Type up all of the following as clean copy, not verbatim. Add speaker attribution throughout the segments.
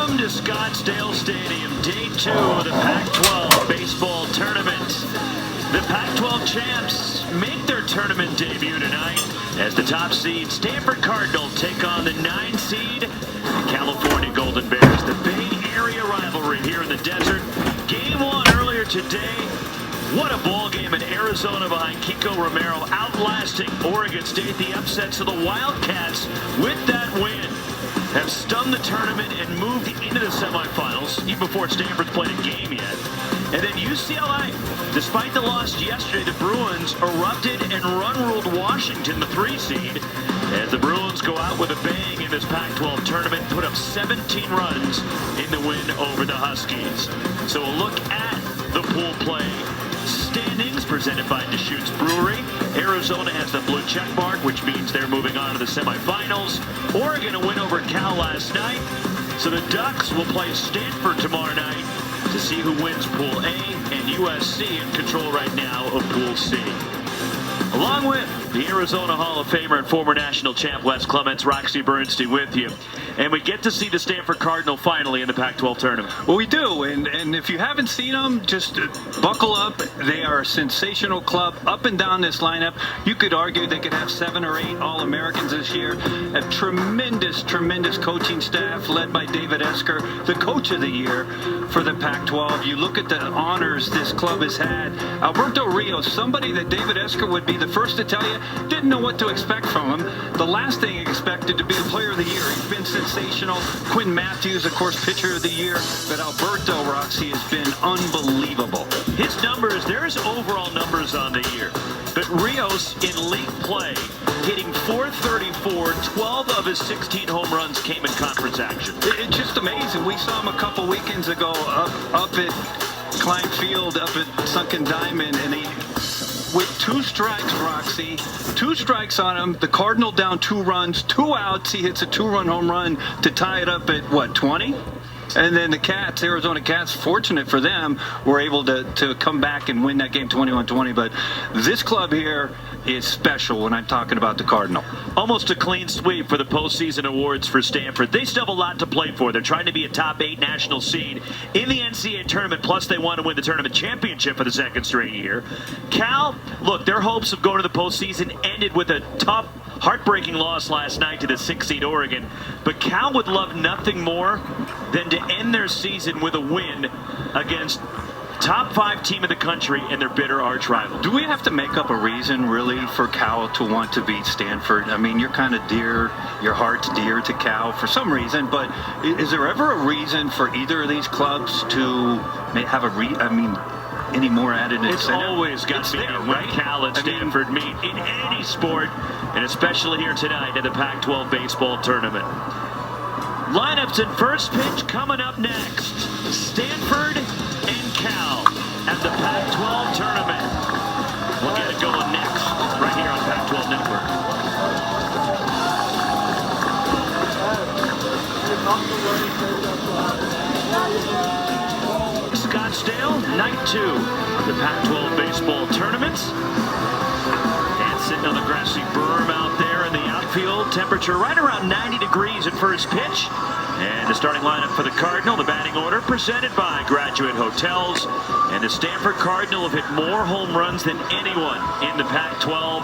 Speaker 1: Welcome to Scottsdale Stadium, day 2 of the Pac-12 baseball tournament. The Pac-12 champs make their tournament debut tonight as the top seed Stanford Cardinal take on the 9 seed California Golden Bears. The Bay Area rivalry here in the desert. Game 1 earlier today. What a ball game in Arizona behind Kiko Romero, outlasting Oregon State. The upsets of the Wildcats with that win have stunned the tournament and moved into the semifinals, even before Stanford's played a game yet. And then UCLA, despite the loss yesterday, the Bruins erupted and run-ruled Washington, the 3 seed, as the Bruins go out with a bang in this Pac-12 tournament, put up 17 runs in the win over the Huskies. So a look at the pool play standings presented by Deschutes Brewery. Arizona has the blue check mark, which means they're moving on to the semifinals. Oregon a win over Cal last night. So the Ducks will play Stanford tomorrow night to see who wins Pool A, and USC in control right now of Pool C. Along with the Arizona Hall of Famer and former national champ Wes Clements, Roxy Bernstein with you. And we get to see the Stanford Cardinal finally in the Pac-12 tournament.
Speaker 2: Well, we do, and if you haven't seen them, just buckle up. They are a sensational club up and down this lineup. You could argue they could have 7 or 8 All-Americans this year. A tremendous coaching staff led by David Esker, the coach of the year for the Pac-12. You look at the honors this club has had. Alberto Rios, somebody that David Esker would be the first to tell you, didn't know what to expect from him. The last thing he expected to be the player of the year. He's been sensational. Quinn Matthews, of course, pitcher of the year. But Alberto, Roxy, has been unbelievable.
Speaker 1: His numbers, there's overall numbers on the year. But Rios in league play, hitting .434, 12 of his 16 home runs came in conference action.
Speaker 2: It's just amazing. We saw him a couple weekends ago up at Klein Field, up at Sunken Diamond, and he, with 2 strikes, Roxy, 2 strikes on him, the Cardinal down 2 runs, 2 outs, he hits a 2-run home run to tie it up at, what, 20? And then the Cats, Arizona Cats, fortunate for them, were able to come back and win that game 21-20. But this club here is special when I'm talking about the Cardinal.
Speaker 1: Almost a clean sweep for the postseason awards for Stanford. They still have a lot to play for. They're trying to be a top 8 national seed in the NCAA tournament, plus they want to win the tournament championship for the 2nd straight year. Cal, look, their hopes of going to the postseason ended with a tough, heartbreaking loss last night to the 6 seed Oregon. But Cal would love nothing more than to end their season with a win against top 5 team in the country and their bitter arch rival.
Speaker 2: Do we have to make up a reason, really, for Cal to want to beat Stanford? I mean, you're kind of dear, your heart's dear to Cal for some reason, but is there ever a reason for either of these clubs to have any more added incentive?
Speaker 1: It's always got to be there, right? Cal and Stanford meet in any sport, and especially here tonight in the Pac-12 baseball tournament. Lineups and first pitch coming up next. Stanford and Cal at the Pac-12 tournament. We'll get it going next, right here on Pac-12 Network. Scottsdale, night 2 of the Pac-12 baseball tournament. And sitting on the grassy berm out there in the outfield. Temperature right around 90 degrees at first pitch. And the starting lineup for the Cardinal, the batting order presented by Graduate Hotels. And the Stanford Cardinal have hit more home runs than anyone in the Pac-12.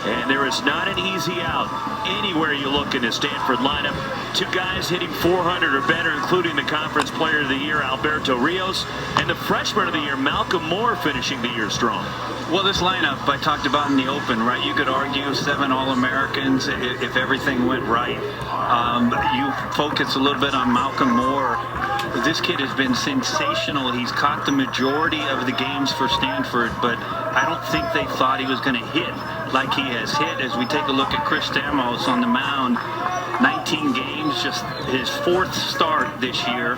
Speaker 1: And there is not an easy out anywhere you look in the Stanford lineup. 2 guys hitting .400 or better, including the Conference Player of the Year, Alberto Rios, and the Freshman of the Year, Malcolm Moore, finishing the year strong.
Speaker 2: Well, this lineup I talked about in the open, right? You could argue 7 All-Americans if everything went right. You focus a little bit on Malcolm Moore. This kid has been sensational. He's caught the majority of the games for Stanford, but I don't think they thought he was going to hit like he has hit. As we take a look at Chris Stamos on the mound, 19 games, just his 4th start this year.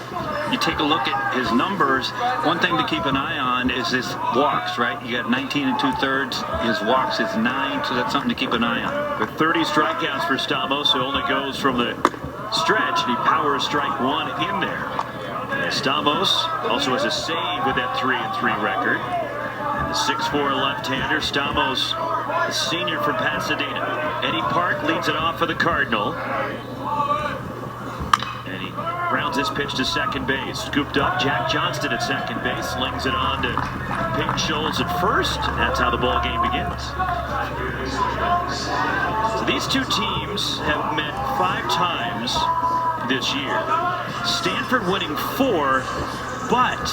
Speaker 2: You take a look at his numbers, one thing to keep an eye on is his walks, right? You got 19 2/3, his walks is 9, so that's something to keep an eye on.
Speaker 1: With 30 strikeouts for Stamos, who only goes from the stretch, and he powers strike 1 in there. And Stamos also has a save with that 3-3 record. The 6'4" left-hander, Stamos, the senior from Pasadena. Eddie Park leads it off for the Cardinal. And he grounds it this pitch to second base. Scooped up, Jack Johnston at second base. Slings it on to Peyton Scholes at first. And that's how the ball game begins. So these two teams have met 5 times this year. Stanford winning 4, but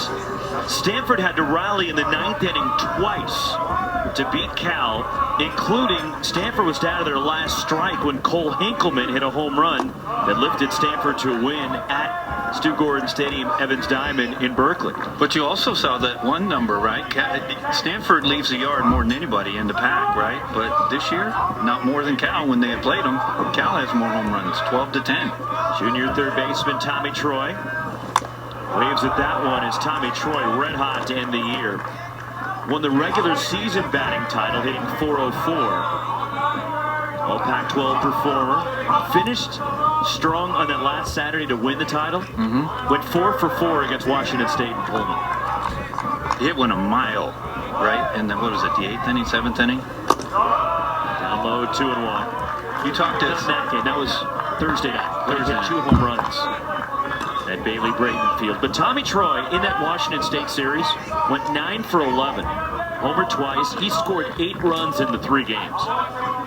Speaker 1: Stanford had to rally in the 9th inning twice to beat Cal, including Stanford was down to their last strike when Cole Hinkleman hit a home run that lifted Stanford to a win at Stu Gordon Stadium, Evans Diamond in Berkeley.
Speaker 2: But you also saw that one number, right? Stanford leaves the yard more than anybody in the pack, right? But this year, not more than Cal when they had played them. Cal has more home runs, 12-10.
Speaker 1: Junior third baseman Tommy Troy waves at that one as Tommy Troy red hot to end the year. Won the regular season batting title, hitting .404. All Pac-12 performer. Finished strong on that last Saturday to win the title. Went 4 for 4 against Washington State and Pullman.
Speaker 2: It went a mile, right? And then, what was it, the 8th inning, 7th inning?
Speaker 1: Down low, 2-1.
Speaker 2: You talked to us.
Speaker 1: That was Thursday night. Thursday hit 2 home runs at Bailey Brayton Field. But Tommy Troy in that Washington State series went 9 for 11. Homered twice. He scored 8 runs in the 3 games.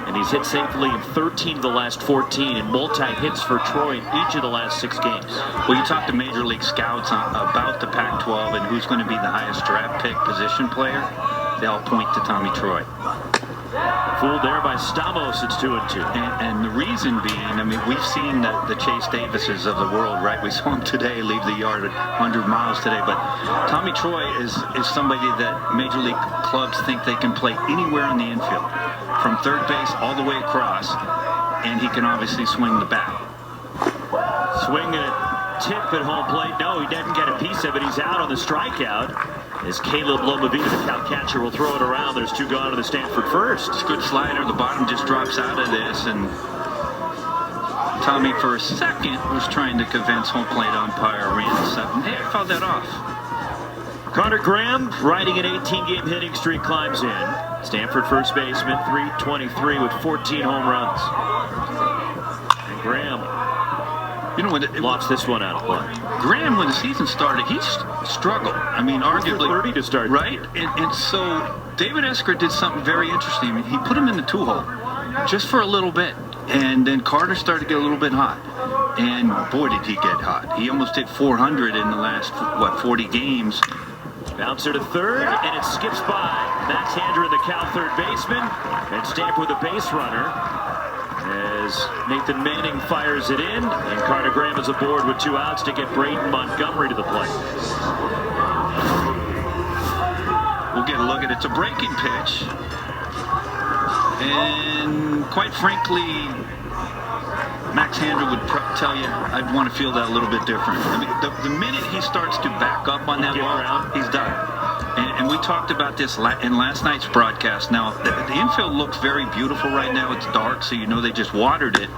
Speaker 1: And he's hit safely in 13 of the last 14 and multi-hits for Troy in each of the last 6 games.
Speaker 2: Well, you talk to Major League scouts about the Pac-12 and who's going to be the highest draft pick position player. They all point to Tommy Troy.
Speaker 1: Fooled there by Stamos, it's 2-2.
Speaker 2: And the reason being, I mean, we've seen the Chase Davises of the world, right? We saw him today leave the yard at 100 miles today. But Tommy Troy is somebody that Major League clubs think they can play anywhere on the infield, from third base all the way across, and he can obviously swing the bat.
Speaker 1: Swing and a tip at home plate. No, he didn't get a piece of it. He's out on the strikeout. As Caleb Lomavita, the Cal catcher, will throw it around. There's 2 gone to the Stanford first.
Speaker 2: It's a good slider. The bottom just drops out of this, and Tommy, for a second, was trying to convince home plate umpire Randall Sutton, hey, I fouled that off.
Speaker 1: Carter Graham, riding an 18-game hitting streak, climbs in. Stanford first baseman, .323 with 14 home runs. And Graham,
Speaker 2: you know, when
Speaker 1: lost this one out of play.
Speaker 2: Graham, when the season started, he struggled. I mean, arguably,
Speaker 1: 30 to start,
Speaker 2: right? And so David Esker did something very interesting. I mean, he put him in the 2-hole just for a little bit, and then Carter started to get a little bit hot. And boy, did he get hot! He almost hit 400 in the last 40 games.
Speaker 1: Bouncer to third, and it skips by Max Handra, the Cal third baseman, and Stanford with a base runner. As Nathan Manning fires it in, and Carter Graham is aboard with 2 outs to get Braden Montgomery to the plate.
Speaker 2: We'll get a look at it. It's a breaking pitch. And quite frankly, Max Handra would tell you, I'd want to feel that a little bit different. I mean, the minute he starts to back up on that ball, he's done. And we talked about this in last night's broadcast. Now, the infield looks very beautiful right now. It's dark, so you know they just watered it,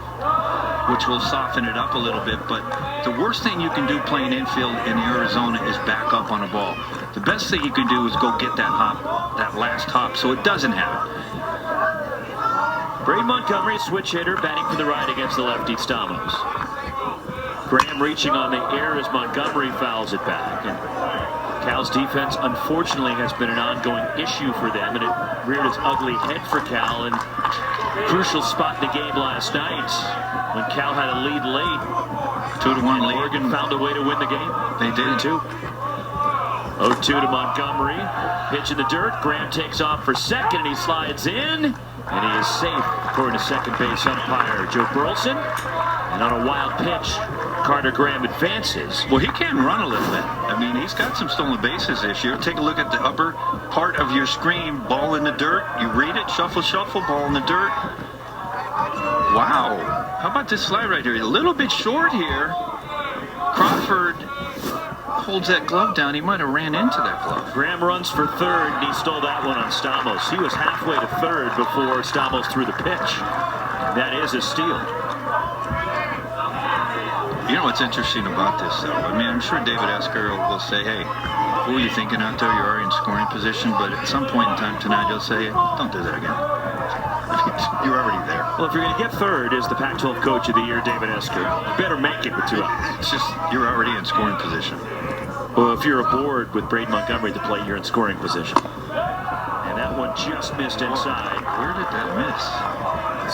Speaker 2: which will soften it up a little bit. But the worst thing you can do playing infield in Arizona is back up on a ball. The best thing you can do is go get that hop, that last hop, so it doesn't happen.
Speaker 1: Braden Montgomery, switch hitter, batting from the right against the lefty Stamos. Graham reaching on the air as Montgomery fouls it back. And Cal's defense, unfortunately, has been an ongoing issue for them, and it reared its ugly head for Cal in a crucial spot in the game last night when Cal had a lead late.
Speaker 2: 2-1 lead.
Speaker 1: Oregon found a way to win the game.
Speaker 2: They did, too.
Speaker 1: 0-2 to Montgomery. Pitch in the dirt. Graham takes off for second, and he slides in. And he is safe, according to second base umpire Joe Burleson. And on a wild pitch, Carter Graham advances.
Speaker 2: Well, he can run a little bit. I mean, he's got some stolen bases this year. Take a look at the upper part of your screen. Ball in the dirt. You read it. Shuffle, shuffle. Ball in the dirt. Wow. How about this slide right here? A little bit short here. Crawford holds that glove down. He might have ran into that glove.
Speaker 1: Graham runs for third, and he stole that one on Stamos. He was halfway to third before Stamos threw the pitch. That is a steal.
Speaker 2: You know what's interesting about this, though? I mean, I'm sure David Esker will say, hey, what were you thinking out there? You're already in scoring position. But at some point in time tonight, he'll say, don't do that again.
Speaker 3: You're already there.
Speaker 1: Well, if you're going to get third as the Pac-12 Coach of the Year, David Esker, you better make it with 2 outs.
Speaker 3: It's just, you're already in scoring position.
Speaker 1: Well, if you're aboard with Braden Montgomery at the plate, you're in scoring position. And that one just missed inside.
Speaker 3: Where did that miss?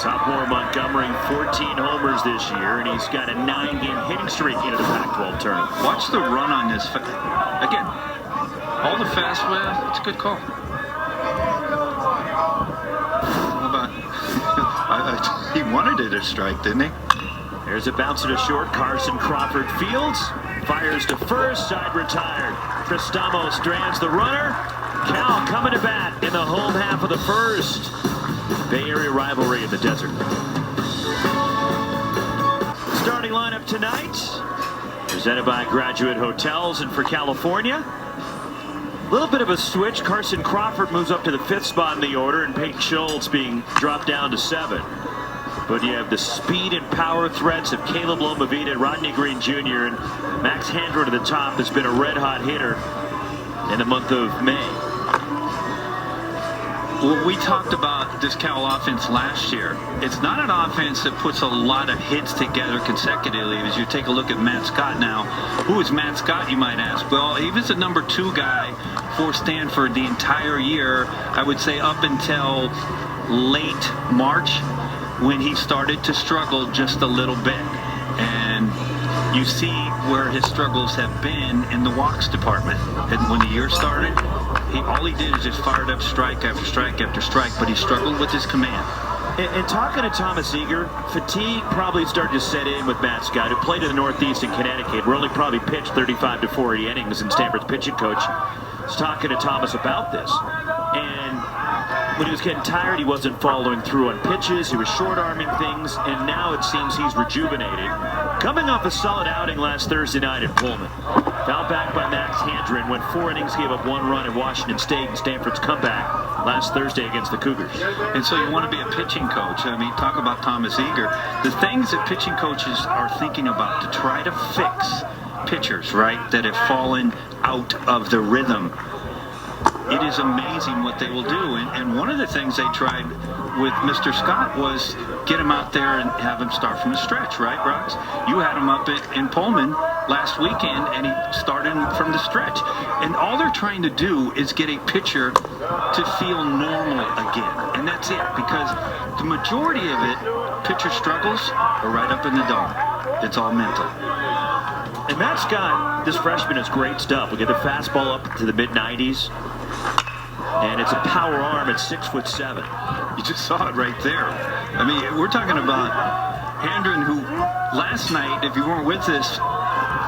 Speaker 1: Sophomore Montgomery, 14 homers this year, and he's got a 9-game hitting streak into the Pac-12 tournament.
Speaker 3: Watch the run on this. Again, all the fast well, it's a good call. How about he wanted it a strike, didn't he?
Speaker 1: There's a bounce to short. Carson Crawford fields, fires to first, side retired. Cristamo strands the runner. Cal coming to bat in the home half of the first. Bay Area rivalry in the desert. Starting lineup tonight, presented by Graduate Hotels and for California. A little bit of a switch. Carson Crawford moves up to the 5th spot in the order, and Peyton Schultz being dropped down to 7. But you have the speed and power threats of Caleb Lomavita, Rodney Green Jr., and Max Handren at the top has been a red-hot hitter in the month of May.
Speaker 2: Well, we talked about this Cal offense last year. It's not an offense that puts a lot of hits together consecutively. As you take a look at Matt Scott now, who is Matt Scott, you might ask? Well, he was the number 2 guy for Stanford the entire year, I would say up until late March, when he started to struggle just a little bit. And you see where his struggles have been in the walks department. And when the year started, all he did is just fired up strike after strike after strike, but he struggled with his command.
Speaker 1: And talking to Thomas Eager, fatigue probably started to set in with Matt Scott, who played in the Northeast in Connecticut, where only probably pitched 35 to 40 innings, and Stanford's pitching coach was talking to Thomas about this. And when he was getting tired, he wasn't following through on pitches. He was short-arming things, and now it seems he's rejuvenated. Coming off a solid outing last Thursday night at Pullman. Fouled back by Max Handren, went 4 innings, gave up 1 run at Washington State in Stanford's comeback last Thursday against the Cougars.
Speaker 2: And so you want to be a pitching coach. I mean, talk about Thomas Eager. The things that pitching coaches are thinking about to try to fix pitchers, right, that have fallen out of the rhythm. It is amazing what they will do. And one of the things they tried with Mr. Scott was get him out there and have him start from the stretch, right, Rox? You had him up in Pullman last weekend, and he started from the stretch. And all they're trying to do is get a pitcher to feel normal again. And that's it, because the majority of it, pitcher struggles are right up in the dome. It's all mental.
Speaker 1: And Matt Scott, this freshman, is great stuff. We get the fastball up to the mid-90s. And it's a power arm at 6'7".
Speaker 2: You just saw it right there. I mean, we're talking about Handren, who last night, if you weren't with us,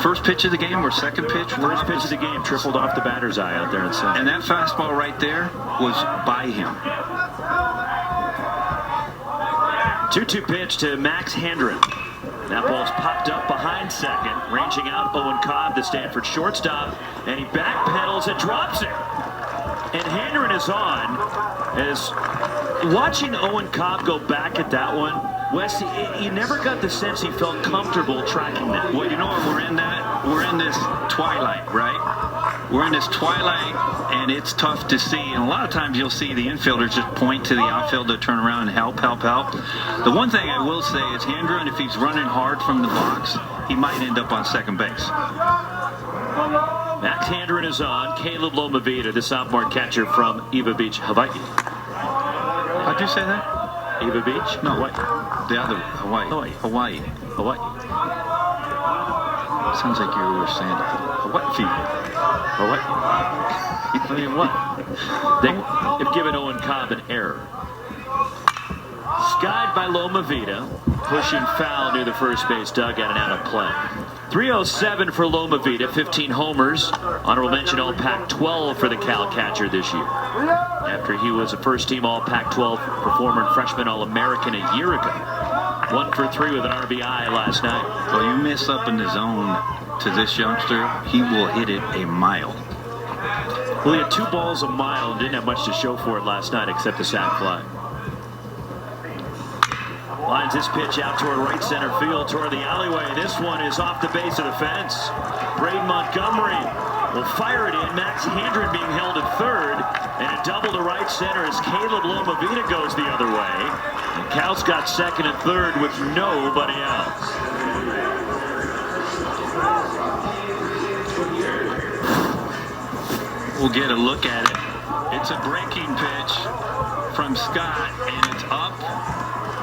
Speaker 2: first pitch of the game or second pitch?
Speaker 1: First pitch of the game, tripled off the batter's eye out there in center.
Speaker 2: And that fastball right there was by him.
Speaker 1: 2-2 pitch to Max Handren. That ball's popped up behind second, ranging out Owen Cobb, the Stanford shortstop, and he backpedals and drops it. And Handren is on. As watching Owen Cobb go back at that one, Wes, you never got the sense he felt comfortable tracking that.
Speaker 2: Well, you know what, we're in this twilight, right? We're in this twilight, and it's tough to see. And a lot of times you'll see the infielders just point to the outfielder, turn around and help. The one thing I will say is Handren, if he's running hard from the box, he might end up on second base.
Speaker 1: Max Handren is on. Caleb Lomavita, the sophomore catcher from Eva Beach, Hawaii.
Speaker 2: How'd you say that?
Speaker 1: Eva Beach?
Speaker 2: No,
Speaker 1: Hawaii.
Speaker 2: The other, Hawaii.
Speaker 1: Hawaii.
Speaker 2: Sounds like you were saying Hawaii.
Speaker 1: I mean, what? They've given Owen Cobb an error. Skied by Lomavita, pushing foul near the first base dugout and out of play. 307 for Lomavita, 15 homers. Honorable mention All Pac-12 for the Cal catcher this year, after he was a first-team All Pac-12 performer and freshman All-American a year ago. 1 for 3 with an RBI last night.
Speaker 2: Well, you miss up in the zone to this youngster, he will hit it a mile.
Speaker 1: Well, he had 2 balls a mile and didn't have much to show for it last night except the sac fly. Lines this pitch out toward right center field, toward the alleyway. This one is off the base of the fence. Braden Montgomery will fire it in. Max Handren being held at third. And a double to right center as Caleb Lomavita goes the other way. And Cal's got second and third with nobody else.
Speaker 2: We'll get a look at it. It's a breaking pitch from Scott, and it's up.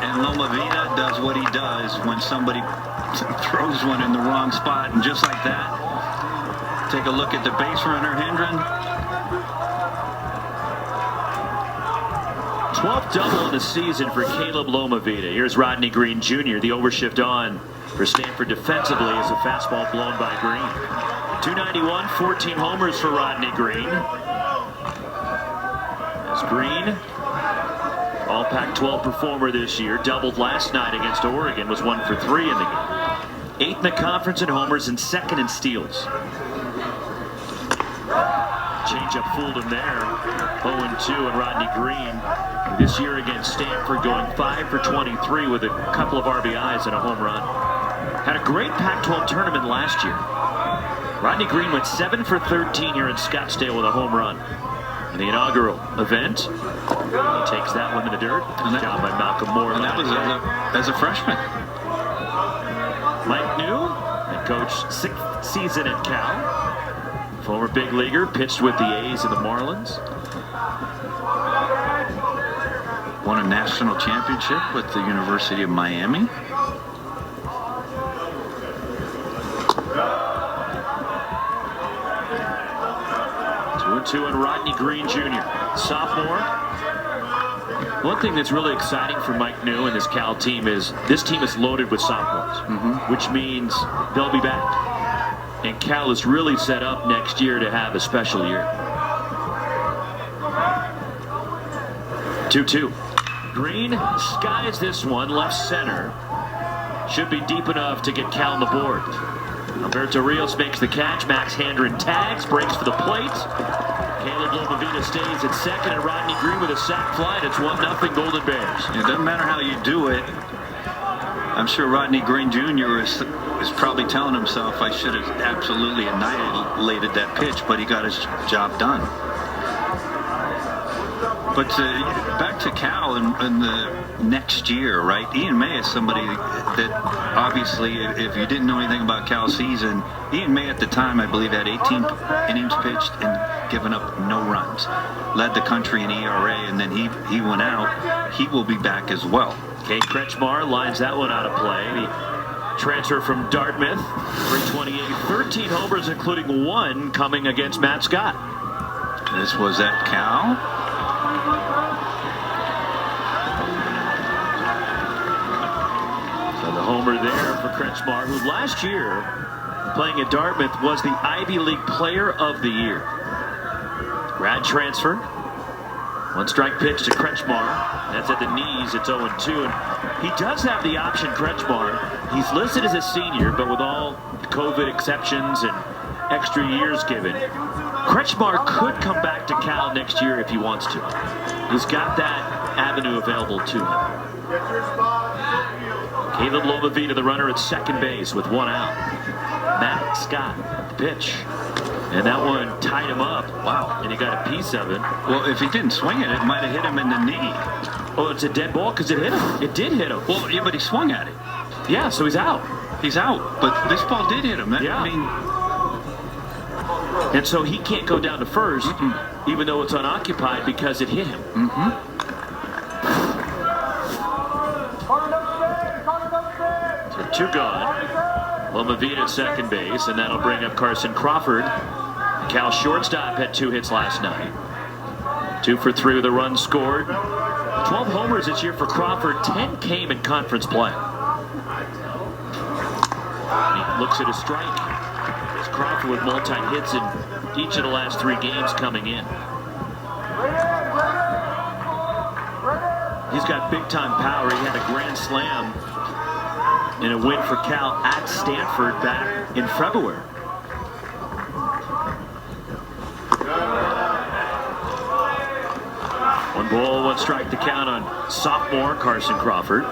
Speaker 2: And Loma Vida does what he does when somebody throws one in the wrong spot. And just like that, take a look at the base runner, Hendren.
Speaker 1: 12th double in the season for Caleb Loma Vida. Here's Rodney Green Jr. The overshift on for Stanford defensively as a fastball blown by Green. 291, 14 homers for Rodney Green. As Green, all Pac-12 performer this year, doubled last night against Oregon, was 1 for 3 in the game. 8th in the conference in homers and 2nd in steals. Changeup fooled him there. 0-2, and Rodney Green this year against Stanford going 5 for 23 with a couple of RBIs and a home run. Had a great Pac-12 tournament last year. Rodney Green went 7 for 13 here in Scottsdale with a home run. In the inaugural event, he takes that one in the dirt. Good job by Malcolm Moore.
Speaker 2: And that was as a freshman.
Speaker 1: Mike New, head coach, 6th season at Cal. Former big leaguer, pitched with the A's and the Marlins.
Speaker 2: Won a national championship with the University of Miami.
Speaker 1: And Rodney Green Jr., sophomore. One thing that's really exciting for Mike New and this Cal team is this team is loaded with sophomores, which means they'll be back. And Cal is really set up next year to have a special year. 2-2. Green skies this one, left center. Should be deep enough to get Cal on the board. Alberto Rios makes the catch. Max Hendren tags, breaks for the plate. Caleb Loma Vida stays at second, and Rodney Green with a sac fly. It's 1-0 Golden Bears.
Speaker 2: It doesn't matter how you do it. I'm sure Rodney Green Jr. is probably telling himself, I should have absolutely annihilated that pitch, but he got his job done. But back to Cal in the next year, right? Ian May is somebody that obviously, if you didn't know anything about Cal's season, Ian May at the time, I believe, had 18 innings pitched and given up no runs. Led the country in ERA, and then he went out. He will be back as well.
Speaker 1: Kate Kretschmar lines that one out of play. The transfer from Dartmouth, 328, 13 homers, including 1 coming against Matt Scott.
Speaker 2: This was at Cal.
Speaker 1: So the homer there for Kretschmar, who last year, playing at Dartmouth, was the Ivy League Player of the Year. Grad transfer. 1 strike pitch to Kretschmar. That's at the knees. It's 0-2. And he does have the option, Kretschmar. He's listed as a senior, but with all the COVID exceptions and extra years given, Kretschmar could come back to Cal next year if he wants to. He's got that avenue available to him. Caleb Loma Vida, the runner at second base with 1 out. Matt Scott, the pitch. And that one tied him up. Wow. And he got a piece of it.
Speaker 2: Well, if he didn't swing it, it might have hit him in the knee.
Speaker 1: Oh, it's a dead ball because it hit him. It did hit him.
Speaker 2: Well, yeah, but he swung at it.
Speaker 1: Yeah, so he's out.
Speaker 2: He's out. But this ball did hit him.
Speaker 1: Yeah.
Speaker 2: I mean,
Speaker 1: and so he can't go down to first, even though it's unoccupied, because it hit him. So 2 gone. Loma Vida at second base, and that'll bring up Carson Crawford. Cal shortstop had 2 hits last night. 2 for 3 with a run scored. 12 homers this year for Crawford. 10 came in conference play. He looks at a strike. It's Crawford with multi-hits in each of the last 3 games coming in. He's got big-time power. He had a grand slam in a win for Cal at Stanford back in February. One ball, 1 strike to count on sophomore Carson Crawford. In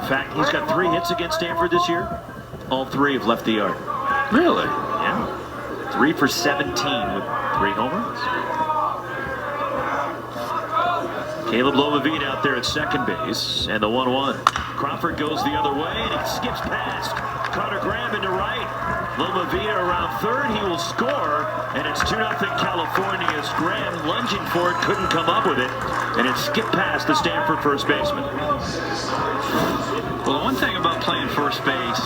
Speaker 1: fact, he's got 3 hits against Stanford this year. All 3 have left the yard.
Speaker 2: really?
Speaker 1: Yeah. 3 for 17 with 3 home runs. Caleb Lomavita out there at second base, and the 1-1. Crawford goes the other way, and he skips past Carter Graham into right. Lomavita around third, he will score, and it's 2-0 California as Graham lunging for it, couldn't come up with it, and it skipped past the Stanford first baseman.
Speaker 2: Well, the one thing about playing first base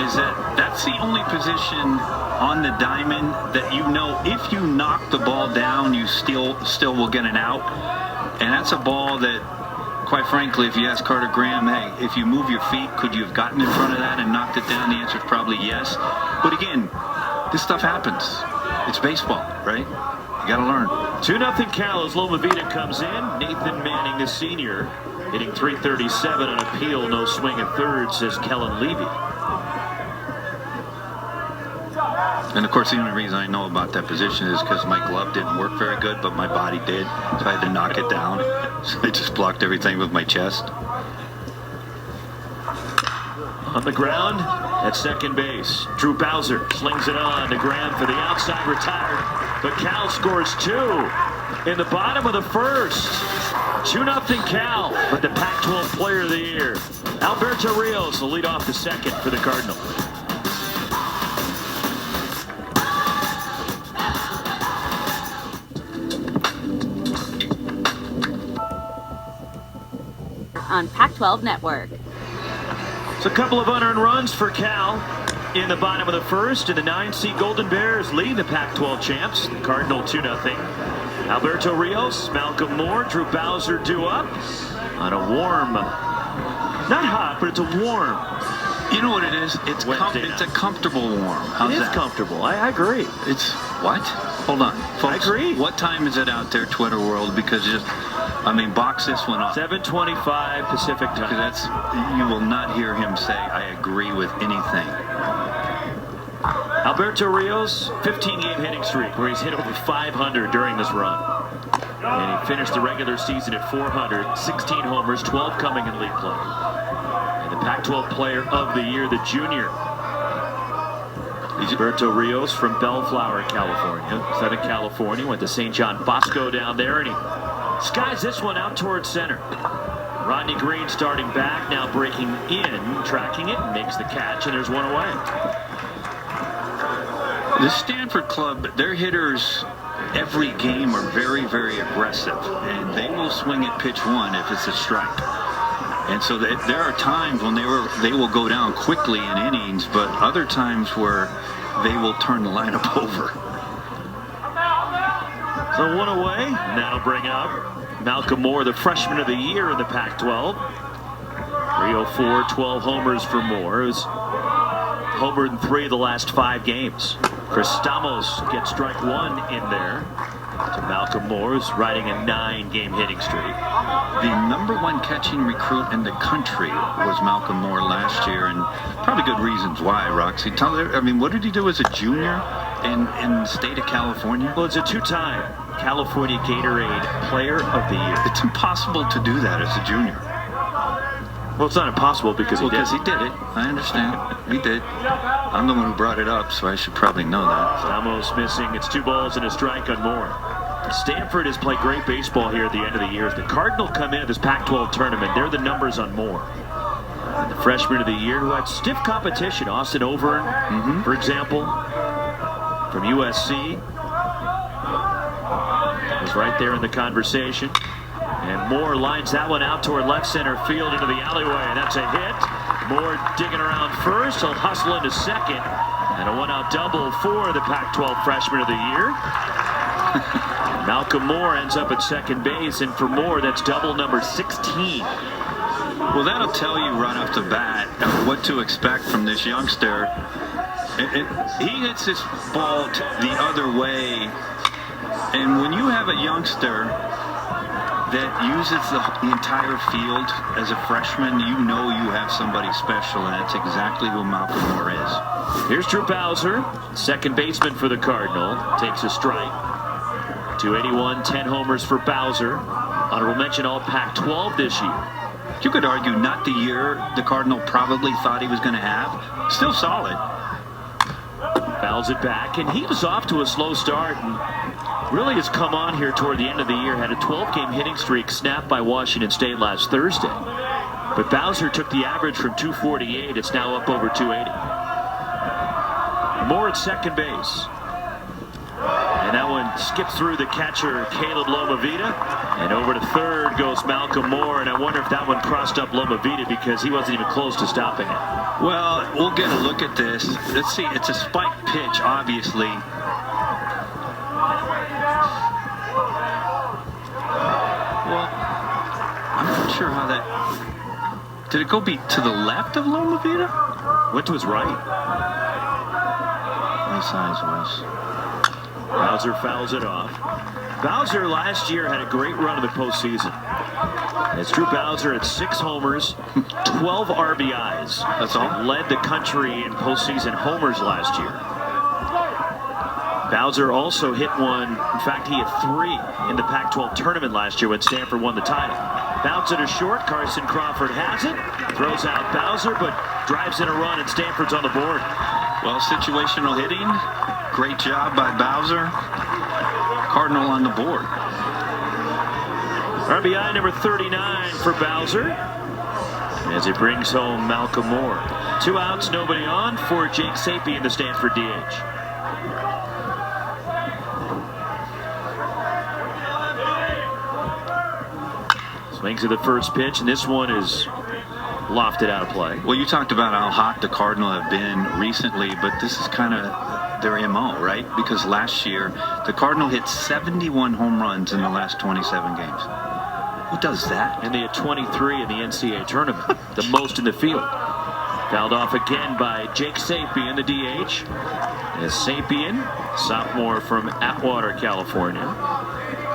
Speaker 2: is that that's the only position on the diamond that you know if you knock the ball down, you still will get an out. And that's a ball that, quite frankly, if you ask Carter Graham, hey, if you move your feet, could you have gotten in front of that and knocked it down? The answer is probably yes. But again, this stuff happens. It's baseball, right? You got to learn.
Speaker 1: 2-0 Cal as Lomavita comes in. Nathan Manning, the senior, hitting .337 on appeal. No swing at third, says Kellen Levy.
Speaker 2: And of course, the only reason I know about that position is because my glove didn't work very good, but my body did, so I had to knock it down. So I just blocked everything with my chest.
Speaker 1: On the ground at second base, Drew Bowser slings it on to Graham for the outside, retired. But Cal scores 2 in the bottom of the first. 2-0 Cal, but the Pac-12 Player of the Year, Alberto Rios, will lead off the second for the Cardinal.
Speaker 4: On Pac-12 Network.
Speaker 1: It's a couple of unearned runs for Cal in the bottom of the first, and the 9-seed Golden Bears lead the Pac-12 champs. The Cardinal 2-0. Alberto Rios, Malcolm Moore, Drew Bowser due up on a warm, not hot, but it's a warm.
Speaker 2: You know what it is? It's a comfortable warm. How's
Speaker 1: it is
Speaker 2: that?
Speaker 1: Comfortable. I agree.
Speaker 2: It's what? Hold on, folks.
Speaker 1: I agree.
Speaker 2: What time is it out there, Twitter world? Because box this one up.
Speaker 1: 7:25 Pacific time.
Speaker 2: Because you will not hear him say, I agree with anything.
Speaker 1: Alberto Rios, 15-game hitting streak where he's hit over 500 during this run. And he finished the regular season at 400, 16 homers, 12 coming in league play. And the Pac-12 Player of the Year, the junior. Alberto Rios from Bellflower, California, Southern California, went to St. John Bosco down there, and he skies this one out towards center. Rodney Green starting back, now breaking in, tracking it, and makes the catch, and there's one away.
Speaker 2: The Stanford club, their hitters every game are very, very aggressive, and they will swing at pitch one if it's a strike. And so there are times when they will go down quickly in innings, but other times where they will turn the lineup over.
Speaker 1: So one away, and that'll bring up Malcolm Moore, the freshman of the year in the Pac-12. 304, 12 homers for Moore, who's homered in 3 of the last 5 games. Chris Stamos gets strike 1 in there to Malcolm Moore, who's riding a 9-game hitting streak.
Speaker 2: The #1 catching recruit in the country was Malcolm Moore last year, and probably good reasons why, Roxy. What did he do as a junior in the state of California?
Speaker 1: Well, it's a 2-time California Gatorade Player of the Year.
Speaker 2: It's impossible to do that as a junior.
Speaker 1: Well, it's not impossible because he did.
Speaker 2: Because he did it. I understand. He did. I'm the one who brought it up, so I should probably know that.
Speaker 1: Stamos missing. It's 2 balls and a strike on Moore. Stanford has played great baseball here at the end of the year. As the Cardinal come into this Pac-12 tournament, they're the numbers on Moore. And the freshman of the year who had stiff competition, Austin Overn, for example, from USC, was right there in the conversation. And Moore lines that one out toward left center field into the alleyway. That's a hit. Moore digging around first. He'll hustle into second. And a 1-out double for the Pac-12 freshman of the year. Malcolm Moore ends up at second base. And for Moore, that's double number 16.
Speaker 2: Well, that'll tell you right off the bat what to expect from this youngster. He hits this ball the other way. And when you have a youngster that uses the entire field as a freshman, you know you have somebody special, and that's exactly who Malcolm Moore is.
Speaker 1: Here's Drew Bowser, second baseman for the Cardinal, takes a strike. 281, 10 homers for Bowser. Honorable mention all Pac-12 this year.
Speaker 2: You could argue not the year the Cardinal probably thought he was going to have. Still solid.
Speaker 1: Fouls it back, and he was off to a slow start. And really has come on here toward the end of the year. Had a 12-game hitting streak snapped by Washington State last Thursday. But Bowser took the average from 248. It's now up over 280. Moore at second base. And that one skips through the catcher, Caleb Lomavita. And over to third goes Malcolm Moore. And I wonder if that one crossed up Lomavita because he wasn't even close to stopping it.
Speaker 2: Well, we'll get a look at this. Let's see. It's a spike pitch, obviously. Well, I'm not sure how that... Did it go to the left of Lomavita?
Speaker 1: Went to his right.
Speaker 2: My size was...
Speaker 1: Bowser fouls it off. Bowser last year had a great run in the postseason. It's Drew Bowser at 6 homers, 12 RBIs.
Speaker 2: That's all?
Speaker 1: Led the country in postseason homers last year. Bowser also hit one. In fact, he hit 3 in the Pac-12 tournament last year when Stanford won the title. Bounce it to short. Carson Crawford has it. Throws out Bowser, but drives in a run, and Stanford's on the board.
Speaker 2: Well, situational hitting. Great job by Bowser. Cardinal on the board.
Speaker 1: RBI number 39 for Bowser as he brings home Malcolm Moore. 2 outs, nobody on for Jake Sapien, the Stanford DH. Swings to the first pitch, and this one is lofted out of play.
Speaker 2: Well, you talked about how hot the Cardinal have been recently, but this is kind of their MO, right? Because last year, the Cardinal hit 71 home runs in the last 27 games. Who does that?
Speaker 1: And they had 23 in the NCAA tournament, the most in the field. Fouled off again by Jake Sapien, the DH. As Sapien, sophomore from Atwater, California.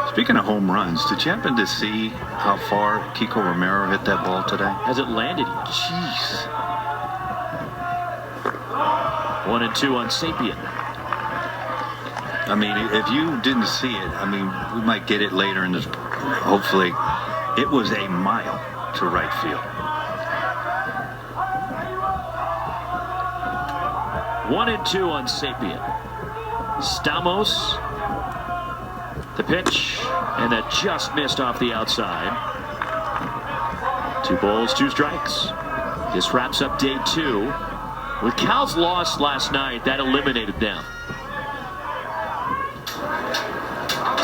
Speaker 2: Speaking of home runs, did you happen to see how far Kiko Romero hit that ball today?
Speaker 1: Has it landed?
Speaker 2: Jeez.
Speaker 1: 1-2 on Sapien.
Speaker 2: I mean, if you didn't see it, I mean, we might get it later in this. Hopefully, it was a mile to right field.
Speaker 1: 1-2 on Sapien. Stamos. The pitch, and that just missed off the outside. 2 balls, 2 strikes. This wraps up day 2. With Cal's loss last night, that eliminated them.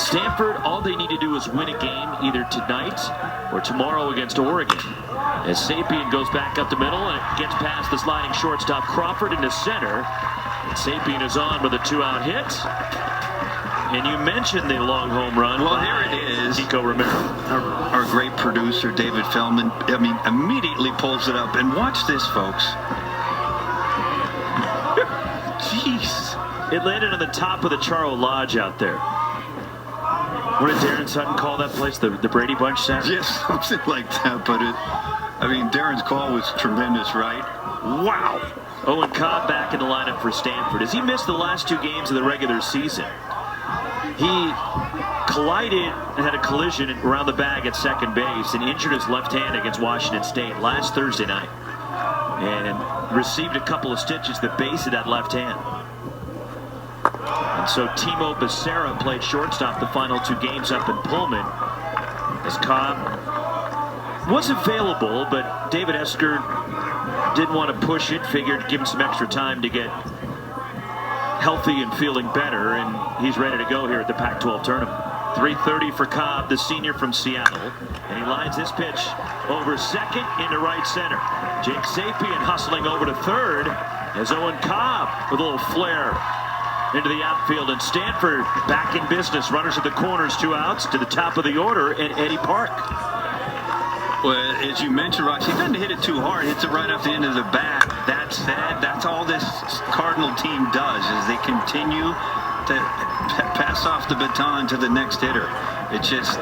Speaker 1: Stanford, all they need to do is win a game either tonight or tomorrow against Oregon. As Sapien goes back up the middle and it gets past the sliding shortstop Crawford into center. And Sapien is on with a 2-out hit. And you mentioned the long home run.
Speaker 2: Well, here it is.
Speaker 1: Kiko Romero.
Speaker 2: Our great producer, David Feldman, I mean, immediately pulls it up. And watch this, folks. Jeez.
Speaker 1: It landed on the top of the Charles Lodge out there. What did Darren Sutton call that place? The Brady Bunch Center?
Speaker 2: Yes, something like that. But I mean, Darren's call was tremendous, right? Wow.
Speaker 1: Owen Cobb back in the lineup for Stanford. As he missed the last 2 games of the regular season. He collided and had a collision around the bag at second base and injured his left hand against Washington State last Thursday night. And received a couple of stitches at the base of that left hand. And so Timo Becerra played shortstop the final 2 games up in Pullman. As Cobb was available, but David Esker didn't want to push it, figured give him some extra time to get healthy and feeling better, and he's ready to go here at the Pac-12 tournament. 3:30 for Cobb, the senior from Seattle, and he lines this pitch over second into right center. Jake Sapien hustling over to third as Owen Cobb with a little flare into the outfield, and Stanford back in business. Runners at the corners, 2 outs to the top of the order, and Eddie Park.
Speaker 2: Well, as you mentioned, Rox, he doesn't hit it too hard. Hits it right off the end of the bat. That said, that's all this Cardinal team does, is they continue to pass off the baton to the next hitter. It's just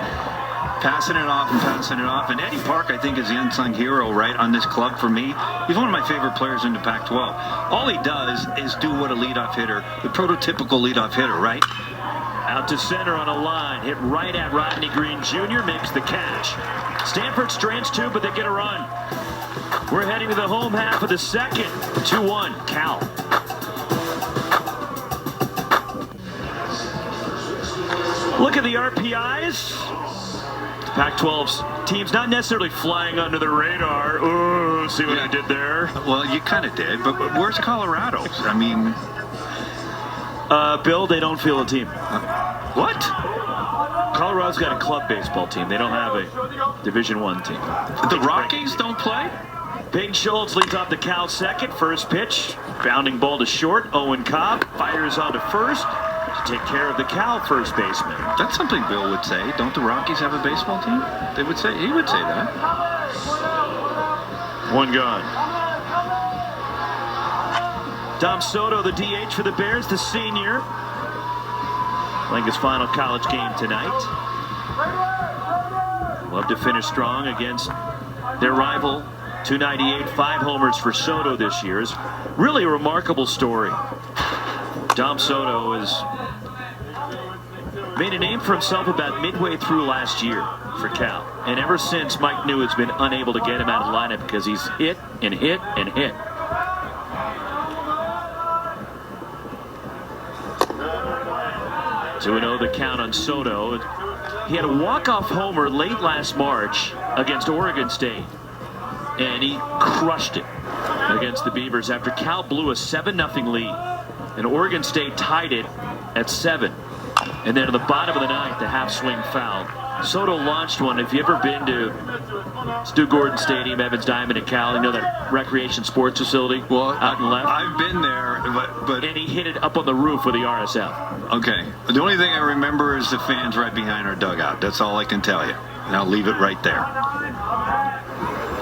Speaker 2: passing it off and passing it off. And Eddie Park, I think, is the unsung hero, right, on this club for me. He's one of my favorite players in the Pac-12. All he does is do what a leadoff hitter, the prototypical leadoff hitter, right?
Speaker 1: Out to center on a line, hit right at Rodney Green Jr., makes the catch. Stanford strains 2, but they get a run. We're heading to the home half of the second. 2-1, Cal. Look at the RPIs. Pac-12's teams not necessarily flying under the radar. Ooh, see what I did there?
Speaker 3: Well, you kind of did, but where's Colorado's? I mean...
Speaker 1: Bill, they don't feel a team.
Speaker 3: What?
Speaker 1: Colorado's got a club baseball team. They don't have a Division I team.
Speaker 3: The Rockies don't play?
Speaker 1: Big Schultz leads off the Cal second. First pitch. Bounding ball to short. Owen Cobb fires on to first to take care of the Cal first baseman.
Speaker 3: That's something Bill would say. Don't the Rockies have a baseball team? They would say, he would say that.
Speaker 1: One gone. Dom Soto, the DH for the Bears, the senior, playing his final college game tonight. Love to finish strong against their rival. 298, 5 homers for Soto this year. Is really a remarkable story. Dom Soto has made a name for himself about midway through last year for Cal. And ever since, Mike New has been unable to get him out of the lineup because he's hit and hit and hit. 2-0 the count on Soto. He had a walk-off homer late last March against Oregon State. And he crushed it against the Beavers after Cal blew a 7-0 lead. And Oregon State tied it at 7. And then at the bottom of the ninth, the half-swing foul. Soto launched one. If you've ever been to Stu Gordon Stadium, Evans Diamond at Cal, you know that recreation sports facility out and left?
Speaker 3: I've been there, but...
Speaker 1: And he hit it up on the roof with the RSF.
Speaker 3: Okay. The only thing I remember is the fans right behind our dugout. That's all I can tell you. And I'll leave it right there.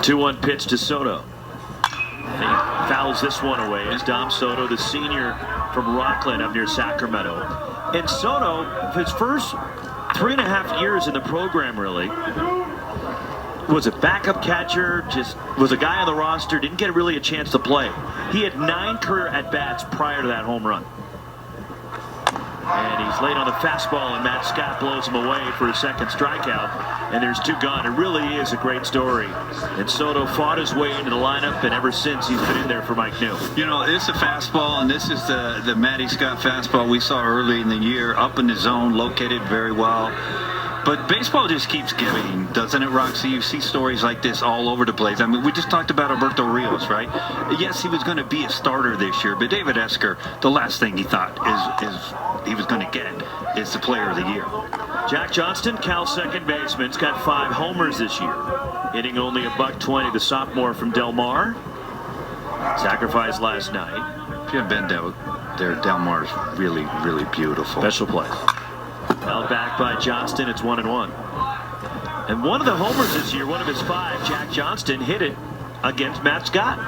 Speaker 1: 2-1 pitch to Soto. And he fouls this one away as Dom Soto, the senior from Rockland up near Sacramento. And Soto, his first 3.5 years in the program, really, was a backup catcher, just was a guy on the roster, didn't get really a chance to play. He had 9 career at-bats prior to that home run. And he's late on the fastball, and Matt Scott blows him away for his second strikeout. And there's 2 gone. It really is a great story. And Soto fought his way into the lineup, and ever since he's been in there for Mike New.
Speaker 3: You know, it's a fastball, and this is the Matty Scott fastball we saw early in the year, up in the zone, located very well. But baseball just keeps giving, doesn't it, Roxy? You see stories like this all over the place. I mean, we just talked about Alberto Rios, right? Yes, he was going to be a starter this year, but David Esker, the last thing he thought is he was going to get is the player of the year.
Speaker 1: Jack Johnston, Cal second baseman, has got 5 homers this year, hitting only $120. The sophomore from Del Mar, sacrificed last night.
Speaker 3: If you haven't been there, Del Mar's really, really beautiful.
Speaker 1: Special play. Held back by Johnston. It's 1-1. And one of the homers this year, one of his 5, Jack Johnston hit it against Matt Scott.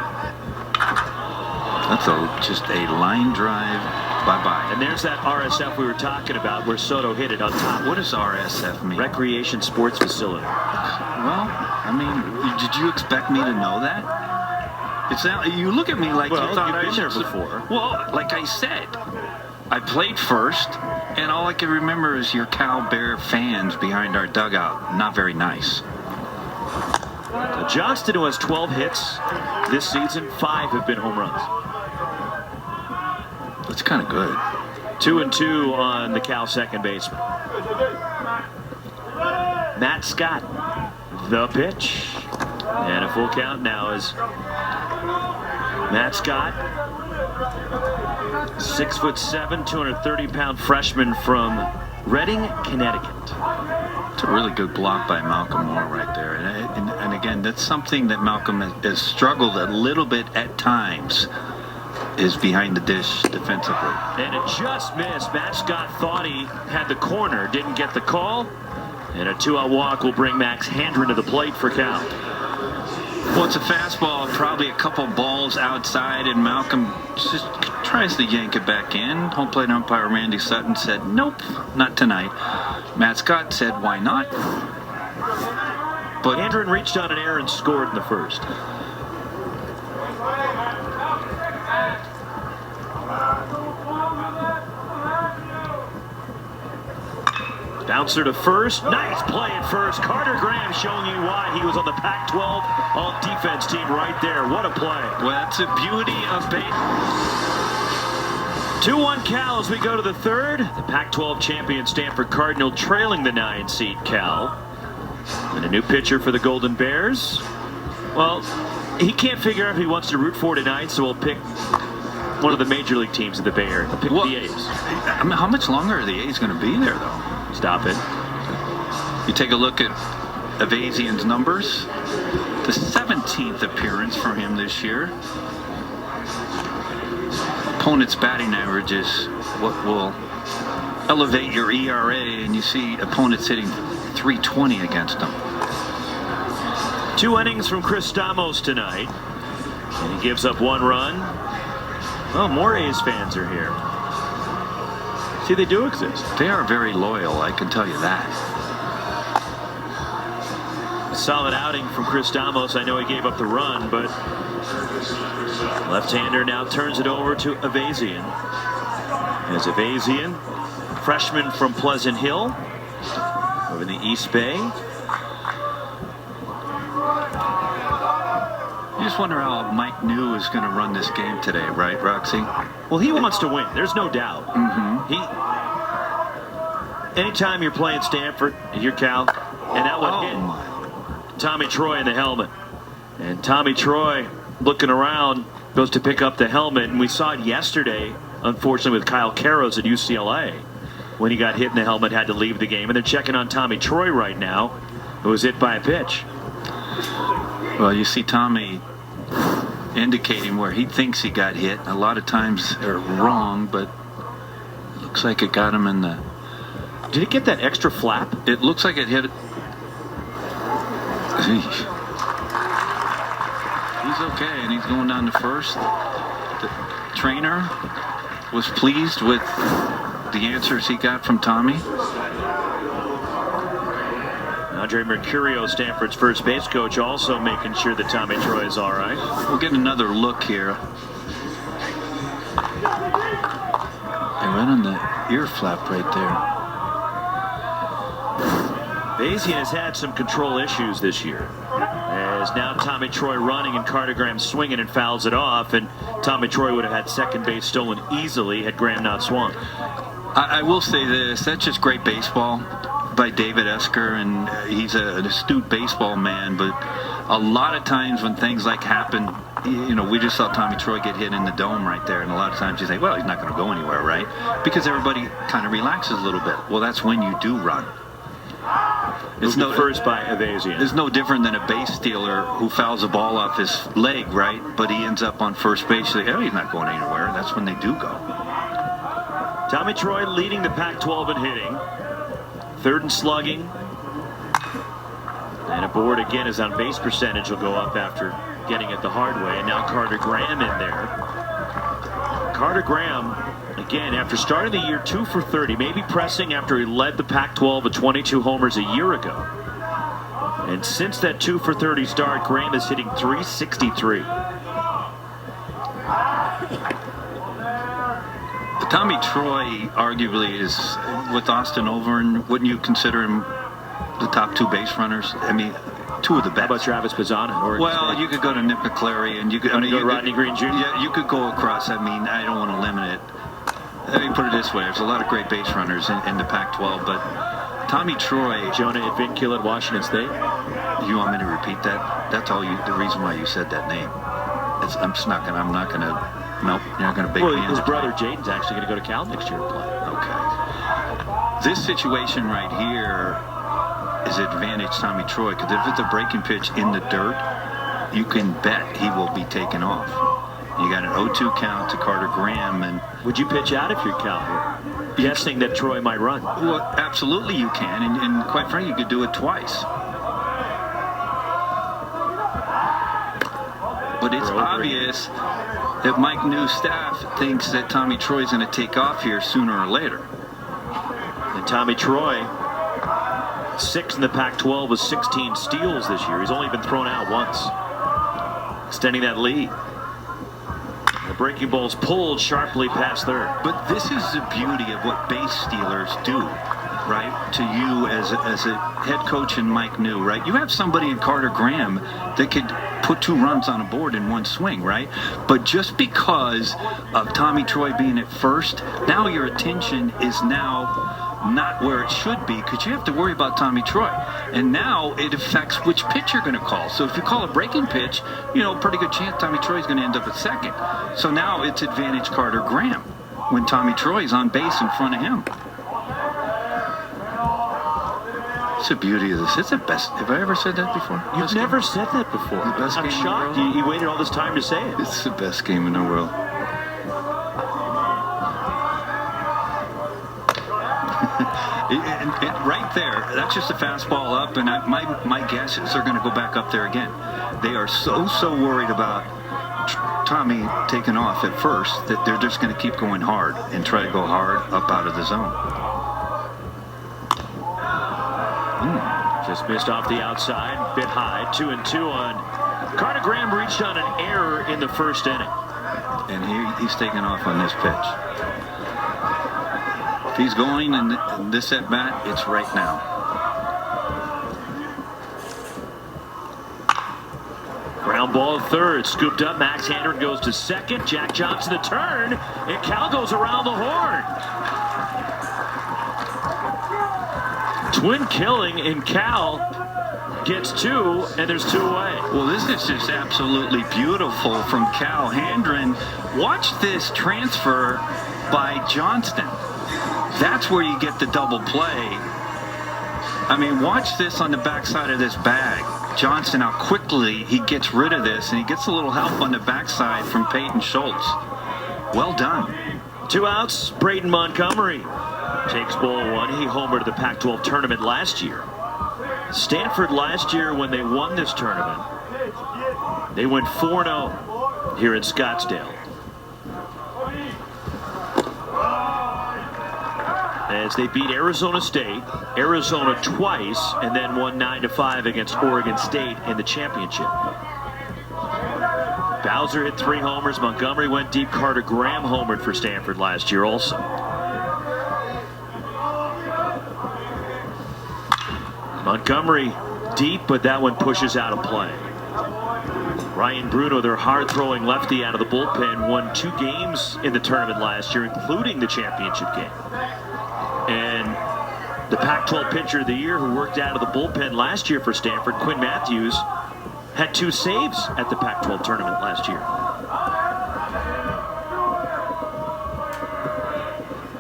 Speaker 3: That's just a line drive. Bye-bye.
Speaker 1: And there's that RSF we were talking about where Soto hit it on top.
Speaker 3: What does RSF mean?
Speaker 1: Recreation Sports Facility.
Speaker 3: Well, I mean, did you expect me to know that? It's not, you look at me like you thought
Speaker 1: you've
Speaker 3: I
Speaker 1: been there
Speaker 3: should.
Speaker 1: before.
Speaker 3: Well, like I said, I played first, and all I can remember is your Cal Bear fans behind our dugout. Not very nice.
Speaker 1: Johnston, who has 12 hits this season, 5 have been home runs.
Speaker 3: That's kind of good.
Speaker 1: 2-2 on the Cal second baseman. Matt Scott, the pitch. And a full count now is Matt Scott, 6'7", 230-pound freshman from Reading, Connecticut.
Speaker 3: It's a really good block by Malcolm Moore right there. And again, that's something that Malcolm has struggled a little bit at times, is behind the dish defensively.
Speaker 1: And it just missed. Matt Scott thought he had the corner, didn't get the call. And a 2-out walk will bring Max Handren to the plate for Cal.
Speaker 3: Well, it's a fastball, probably a couple balls outside, and Malcolm just tries to yank it back in. Home plate umpire Randy Sutton said, nope, not tonight. Matt Scott said, why not?
Speaker 1: But Handren reached on an error and scored in the first. Bouncer to first. Nice play at first. Carter Graham showing you why he was on the Pac-12 all-defense team right there. What a play.
Speaker 3: Well, that's the beauty of baseball.
Speaker 1: 2-1 Cal as we go to the third. The Pac-12 champion Stanford Cardinal trailing the 9 seed Cal. And a new pitcher for the Golden Bears. Well, he can't figure out if he wants to root for tonight, so we'll pick one of the major league teams in the Bay Area. Pick the A's.
Speaker 3: I mean, how much longer are the A's going to be there, though?
Speaker 1: Stop it.
Speaker 3: You take a look at Avazian's numbers. The 17th appearance for him this year. Opponent's batting average is what will elevate your ERA, and you see opponents hitting .320 against them.
Speaker 1: 2 innings from Chris Stamos tonight, and he gives up 1 run. Well, more A's fans are here. See, they do exist.
Speaker 3: They are very loyal, I can tell you that.
Speaker 1: A solid outing from Chris Stamos. I know he gave up the run, but left-hander now turns it over to Avazian. As Avazian, freshman from Pleasant Hill, over the East Bay.
Speaker 3: You just wonder how Mike New is going to run this game today, right, Roxy?
Speaker 1: Well, he wants to win. There's no doubt. Anytime you're playing Stanford and you're Cal, and that would hit Tommy Troy in the helmet. And Tommy Troy, looking around, goes to pick up the helmet. And we saw it yesterday, unfortunately, with Kyle Karros at UCLA. When he got hit in the helmet, had to leave the game. And they're checking on Tommy Troy right now, who was hit by a pitch.
Speaker 3: Well, you see Tommy indicating where he thinks he got hit. A lot of times they're wrong, but it looks like it got him in the...
Speaker 1: Did it get that extra flap?
Speaker 3: It looks like it hit... He's okay, and he's going down to first. The trainer was pleased with the answers he got from Tommy.
Speaker 1: Andre Mercurio, Stanford's first base coach, also making sure that Tommy Troy is all right.
Speaker 3: We'll get another look here. And right on the ear flap right there.
Speaker 1: Avazian has had some control issues this year. As now Tommy Troy running and Carter Graham swinging and fouls it off, and Tommy Troy would have had second base stolen easily had Graham not swung.
Speaker 3: I will say this, that's just great baseball by David Esker, and he's an astute baseball man, but a lot of times when things like happen, you know, we just saw Tommy Troy get hit in the dome right there, and a lot of times you say, well, he's not going to go anywhere, right? Because everybody kind of relaxes a little bit. Well, that's when you do run.
Speaker 1: It's no first by Avazian.
Speaker 3: It's no different than a base stealer who fouls a ball off his leg, right? But he ends up on first base. You say, oh, he's not going anywhere. That's when they do go.
Speaker 1: Tommy Troy leading the Pac-12 in hitting. Third in slugging. And aboard again, his on base percentage will go up after getting it the hard way. And now Carter Graham in there. Carter Graham, again, after starting the year 2 for 30, maybe pressing after he led the Pac-12 with 22 homers a year ago. And since that 2 for 30 start, Graham is hitting .363.
Speaker 3: Tommy Troy arguably is, with Austin Overton, wouldn't you consider him the top 2 base runners? I mean, 2 of the best.
Speaker 1: How about Travis Pizzana?
Speaker 3: Well, you could go to Nick McClary, and you could
Speaker 1: go to Rodney Green Jr.
Speaker 3: Yeah, you could go across. I mean, I don't want to limit it. Let me put it this way: there's a lot of great base runners in the Pac-12, but Tommy Troy,
Speaker 1: Jonah Edvinkill at Washington State.
Speaker 3: You want me to repeat that? That's all you. The reason why you said that name. I'm just not gonna. I'm not gonna. Nope, you're not gonna bake me in.
Speaker 1: His brother Jaden's actually gonna go to Cal next year and play.
Speaker 3: Okay. This situation right here is advantage Tommy Troy, because if it's a breaking pitch in the dirt, you can bet he will be taken off. You got an 0-2 count to Carter Graham, and
Speaker 1: would you pitch out if you're Cal here, guessing that Troy might run?
Speaker 3: Well, absolutely you can, and quite frankly, you could do it twice. But it's obvious that Mike New's staff thinks that Tommy Troy's going to take off here sooner or later.
Speaker 1: And Tommy Troy, 6th in the Pac-12 with 16 steals this year. He's only been thrown out once, extending that lead. The breaking ball's pulled sharply past third.
Speaker 3: But this is the beauty of what base stealers do. right, to you as a head coach and Mike New, right? You have somebody in Carter Graham that could put 2 runs on a board in one swing, right? But just because of Tommy Troy being at first, now your attention is now not where it should be, because you have to worry about Tommy Troy. And now it affects which pitch you're going to call. So if you call a breaking pitch, pretty good chance Tommy Troy is going to end up at second. So now it's advantage Carter Graham when Tommy Troy is on base in front of him. It's the beauty of this. It's the best. Have I ever said that before?
Speaker 1: You've never said that before.
Speaker 3: The best
Speaker 1: I'm
Speaker 3: game in the
Speaker 1: shocked.
Speaker 3: world?
Speaker 1: You waited all this time to say it.
Speaker 3: It's the best game in the world. And right there, that's just a fastball up, and my guess is they're going to go back up there again. They are so worried about Tommy taking off at first that they're just going to keep going hard and try to go hard up out of the zone.
Speaker 1: Just missed off the outside, bit high, 2-2 on. Carter Graham reached on an error in the first inning.
Speaker 3: And he's taking off on this pitch. If he's going in this at bat, it's right now.
Speaker 1: Ground ball at third, scooped up. Max Handren goes to second. Jack Johnson the turn, and Cal goes around the horn. Twin killing, and Cal gets 2, and there's 2 away.
Speaker 3: Well, this is just absolutely beautiful from Cal. Handren, watch this transfer by Johnston. That's where you get the double play. I mean, watch this on the backside of this bag. Johnston, how quickly he gets rid of this, and he gets a little help on the backside from Peyton Schultz. Well done.
Speaker 1: 2 outs, Braden Montgomery takes ball 1. He homered the Pac-12 tournament last year. Stanford last year, when they won this tournament, they went 4-0 here in Scottsdale. As they beat Arizona State, Arizona twice, and then won 9-5 against Oregon State in the championship. Bowser hit 3 homers. Montgomery went deep. Carter Graham homered for Stanford last year also. Montgomery deep, but that one pushes out of play. Ryan Bruno, their hard-throwing lefty out of the bullpen, won 2 games in the tournament last year, including the championship game. And the Pac-12 pitcher of the year, who worked out of the bullpen last year for Stanford, Quinn Matthews, had 2 saves at the Pac-12 tournament last year.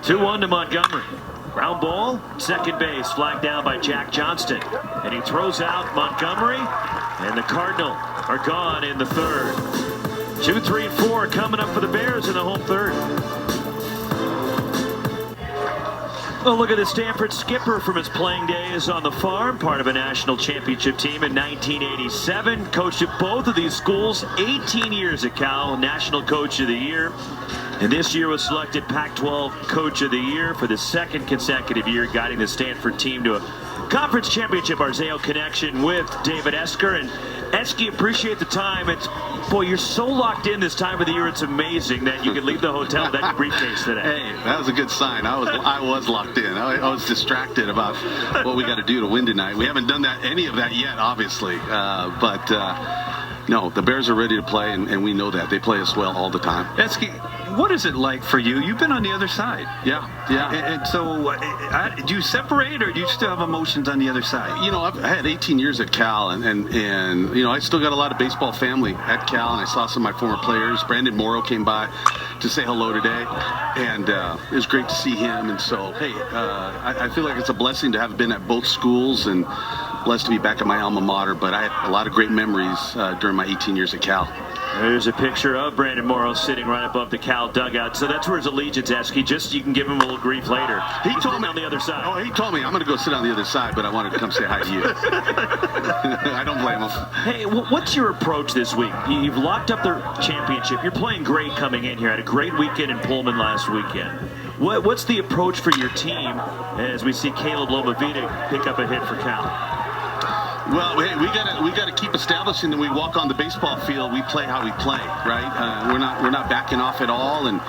Speaker 1: 2-1 to Montgomery. Ground ball, second base, flagged down by Jack Johnston. And he throws out Montgomery, and the Cardinal are gone in the third. 2, 3, 4 coming up for the Bears in the home third. Well, look at the Stanford skipper from his playing days on the farm, part of a national championship team in 1987. Coached at both of these schools, 18 years at Cal, National Coach of the Year. And this year was selected Pac-12 Coach of the Year for the 2nd consecutive year, guiding the Stanford team to a conference championship. Our Zayo connection with David Esker. And Esky, appreciate the time. Boy, you're so locked in this time of the year. It's amazing that you could leave the hotel with that briefcase today.
Speaker 5: Hey, that was a good sign. I was locked in. I was distracted about what we got to do to win tonight. We haven't done any of that yet, obviously. No, the Bears are ready to play, and we know that. They play us well all the time.
Speaker 3: Esky, what is it like for you? You've been on the other side.
Speaker 5: Yeah.
Speaker 3: And so, do you separate, or do you still have emotions on the other side?
Speaker 5: I've had 18 years at Cal, and I still got a lot of baseball family at Cal, and I saw some of my former players. Brandon Morrow came by to say hello today, and it was great to see him. And so, hey, I feel like it's a blessing to have been at both schools, and blessed to be back at my alma mater. But I had a lot of great memories during my 18 years at Cal.
Speaker 1: There's a picture of Brandon Morrow sitting right above the Cal dugout. So that's where his allegiance, Esky. Just you can give him a little grief later.
Speaker 5: He told me
Speaker 1: on the other side.
Speaker 5: Oh, he told me I'm going to go sit on the other side, but I wanted to come say hi to you. I don't blame him.
Speaker 1: Hey, what's your approach this week? You've locked up the championship. You're playing great coming in here. Had a great weekend in Pullman last weekend. What's the approach for your team as we see Caleb Lomavita pick up a hit for Cal?
Speaker 5: Well, hey, we gotta keep establishing that we walk on the baseball field. We play how we play, right? We're not backing off at all, and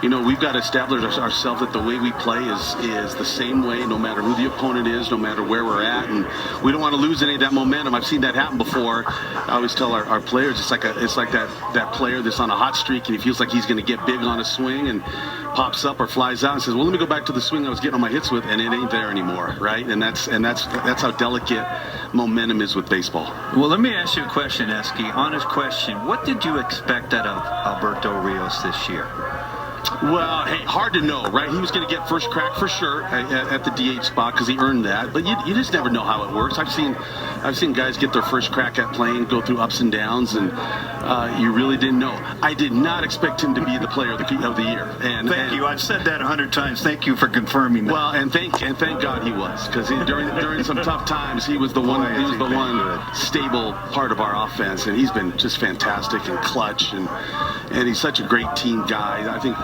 Speaker 5: we've got to establish ourselves that the way we play is the same way, no matter who the opponent is, no matter where we're at, and we don't want to lose any of that momentum. I've seen that happen before. I always tell our players it's like that player that's on a hot streak and he feels like he's going to get big on a swing and pops up or flies out and says, well, let me go back to the swing I was getting on my hits with, and it ain't there anymore, right? And that's how delicate momentum is with baseball.
Speaker 2: Well, let me ask you a question, Eski. Honest question. What did you expect out of Alberto Rios this year?
Speaker 5: Well, hey, hard to know, right? He was going to get first crack for sure at the DH spot because he earned that. But you just never know how it works. I've seen guys get their first crack at playing, go through ups and downs, and you really didn't know. I did not expect him to be the player of the year.
Speaker 2: Thank you. I've said that 100 times. Thank you for confirming that.
Speaker 5: Well, and thank God he was, because during some tough times he was the one. He was the one stable part of our offense, and he's been just fantastic and clutch, and he's such a great team guy. I think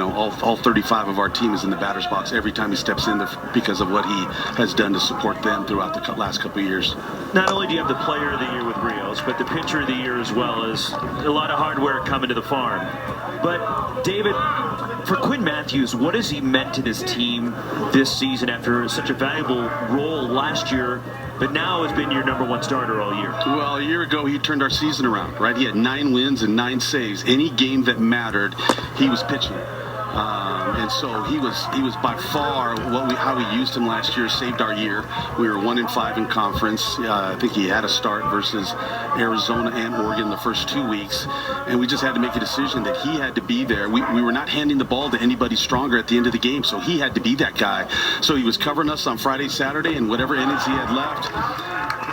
Speaker 5: all 35 of our team is in the batter's box every time he steps in there because of what he has done to support them throughout the last couple of years.
Speaker 1: Not only do you have the player of the year with Rios, but the pitcher of the year as well, as a lot of hard work coming to the farm. But David, for Quinn Matthews, what has he meant to this team this season after such a valuable role last year, but now has been your #1 starter all year?
Speaker 5: Well, a year ago he turned our season around, right? He had 9 wins and 9 saves. Any game that mattered, he was pitching. And so he was by far how we used him last year saved our year. We were 1-5 in conference. I think he had a start versus Arizona and Oregon the first 2 weeks, and we just had to make a decision that he had to be there. We were not handing the ball to anybody stronger at the end of the game, so he had to be that guy. So he was covering us on Friday, Saturday, and whatever innings he had left,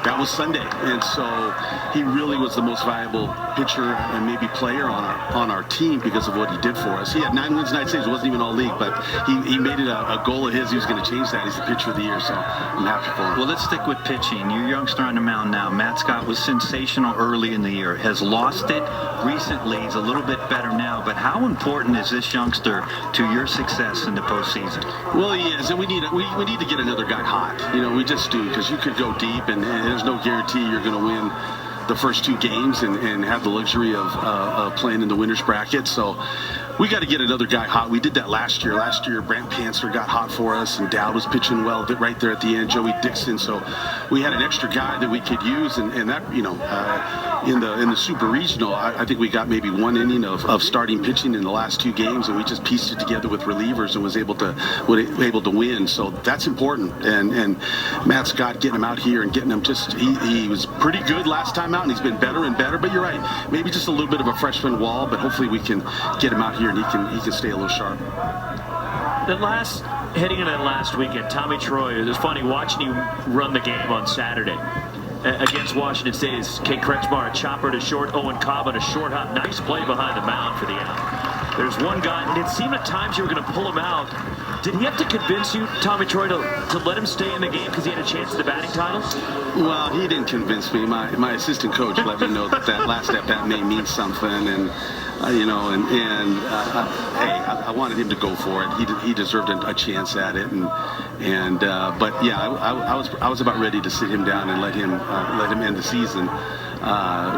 Speaker 5: that was Sunday. And so he really was the most valuable pitcher and maybe player on our team because of what he did for us. He had 9 wins, 9 saves. It wasn't even all league, but he made it a goal of his. He was going to change that. He's the pitcher of the year, so I'm happy for him.
Speaker 2: Well, let's stick with pitching. Your youngster on the mound now, Matt Scott, was sensational early in the year. Has lost it recently. He's a little bit better now, but how important is this youngster to your success in the postseason?
Speaker 5: Well, he is, and we need to get another guy hot. We just do, because you could go deep, and there's no guarantee you're going to win the first 2 games and have the luxury of playing in the winner's bracket. So we got to get another guy hot. We did that last year. Last year, Brant Panther got hot for us, and Dowd was pitching well right there at the end, Joey Dixon. So we had an extra guy that we could use, and that, in the Super Regional, I think we got maybe 1 inning of starting pitching in the last 2 games, and we just pieced it together with relievers and was able to win. So that's important. And Matt Scott, getting him out here and getting him he was pretty good last time out, and he's been better and better. But you're right, maybe just a little bit of a freshman wall, but hopefully we can get him out here and he can stay a little sharp.
Speaker 1: Heading into that last weekend, Tommy Troy, it was funny watching you run the game on Saturday against Washington State. Kate Kretschmar, a chopper to short, Owen Cobb on a short hop. Nice play behind the mound for the out. There's one guy, and it seemed at times you were going to pull him out. Did he have to convince you, Tommy Troy, to let him stay in the game because he had a chance at the batting title?
Speaker 5: Well, he didn't convince me. My assistant coach let me know that last at-bat may mean something, and hey, I wanted him to go for it. He deserved a chance at it, but yeah, I was about ready to sit him down and let him end the season,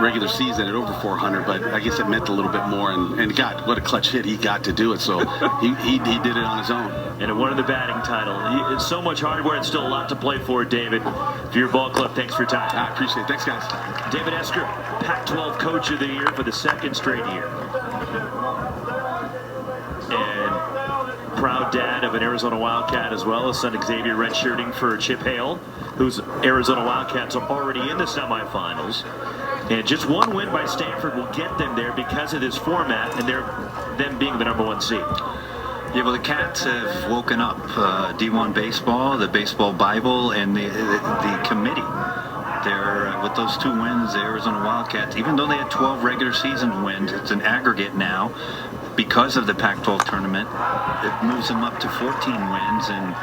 Speaker 5: regular season at over 400. But I guess it meant a little bit more, and God, what a clutch hit he got to do it. So he did it on his own.
Speaker 1: And it won the batting title. It's so much hardware and still a lot to play for, David. For your ball club, thanks for your time.
Speaker 5: I appreciate it. Thanks, guys.
Speaker 1: David Esker, Pac-12 Coach of the Year for the 2nd straight year. And proud dad of an Arizona Wildcat as well. His son Xavier redshirting for Chip Hale, whose Arizona Wildcats are already in the semifinals. And just 1 win by Stanford will get them there because of this format and them being the #1 seed.
Speaker 2: Yeah, well, the Cats have woken up. D1 Baseball, the Baseball Bible, and the committee. They're with those 2 wins, the Arizona Wildcats, even though they had 12 regular season wins, it's an aggregate now because of the Pac-12 tournament. It moves them up to 14 wins, and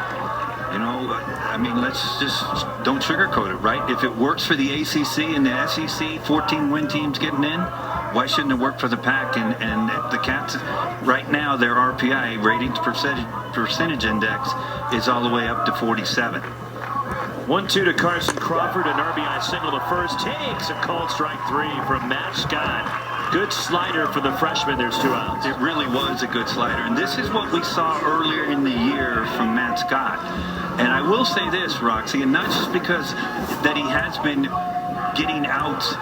Speaker 2: let's just don't sugarcoat it, right? If it works for the ACC and the SEC, 14 win teams getting in, why shouldn't it work for the Pac? And the Cats, right now, their RPI, ratings percentage index, is all the way up to 47.
Speaker 1: 1-2 to Carson Crawford, an RBI single to first. Takes a called strike 3 from Matt Scott. Good slider for the freshman. There's 2 outs.
Speaker 3: It really was a good slider. And this is what we saw earlier in the year from Matt Scott. And I will say this, Roxy, and not just because that he has been getting outs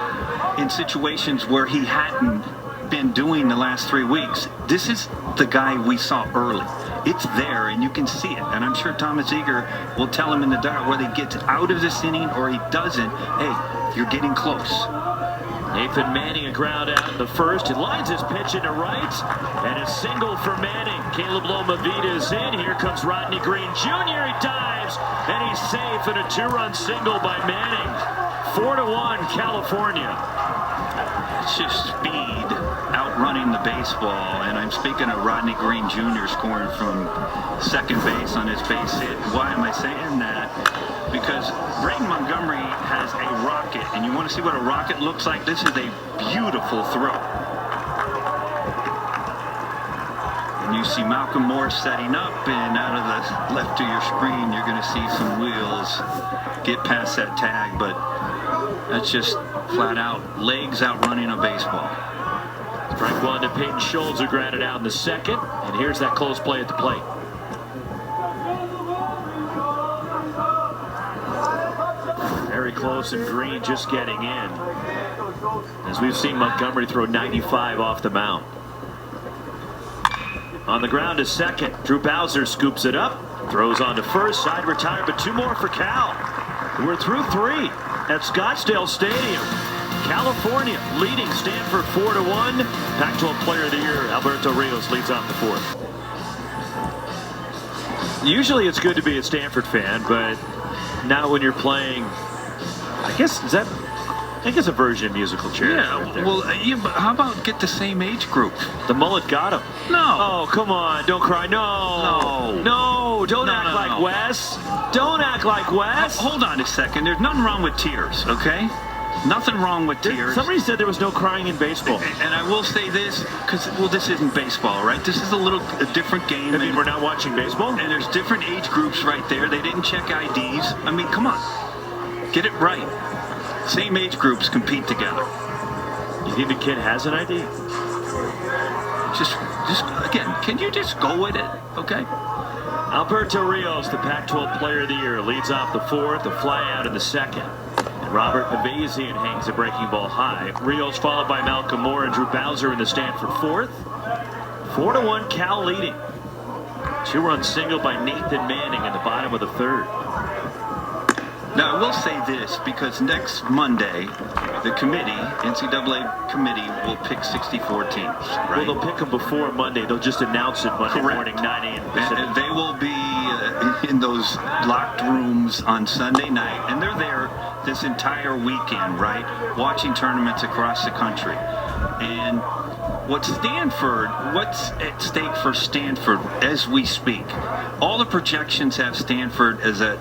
Speaker 3: in situations where he hadn't been doing the last 3 weeks. This is the guy we saw early. It's there, and you can see it. And I'm sure Thomas Eager will tell him in the dark whether he gets out of this inning or he doesn't. Hey, you're getting close.
Speaker 1: Nathan Manning, a ground out in the first. He lines his pitch into right, and a single for Manning. Caleb Lomavita is in. Here comes Rodney Green Jr. He dives, and he's safe, and a 2-run single by Manning. 4-1, California.
Speaker 3: It's just speed outrunning the baseball, and I'm speaking of Rodney Green Jr. scoring from second base on his base hit. Why am I saying that? Because Braden Montgomery has a rocket, and you want to see what a rocket looks like? This is a beautiful throw. And you see Malcolm Moore setting up, and out of the left of your screen, you're going to see some wheels get past that tag, but that's just flat out legs outrunning a baseball.
Speaker 1: Strike one to Peyton Schultz, who grounded out in the second, and here's that close play at the plate. Very close, and Green just getting in. As we've seen Montgomery throw 95 off the mound. On the ground is second. Drew Bowser scoops it up, throws on to first, side retired, but 2 more for Cal. We're through 3 at Scottsdale Stadium. California leading Stanford 4-1. Pac-12 Player of the Year, Alberto Rios leads off the 4th. Usually it's good to be a Stanford fan, but not when you're playing. I guess it's a version of musical chairs.
Speaker 3: Yeah,
Speaker 1: right there.
Speaker 3: well, but how about get the same age group?
Speaker 1: The mullet got him.
Speaker 3: No.
Speaker 1: Oh, come on. Don't cry. No. Don't act like Wes. Don't act like Wes.
Speaker 3: Hold on a second. There's nothing wrong with tears, okay? Nothing wrong with tears.
Speaker 1: Somebody said there was no crying in baseball.
Speaker 3: And I will say this, because, well, this isn't baseball, right? This is a different game.
Speaker 1: I mean, we're not watching baseball?
Speaker 3: And there's different age groups right there. They didn't check IDs. I mean, come on. Get it right. Same age groups compete together.
Speaker 1: You think the kid has an ID?
Speaker 3: Just again, can you just go with it, okay?
Speaker 1: Alberto Rios, the Pac-12 Player of the Year, leads off the 4th, a fly out in the 2nd. And Robert Avazian hangs a breaking ball high. Rios followed by Malcolm Moore and Drew Bowser in the Stanford 4th. 4-1, Cal leading. 2-run single by Nathan Manning in the bottom of the 3rd.
Speaker 3: Now, I will say this, because next Monday, the committee, NCAA committee, will pick 64 teams, right?
Speaker 1: Well, they'll pick them before Monday. They'll just announce it Monday morning, 9 a.m. Pacific.
Speaker 3: And they will be in those locked rooms on Sunday night, and they're there this entire weekend, right, watching tournaments across the country. And what's at stake for Stanford as we speak? All the projections have Stanford as a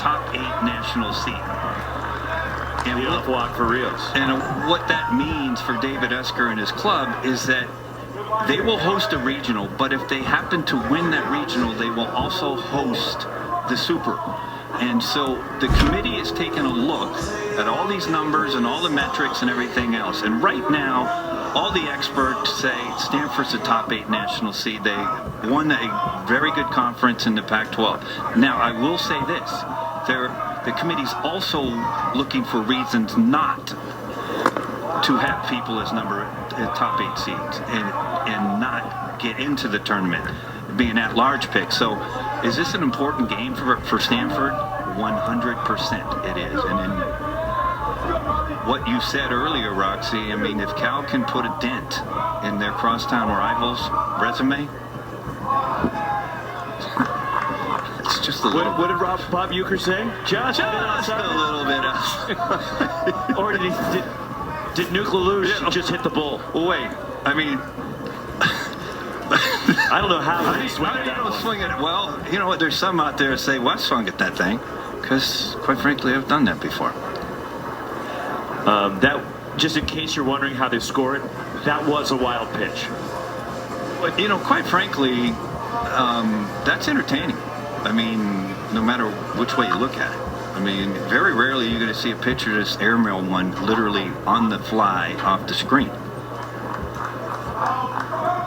Speaker 3: top 8 national seed. And
Speaker 1: leadoff walk for Rios.
Speaker 3: And what that means for David Esker and his club is that they will host a regional, but if they happen to win that regional, they will also host the Super. And so the committee is taking a look at all these numbers and all the metrics and everything else. And right now, all the experts say Stanford's a top 8 national seed. They won a very good conference in the Pac-12. Now, I will say this. The committee's also looking for reasons not to have people as top 8 seeds and not get into the tournament, being at-large pick. So is this an important game for Stanford? 100% it is. And then what you said earlier, Roxy, I mean, if Cal can put a dent in their crosstown rivals' resume, it's just a little.
Speaker 1: What did Bob Euchre say? Just a
Speaker 3: little bit.
Speaker 1: Or did Nuke LaLoosh just hit the bull?
Speaker 3: Well, wait. I mean,
Speaker 1: I don't know how he swung at that one.
Speaker 3: Swing it. Well, you know what? There's some out there that say Wes swung at that thing, because quite frankly, I've done that before.
Speaker 1: That, just in case you're wondering how they score it, that was a wild pitch.
Speaker 3: But, you know, quite frankly, that's entertaining. I mean, no matter which way you look at it. I I mean, very rarely you're going to see a pitcher just airmail one literally on the fly off the screen.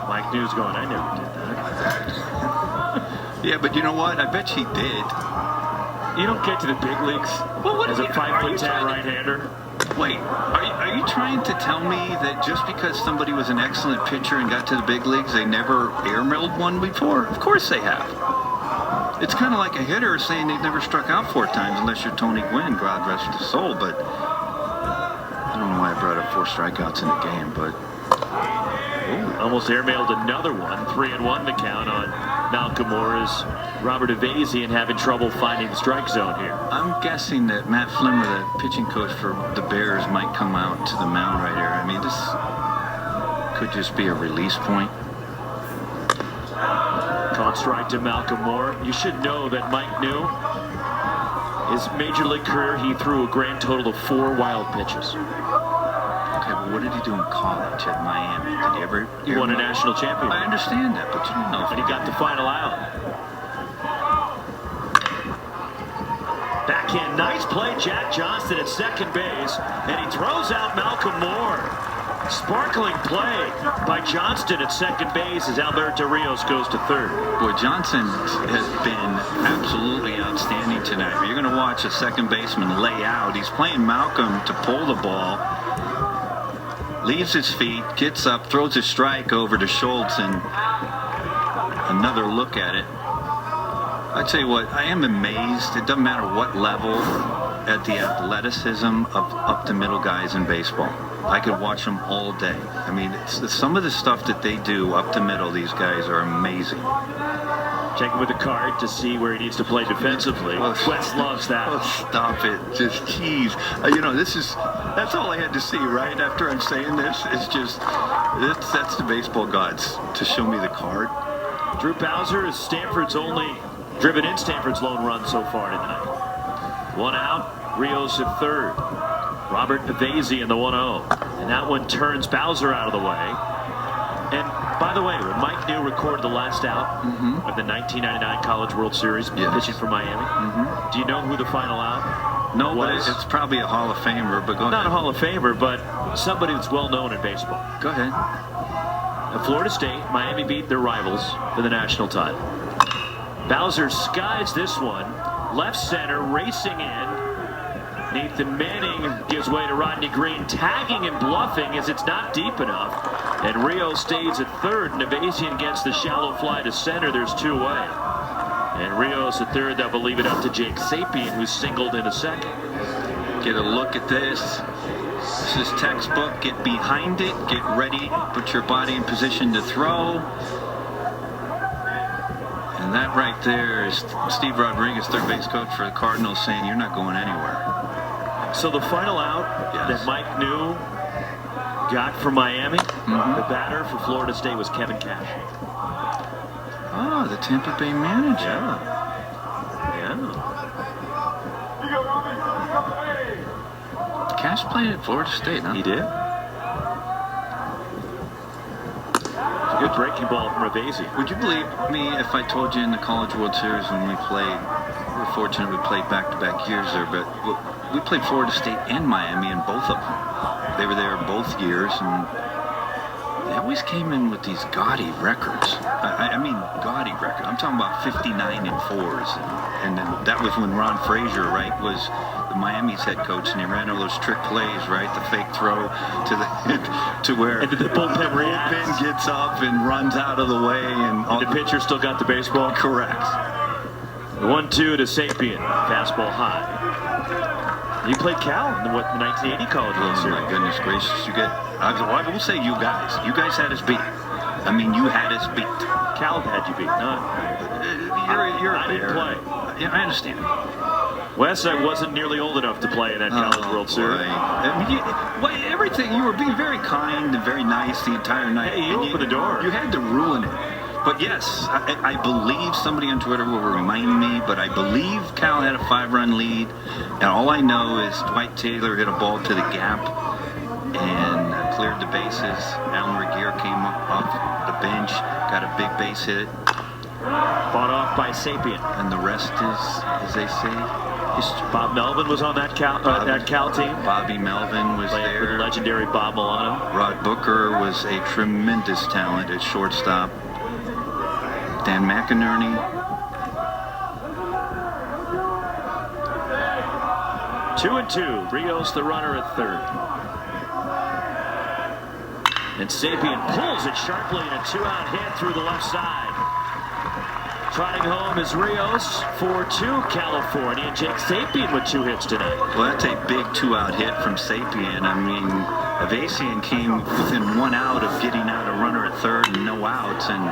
Speaker 1: Mike New's going, I never did that.
Speaker 3: Yeah, but you know what? I bet she did.
Speaker 1: You don't get to the big leagues as a 5'10" right-hander.
Speaker 3: Wait, are you trying to tell me that just because somebody was an excellent pitcher and got to the big leagues, they never airmailed one before? Of course they have. It's kind of like a hitter saying they've never struck out 4 times unless you're Tony Gwynn, God rest his soul. But I don't know why I brought up 4 strikeouts in the game, but...
Speaker 1: Almost airmailed another one. 3-1 the count on Malcolm Moore as Robert Avazian having trouble finding the strike zone here.
Speaker 3: I'm guessing that Matt Flimmer, the pitching coach for the Bears, might come out to the mound right here. I mean, this could just be a release point.
Speaker 1: Called strike to Malcolm Moore. You should know that Mike New, his major league career, he threw a grand total of 4 wild pitches.
Speaker 3: Okay, but what did he do in college at Miami? Did he ever...
Speaker 1: He won a national championship.
Speaker 3: I understand that, but you don't know.
Speaker 1: And he got the final out. Backhand, nice play, Jack Johnston at second base, and he throws out Malcolm Moore. Sparkling play by Johnston at second base as Alberto Rios goes to third.
Speaker 3: Boy, Johnson has been absolutely outstanding tonight. You're going to watch a second baseman lay out. He's playing Malcolm to pull the ball, leaves his feet, gets up, throws a strike over to Schultz, and another look at it. I tell you what, I am amazed. It doesn't matter what level, at the athleticism of up-the-middle guys in baseball. I could watch them all day. I mean, some of the stuff that they do up the middle, these guys are amazing.
Speaker 1: Checking with the card to see where he needs to play defensively. West loves that.
Speaker 3: Oh, stop it. Just, geez. You know, that's all I had to see, right? After I'm saying this, it's just, that's the baseball gods to show me the card.
Speaker 1: Drew Bowser is Stanford's only driven in Stanford's lone run so far tonight. 1 out, Rios at third. Robert Avazian in the 1-0. And that one turns Bowser out of the way. And by the way, when Mike New recorded the last out of the 1999 College World Series, pitching for Miami, do you know who the final out
Speaker 3: No,
Speaker 1: was?
Speaker 3: but it's probably a Hall of Famer, but go ahead.
Speaker 1: Not a Hall of Famer, but somebody that's well known in baseball.
Speaker 3: Go ahead.
Speaker 1: At Florida State, Miami beat their rivals for the national title. Bowser skies this one, left center, racing in. Nathan Manning gives way to Rodney Green, tagging and bluffing as it's not deep enough. And Rio stays at third, and Avazian gets the shallow fly to center. There's 2 away. And Rios at third, they'll leave it up to Jake Sapien, who's singled in a second.
Speaker 3: Get a look at this. This is textbook. Get behind it. Get ready. Put your body in position to throw. And that right there is Steve Rodriguez, third base coach for the Cardinals, saying you're not going anywhere.
Speaker 1: So the final out that Mike New got from Miami, the batter for Florida State was Kevin Cash.
Speaker 3: Oh, the Tampa Bay manager.
Speaker 1: Yeah.
Speaker 3: Cash played at Florida State, huh?
Speaker 1: He did. It's a good breaking ball from Avazian.
Speaker 3: Would you believe me if I told you in the College World Series when we played, we were fortunate we played back-to-back years there, but we played Florida State and Miami in both of them. They were there both years, and they always came in with these gaudy records. I mean, gaudy records. I'm talking about 59 and 4s. And then that was when Ron Frazier, right, was the Miami's head coach, and he ran all those trick plays, right, the fake throw to the to where
Speaker 1: and the bullpen reacts.
Speaker 3: Gets up and runs out of the way, and
Speaker 1: the pitcher still got the baseball.
Speaker 3: Correct.
Speaker 1: The 1-2 to Sapien, fastball high. You played Cal in the 1980 College World Series.
Speaker 3: Oh my goodness gracious! I will say you guys. You guys had us beat. I mean, you had us beat.
Speaker 1: Cal had you beat. No,
Speaker 3: I
Speaker 1: didn't play.
Speaker 3: Yeah, I understand.
Speaker 1: Wes, I wasn't nearly old enough to play in that College World Series.
Speaker 3: I mean, everything. You were being very kind and very nice the entire night.
Speaker 1: Hey, you opened the door.
Speaker 3: You had to ruin it. But yes, I believe somebody on Twitter will remind me, but I believe Cal had a 5-run lead, and all I know is Dwight Taylor hit a ball to the gap and cleared the bases. Alan Regier came up off the bench, got a big base hit.
Speaker 1: Fought off by Sapien.
Speaker 3: And the rest is, as they say,
Speaker 1: Bob Melvin was on that Cal team.
Speaker 2: Bobby Melvin was
Speaker 1: Playing
Speaker 2: there.
Speaker 1: for the legendary Bob Milano.
Speaker 2: Rod Booker was a tremendous talent at shortstop. Dan McInerney.
Speaker 1: 2-2. Rios the runner at third. And Sapien pulls it sharply in a 2-out hit through the left side. Trotting home is Rios for 2 California. Jake Sapien with 2 hits tonight.
Speaker 2: Well, that's a big 2-out hit from Sapien. I mean, Evasian came within 1 out of getting out a runner at third and no outs, and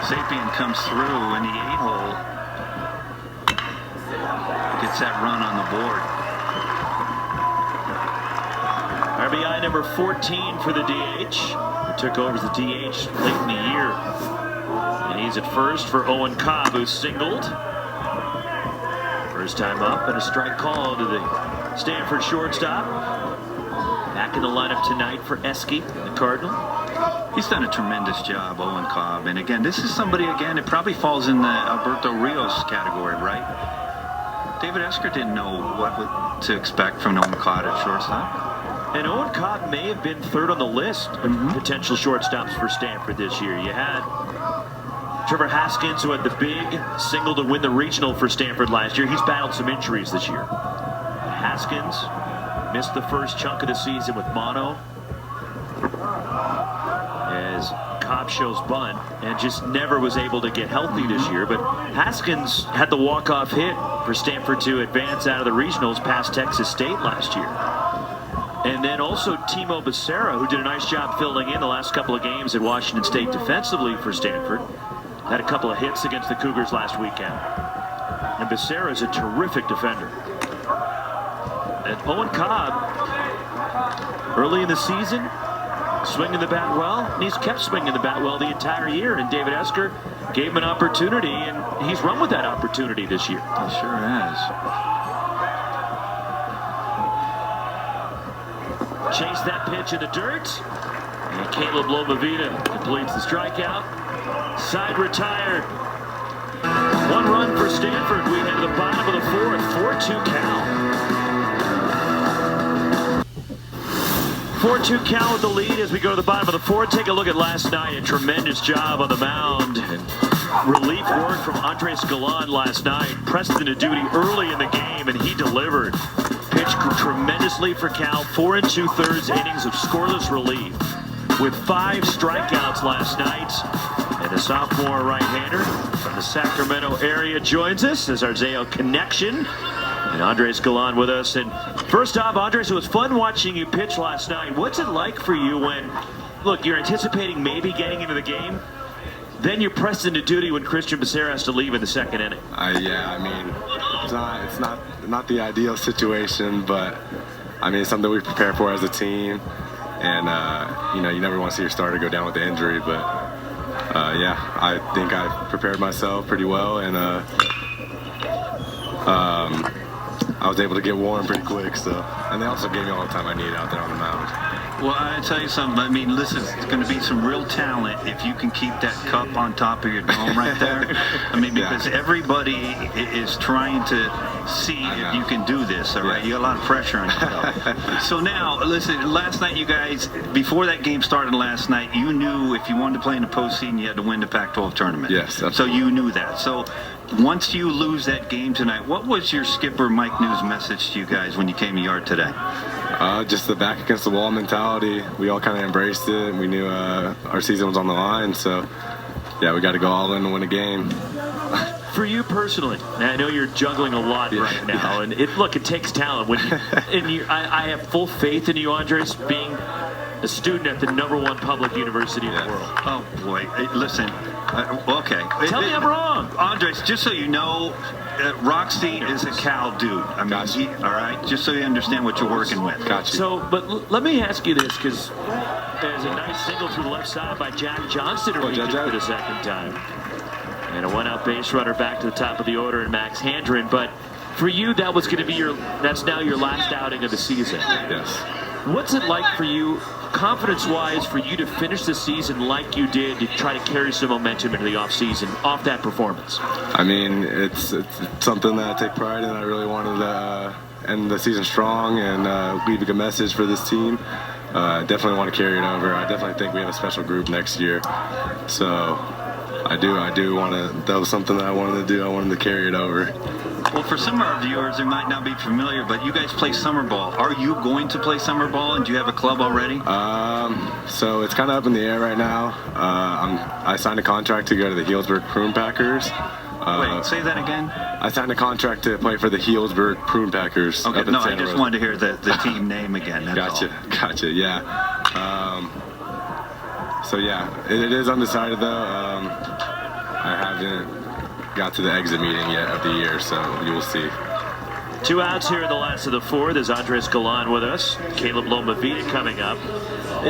Speaker 2: Sapien comes through in the 8-hole. Gets that run on the board.
Speaker 1: RBI number 14 for the DH. Who took over as the DH late in the year. And he's at first for Owen Cobb, who singled. First time up, and a strike call to the Stanford shortstop. Back in the lineup tonight for Eske, the Cardinal.
Speaker 2: He's done a tremendous job, Owen Cobb. And again, this is somebody, again, it probably falls in the Alberto Rios category, right? David Esker didn't know what to expect from Owen Cobb at shortstop.
Speaker 1: And Owen Cobb may have been third on the list of potential shortstops for Stanford this year. You had Trevor Haskins, who had the big single to win the regional for Stanford last year. He's battled some injuries this year. Haskins missed the first chunk of the season with mono, as Cobb shows bunt, and just never was able to get healthy this year. But Haskins had the walk-off hit for Stanford to advance out of the regionals past Texas State last year. And then also Timo Becerra, who did a nice job filling in the last couple of games at Washington State defensively for Stanford. Had a couple of hits against the Cougars last weekend. And Becerra is a terrific defender. And Owen Cobb, early in the season, swinging the bat well, and he's kept swinging the bat well the entire year. And David Esker gave him an opportunity, and he's run with that opportunity this year.
Speaker 2: He sure has.
Speaker 1: Chase that pitch in the dirt. And Caleb Lomavita completes the strikeout. Side retired. 1 run for Stanford. We head to the bottom of the 4th. 4-2 Cal. 4-2 Cal with the lead as we go to the bottom of the 4th. Take a look at last night. A tremendous job on the mound. And relief work from Andres Galan last night. Pressed into duty early in the game, and he delivered. Pitched tremendously for Cal. 4 2/3 innings of scoreless relief with 5 strikeouts last night. And the sophomore right-hander from the Sacramento area joins us as our Zayo connection. And Andres Galan with us. And first off, Andres, it was fun watching you pitch last night. What's it like for you when, look, you're anticipating maybe getting into the game, then you're pressed into duty when Christian Becerra has to leave in the 2nd inning?
Speaker 6: Yeah, I mean, it's not the ideal situation, but I mean, it's something we prepare for as a team. And you know, you never want to see your starter go down with the injury, but yeah, I think I prepared myself pretty well, and I was able to get warm pretty quick. So, and they also gave me all the time I needed out there on the mound.
Speaker 2: Well, I tell you something. I mean, listen, it's going to be some real talent if you can keep that cup on top of your dome right there. I mean, because everybody is trying to see if you can do this, all right? You got a lot of pressure on yourself. So now, listen, last night you guys, before that game started last night, you knew if you wanted to play in the postseason, you had to win the Pac-12 tournament.
Speaker 6: Yes. Absolutely.
Speaker 2: So you knew that. So once you lose that game tonight, what was your skipper, Mike New's, message to you guys when you came to yard today?
Speaker 6: Just the back against the wall mentality. We all kind of embraced it. We knew our season was on the line, so yeah, we got to go all in to win a game.
Speaker 1: For you personally, I know you're juggling a lot right now, and it takes talent. When I have full faith in you, Andres, being a student at the #1 public university in the world.
Speaker 2: Oh boy, hey, listen. Okay.
Speaker 1: Tell me I'm wrong.
Speaker 2: Andres, just so you know, Roxy is a Cal dude. I mean, all right? Just so you understand what you're working with.
Speaker 6: Gotcha.
Speaker 1: So, but let me ask you this, because there's a nice single through the left side by Jack Johnston for the 2nd time. And a 1-out base runner back to the top of the order in Max Handren. But for you, that was going to be that's now your last outing of the season.
Speaker 6: Yes.
Speaker 7: What's it like for you, confidence-wise, for you to finish the season like you did, to try to carry some momentum into the offseason off that performance?
Speaker 6: I mean, it's something that I take pride in. I really wanted to end the season strong and leave a good message for this team. Definitely want to carry it over. I definitely think we have a special group next year. So I do want to, that was something that I wanted to do. I wanted to carry it over.
Speaker 2: Well, for some of our viewers, they might not be familiar, but you guys play summer ball. Are you going to play summer ball, and do you have a club already?
Speaker 6: So it's kind of up in the air right now. I signed a contract to go to the Healdsburg Prune Packers.
Speaker 2: Wait, say that again?
Speaker 6: I signed a contract to play for the Healdsburg Prune Packers.
Speaker 2: Okay,
Speaker 6: up in
Speaker 2: no,
Speaker 6: Santa
Speaker 2: I just
Speaker 6: Rosa.
Speaker 2: wanted to hear the team name again. That's
Speaker 6: Gotcha, yeah. So yeah, it is undecided though. I haven't got to the exit meeting yet of the year, so you will see.
Speaker 1: 2 outs here in the last of the 4th. There's Andres Galan with us. Caleb Lomavita coming up.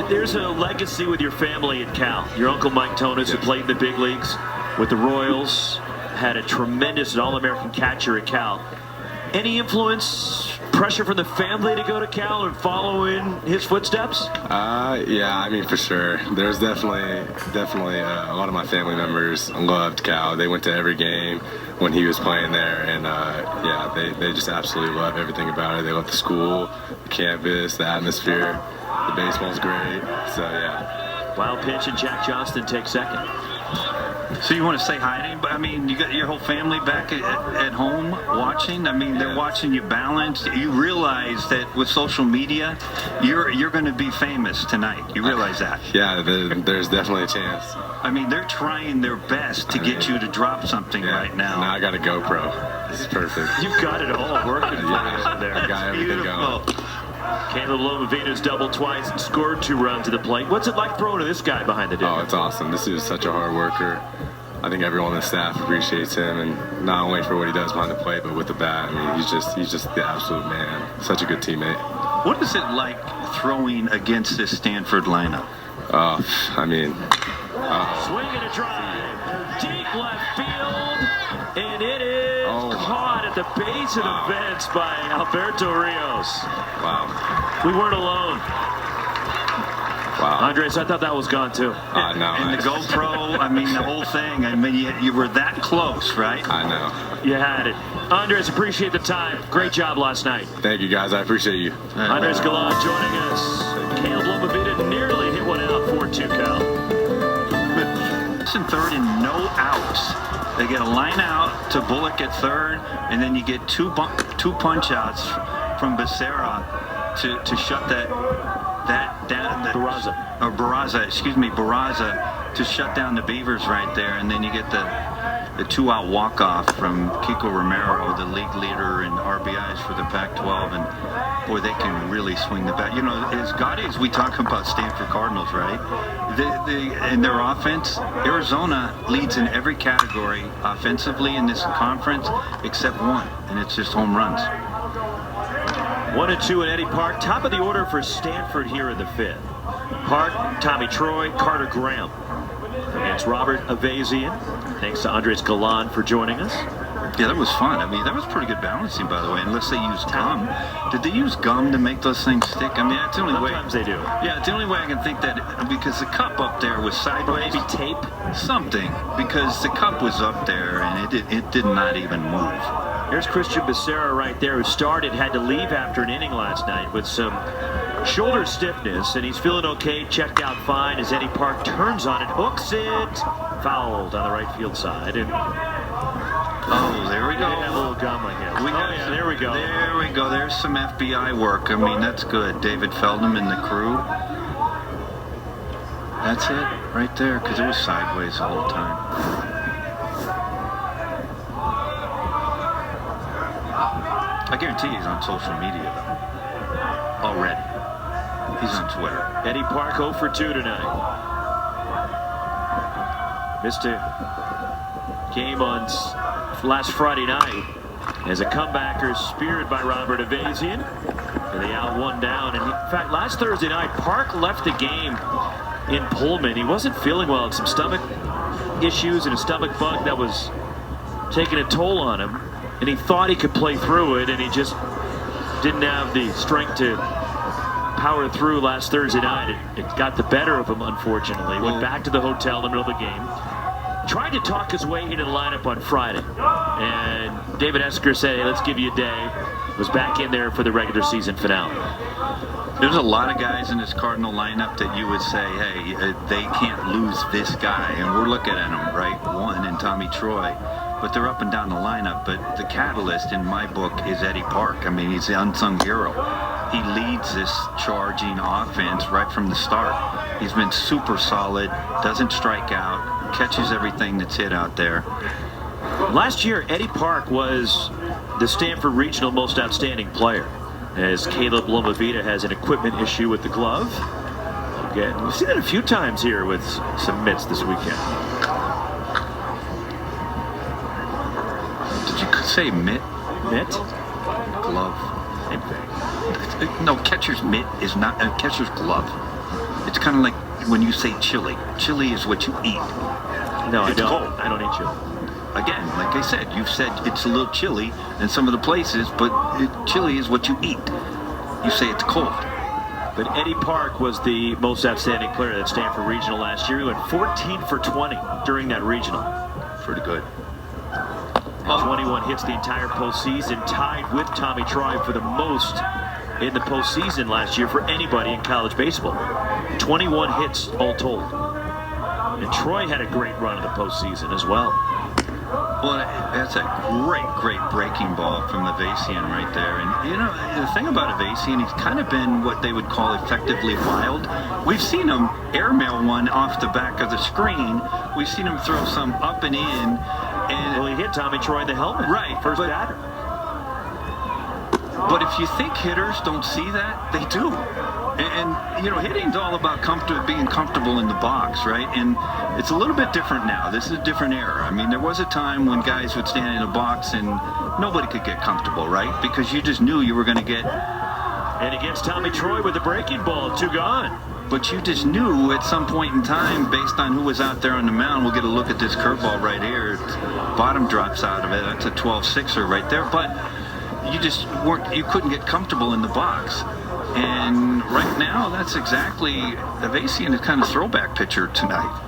Speaker 1: There's a legacy with your family at Cal. Your uncle Mike Tonis, who played in the big leagues with the Royals, had a tremendous All-American catcher at Cal. Any influence, pressure from the family to go to Cal and follow in his footsteps?
Speaker 6: Yeah, I mean, for sure. There's definitely a lot of my family members loved Cal. They went to every game when he was playing there, and yeah, they just absolutely love everything about it. They love the school, the campus, the atmosphere. The baseball's great, so yeah.
Speaker 1: Wild pitch, and Jack Johnston takes second.
Speaker 2: So you want to say hi to anybody? I mean, you got your whole family back at home watching. I mean, they're watching you balance. You realize that with social media, you're going to be famous tonight. You realize that?
Speaker 6: Yeah, there's definitely a chance.
Speaker 2: I mean, they're trying their best to get you to drop something right now.
Speaker 6: Now I got a GoPro. This is perfect.
Speaker 1: You've got it all working for you there.
Speaker 6: I got everything going.
Speaker 1: Caleb Lomavita's doubled twice and scored 2 runs to the plate. What's it like throwing to this guy behind the dish?
Speaker 6: Oh, it's awesome. This is such a hard worker. I think everyone on the staff appreciates him, and not only for what he does behind the plate, but with the bat. I mean, he's just the absolute man. Such a good teammate.
Speaker 2: What is it like throwing against this Stanford lineup?
Speaker 6: I mean,
Speaker 1: swing and a drive, deep left field, and it is caught at the base of the fence by Alberto Rios.
Speaker 6: Wow.
Speaker 1: We weren't alone.
Speaker 6: Wow.
Speaker 1: Andres, I thought that was gone too.
Speaker 6: No.
Speaker 2: And the GoPro, I mean, the whole thing. I mean, you were that close, right?
Speaker 6: I know.
Speaker 1: You had it. Andres, appreciate the time. Great job last night.
Speaker 6: Thank you, guys. I appreciate you.
Speaker 1: Andres Galan joining us. Caleb Lomavita nearly hit one out, 4-2 Cal.
Speaker 2: In third and no outs. They get a line out to Bullock at third, and then you get two punch outs from Becerra to shut that down. Barraza to shut down the Beavers right there, and then you get the 2-out walk-off from Kiko Romero, the league leader in RBIs for the Pac-12, and boy, they can really swing the bat. You know, as gaudy as we talk about Stanford Cardinals, right? In their offense, Arizona leads in every category offensively in this conference except one, and it's just home runs.
Speaker 1: 1-2 in Eddie Park. Top of the order for Stanford here in the 5th. Park, Tommy Troy, Carter Graham against Robert Avazian. Thanks to Andres Galan for joining us.
Speaker 2: Yeah, that was fun. I mean, that was pretty good balancing, by the way, unless they used gum. Did they use gum to make those things stick? I mean, that's the only way.
Speaker 1: Sometimes they do.
Speaker 2: Yeah, it's the only way I can think that, because the cup up there was sideways.
Speaker 1: Maybe tape?
Speaker 2: Something, because the cup was up there, and it did not even move.
Speaker 1: There's Christian Becerra right there, who had to leave after an inning last night with some shoulder stiffness, and he's feeling okay, checked out fine as Eddie Park turns on it, hooks it, fouled on the right field side. And
Speaker 2: there we go.
Speaker 1: That little gum again. There we go.
Speaker 2: There we go. There's some FBI work. I mean, that's good. David Feldman and the crew. That's it right there, because it was sideways the whole time. I guarantee he's on social media, though. Already. He's on Twitter.
Speaker 1: Eddie Park 0 for 2 tonight. Missed a game on last Friday night as a comebacker speared by Robert Avazian. And they out 1 down. And in fact, last Thursday night, Park left the game in Pullman. He wasn't feeling well. Had some stomach issues and a stomach bug that was taking a toll on him. And he thought he could play through it, and he just didn't have the strength to
Speaker 7: powered through last Thursday night. It got the better of him, unfortunately. Went back to the hotel in the middle of the game. Tried to talk his way into the lineup on Friday. And David Esker said, hey, let's give you a day. Was back in there for the regular season finale.
Speaker 3: There's a lot of guys in this Cardinal lineup that you would say, hey, they can't lose this guy. And we're looking at them, right? One in Tommy Troy. But they're up and down the lineup. But the catalyst in my book is Eddie Park. I mean, he's the unsung hero. He leads this charging offense right from the start. He's been super solid, doesn't strike out, catches everything that's hit out there.
Speaker 7: Last year, Eddie Park was the Stanford Regional Most Outstanding Player, as Caleb Lomavita has an equipment issue with the glove. Again, we've seen it a few times here with some mitts this weekend.
Speaker 3: Did you say mitt?
Speaker 7: Mitt?
Speaker 3: Glove.
Speaker 7: Same thing.
Speaker 3: No, catcher's mitt is not a catcher's glove. It's kind of like when you say chili. Chili is what you eat.
Speaker 7: No,
Speaker 3: It's
Speaker 7: I don't.
Speaker 3: cold.
Speaker 7: I don't eat chili.
Speaker 3: Again, like I said, you've said it's a little chilly in some of the places, but chili is what you eat. You say it's cold.
Speaker 7: But Eddie Park was the most outstanding player at Stanford Regional last year. He went 14 for 20 during that regional.
Speaker 3: Pretty good.
Speaker 7: And 21 hits the entire postseason, tied with Tommy Troy for the most in the postseason last year for anybody in college baseball. 21 hits all told. And Troy had a great run in the postseason as well.
Speaker 3: Well, that's a great breaking ball from Evasian right there. And, you know, the thing about Evasian, he's kind of been what they would call effectively wild. We've seen him airmail one off the back of the screen. We've seen him throw some up and in. And
Speaker 7: Well, he hit Tommy Troy in the helmet.
Speaker 3: Right,
Speaker 7: First
Speaker 3: but-
Speaker 7: batter.
Speaker 3: But if you think hitters don't see that, they do. And you know, hitting's all about being comfortable in the box, right? And it's a little bit different now. This is a different era. I mean, there was a time when guys would stand in a box and nobody could get comfortable, right? Because you just knew you were going to get...
Speaker 7: And against Tommy Troy with the breaking ball, 2 gone.
Speaker 3: But you just knew at some point in time, based on who was out there on the mound, we'll get a look at this curveball right here. Bottom drops out of it. That's a 12-6er right there. But you couldn't get comfortable in the box. And right now, that's exactly Evasian, is kind of throwback pitcher tonight.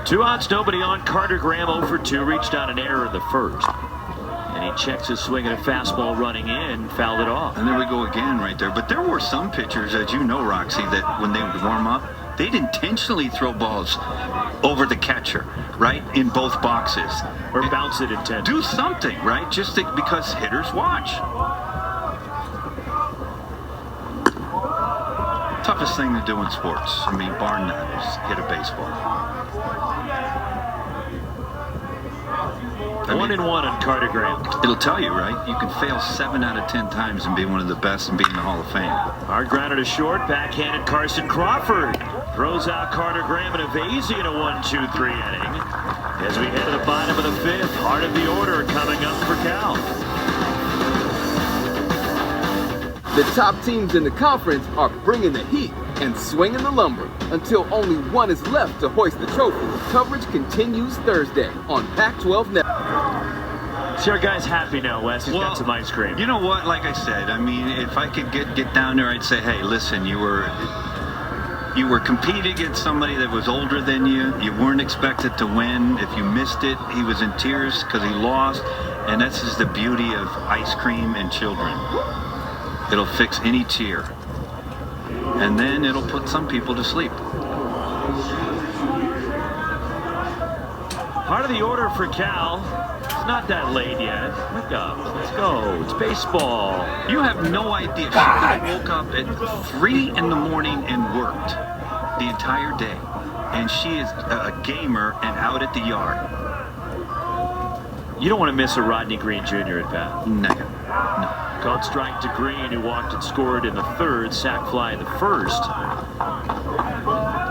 Speaker 7: 2 outs, nobody on. Carter Graham 0 for 2, reached on an error in the first. And he checks his swing at a fastball running in, fouled it off.
Speaker 3: And there we go again right there. But there were some pitchers, as you know, Roxy, that when they would warm up, they'd intentionally throw balls over the catcher, right, in both boxes.
Speaker 7: Or bounce it intentionally.
Speaker 3: Do something, right, because hitters watch. Toughest thing to do in sports, I mean, bar none, is hit a baseball.
Speaker 7: 1-1 on Carter Graham.
Speaker 3: It'll tell you, right? You can fail 7 out of 10 times and be one of the best and be in the Hall of Fame.
Speaker 7: Hard grounder to short, backhanded Carson Crawford. Throws out Carter Graham and Evasian in a 1-2-3 inning. As we head to the bottom of the 5th, heart of the order coming up for Cal.
Speaker 8: The top teams in the conference are bringing the heat and swinging the lumber until only one is left to hoist the trophy. Coverage continues Thursday on Pac-12 Network.
Speaker 7: See our guy's happy now, Wes. He's got some ice cream.
Speaker 3: You know what? Like I said, I mean, if I could get down there, I'd say, hey, listen, you were competing against somebody that was older than you. You weren't expected to win. If you missed it, he was in tears because he lost. And this is the beauty of ice cream and children. It'll fix any tear. And then it'll put some people to sleep.
Speaker 7: Heart of the order for Cal. It's not that late yet. Wake up. Let's go. It's baseball.
Speaker 3: You have no idea. She could have woke up at 3 in the morning and worked the entire day. And she is a gamer and out at the yard.
Speaker 7: You don't want to miss a Rodney Green Jr. at bat.
Speaker 3: No.
Speaker 7: Called strike to Green, who walked and scored in the 3rd, sac fly in the 1st.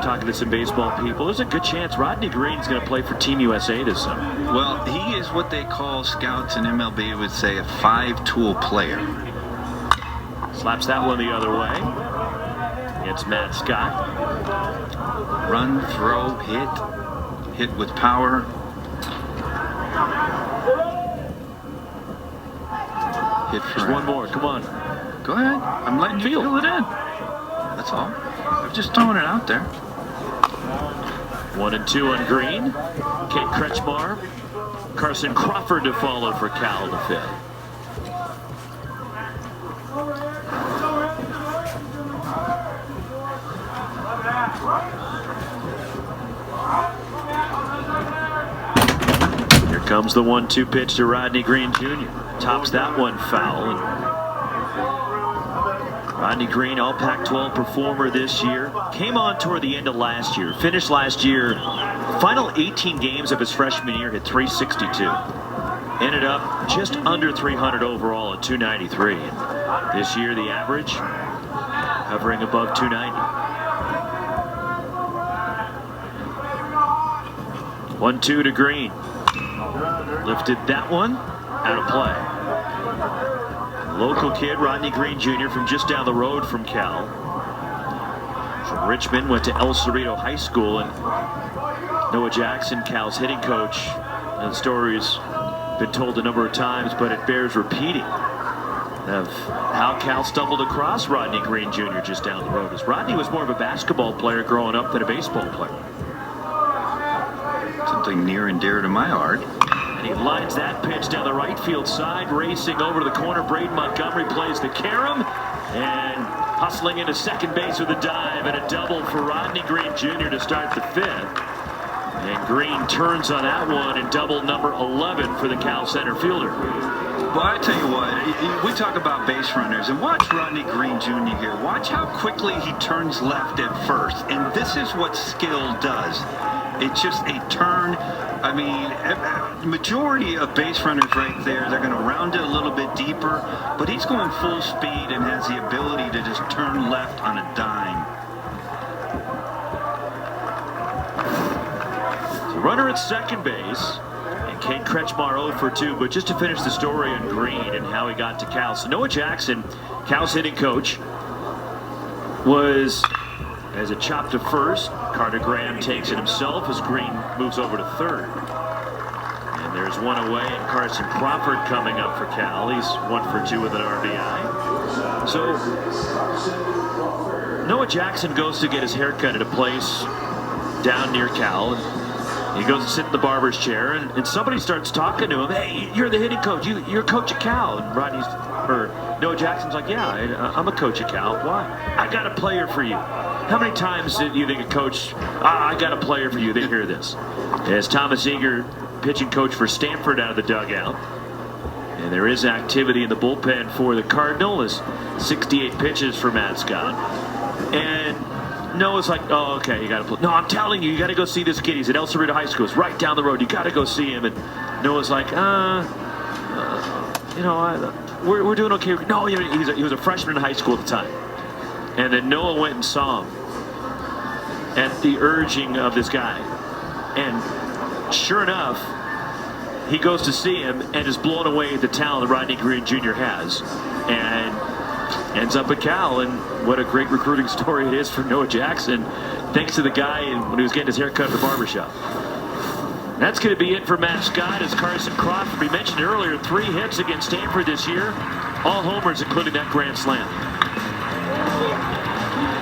Speaker 7: Talking to some baseball people, there's a good chance Rodney Green's going to play for Team USA this summer.
Speaker 3: Well, he is what they call, scouts in MLB would say, a 5-tool player.
Speaker 7: Slaps that one the other way. It's Matt Scott.
Speaker 3: Run, throw, hit with power.
Speaker 7: There's one more. Come on.
Speaker 3: Go ahead. I'm letting you feel it in.
Speaker 2: That's all. I'm just throwing it out there.
Speaker 7: 1-2 on Green. Kate Kretschmar. Carson Crawford to follow for Cal the fifth. Here comes the 1-2 pitch to Rodney Green Jr. Tops that one foul. And Rodney Green, all Pac-12 performer this year. Came on toward the end of last year. Finished last year, final 18 games of his freshman year, hit .362. Ended up just under 300 overall at 293. And this year, the average hovering above 290. 1-2 to Green. Lifted that one out of play. Local kid, Rodney Green Jr. from just down the road from Cal. From Richmond, went to El Cerrito High School, and Noah Jackson, Cal's hitting coach. And the story's been told a number of times, but it bears repeating of how Cal stumbled across Rodney Green Jr. just down the road. As Rodney was more of a basketball player growing up than a baseball player.
Speaker 2: Something near and dear to my heart.
Speaker 7: And he lines that pitch down the right field side, racing over to the corner. Braden Montgomery plays the carom and hustling into second base with a dive and a double for Rodney Green Jr. to start the fifth. And Green turns on that one and double number 11 for the Cal center fielder.
Speaker 2: Well, I tell you what, we talk about base runners, and watch Rodney Green Jr. here. Watch how quickly he turns left at first, and this is what skill does. It's just a turn. I mean, majority of base runners right there, they're going to round it a little bit deeper, but he's going full speed and has the ability to just turn left on a dime.
Speaker 7: So runner at second base, and Kate Kretschmar 0 for 2, but just to finish the story on Green and how he got to Cal. So Noah Jackson, Cal's hitting coach, was as a chop to first. Carter Graham takes it himself as Green moves over to third. And there's one away, and Carson Crawford coming up for Cal. He's 1 for 2 with an RBI. So Noah Jackson goes to get his haircut at a place down near Cal. And he goes to sit in the barber's chair, and somebody starts talking to him. Hey, you're the hitting coach. You're a coach at Cal. And Noah Jackson's like, yeah, I'm a coach at Cal. Why? I got a player for you. How many times do you think a coach, I got a player for you, they hear this? As Thomas Eager, pitching coach for Stanford, out of the dugout. And there is activity in the bullpen for the Cardinal, as 68 pitches for Matt Scott. And Noah's like, oh, okay, you got to play. No, I'm telling you, you got to go see this kid. He's at El Cerrito High School. It's right down the road. You got to go see him. And Noah's like, we're doing okay. No, he was a freshman in high school at the time. And then Noah went and saw him at the urging of this guy. And sure enough, he goes to see him and is blown away at the talent that Rodney Green Jr. has. And ends up at Cal, and what a great recruiting story it is for Noah Jackson, thanks to the guy when he was getting his haircut at the barbershop. That's going to be it for Matt Scott. As Carson Crawford, we mentioned earlier, 3 hits against Stanford this year, all homers, including that grand slam.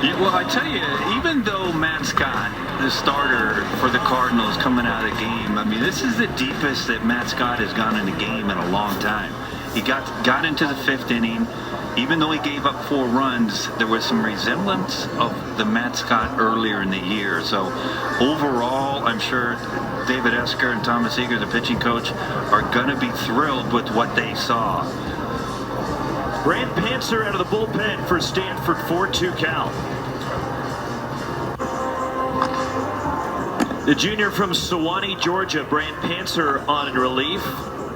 Speaker 2: Yeah, well, I tell you, even though Matt Scott, the starter for the Cardinals, coming out of the game, I mean, this is the deepest that Matt Scott has gone in a game in a long time. He got into the 5th inning. Even though he gave up 4 runs, there was some resemblance of the Matt Scott earlier in the year. So overall, I'm sure David Esker and Thomas Eager, the pitching coach, are going to be thrilled with what they saw.
Speaker 7: Brant Pantzer out of the bullpen for Stanford, 4-2 Cal. The junior from Sewanee, Georgia, Brant Pantzer on in relief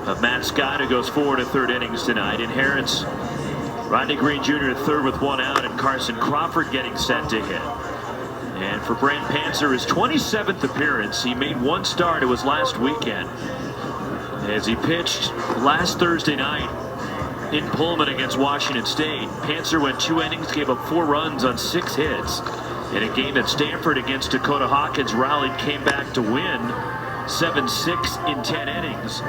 Speaker 7: of Matt Scott, who goes 4 1/3 innings tonight. Inherits Rodney Green Jr. at third with 1 out, and Carson Crawford getting set to hit. And for Brant Pantzer, his 27th appearance. He made 1 start. It was last weekend, as he pitched last Thursday night in Pullman against Washington State. Pantzer went 2 innings, gave up 4 runs on 6 hits. In a game at Stanford against Dakota Hawkins, rallied, came back to win 7-6 in 10 innings.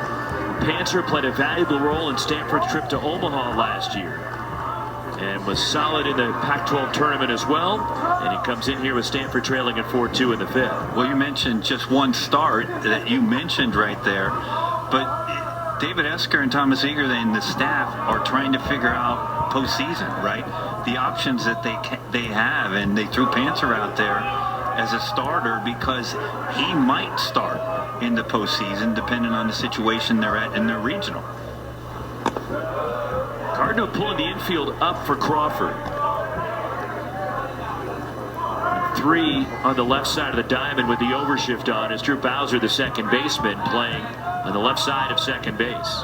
Speaker 7: Pantzer played a valuable role in Stanford's trip to Omaha last year. and was solid in the Pac-12 tournament as well. And he comes in here with Stanford trailing at 4-2 in the 5th.
Speaker 3: Well, you mentioned just one start that you mentioned right there, but David Esker and Thomas Eager and the staff are trying to figure out postseason, right? The options that they have, and they threw Panther out there as a starter because he might start in the postseason depending on the situation they're at in their regional.
Speaker 7: Cardinal pulling the infield up for Crawford. 3 on the left side of the diamond with the overshift on is Drew Bowser, the second baseman, playing on the left side of second base.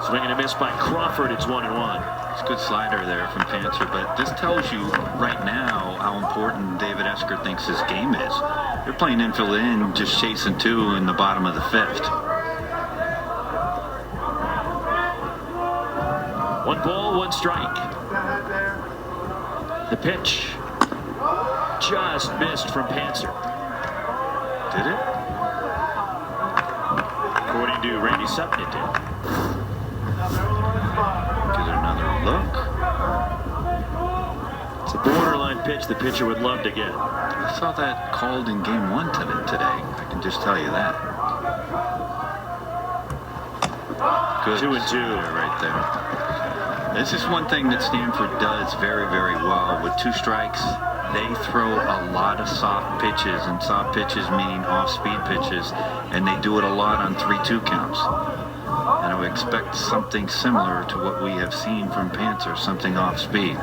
Speaker 7: Swing and a miss by Crawford. It's 1-1.
Speaker 3: It's a good slider there from Panther, but this tells you right now how important David Esker thinks his game is. They're playing infield in, just chasing 2 in the bottom of the 5th.
Speaker 7: 1 ball, 1 strike. The pitch just missed from Panther.
Speaker 3: Did it?
Speaker 7: According to Randy Sutton, it did.
Speaker 3: Get another look.
Speaker 7: It's a borderline pitch the pitcher would love to get.
Speaker 3: I saw that called in game 1 today. I can just tell you that. Good
Speaker 7: 2-2
Speaker 3: right there. This is one thing that Stanford does very, very well. With 2 strikes, they throw a lot of soft pitches, and soft pitches meaning off-speed pitches, and they do it a lot on 3-2 counts. And I would expect something similar to what we have seen from Panther, something off-speed.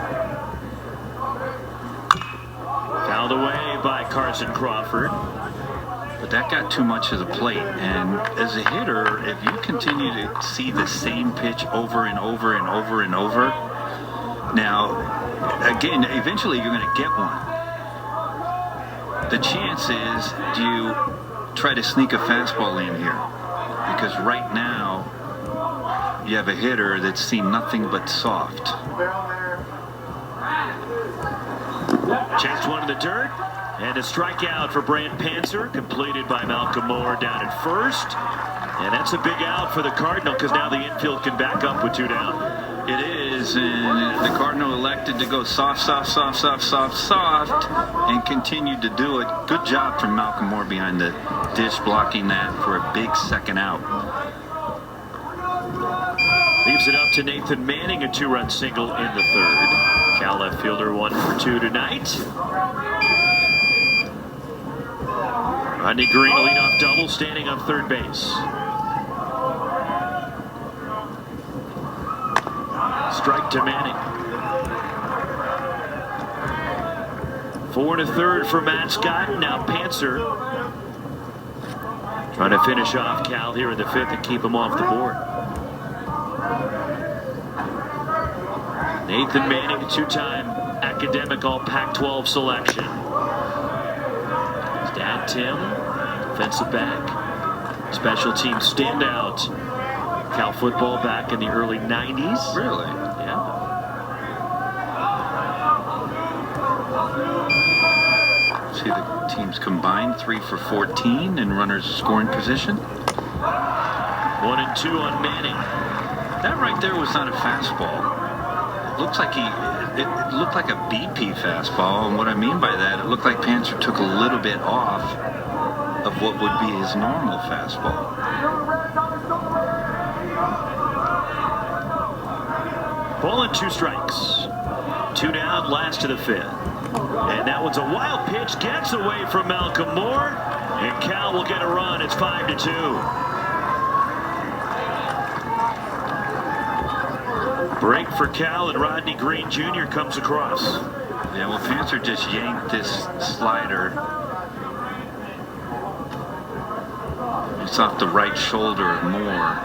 Speaker 7: Fouled away by Carson Crawford.
Speaker 3: But that got too much of the plate, and as a hitter, if you continue to see the same pitch over and over and over and over, now, again, eventually you're going to get one. The chance is, do you try to sneak a fastball in here? Because right now, you have a hitter that's seen nothing but soft.
Speaker 7: Checks one in the dirt. And a strikeout for Brant Panther, completed by Malcolm Moore down at first. And that's a big out for the Cardinal, because now the infield can back up with 2 down.
Speaker 3: It is, and the Cardinal elected to go soft, soft, soft, soft, soft, soft, and continued to do it. Good job from Malcolm Moore behind the dish, blocking that for a big second out.
Speaker 7: Leaves it up to Nathan Manning, a 2-run single in the 3rd. Cal left fielder 1 for 2 tonight. Rodney Green, a leadoff double, standing on 3rd base. Strike to Manning. 4 1/3 for Matt Scott. Now Panther trying to finish off Cal here in the 5th and keep him off the board. Nathan Manning, a 2-time academic All-Pac-12 selection. Dad Tim, defensive back, special team standout. Cal football back in the early 90s.
Speaker 3: Really?
Speaker 7: Yeah.
Speaker 3: See the teams combined 3 for 14 in runners scoring position.
Speaker 7: 1 and 2 on Manning.
Speaker 3: That right there was not a fastball. It looks like it looked like a BP fastball, and what I mean by that, it looked like Panther took a little bit off of what would be his normal fastball.
Speaker 7: Ball and 2 strikes. 2 down, last to the 5th. And that one's a wild pitch, gets away from Malcolm Moore, and Cal will get a run. It's 5-2. Break for Cal, and Rodney Green Jr. comes across.
Speaker 3: Yeah, well, Panther just yanked this slider. It's off the right shoulder of Moore.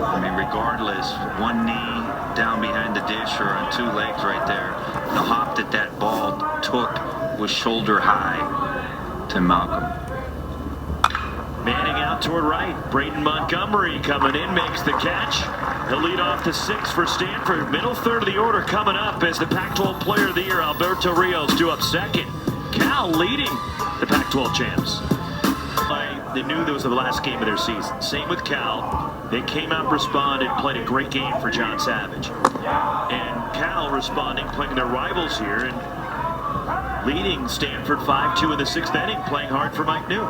Speaker 3: I mean, regardless, one knee down behind the dish or on 2 legs right there, the hop that ball took was shoulder high to Malcolm.
Speaker 7: Manning out toward right. Braden Montgomery coming in, makes the catch. He'll lead off the 6th for Stanford. Middle 3rd of the order coming up as the Pac-12 Player of the Year, Alberto Rios, due up 2nd. Cal leading the Pac-12 champs. By They knew that was the last game of their season. Same with Cal. They came out, responded, played a great game for John Savage. And Cal responding, playing their rivals here, and leading Stanford 5-2 in the 6th inning, playing hard for Mike New.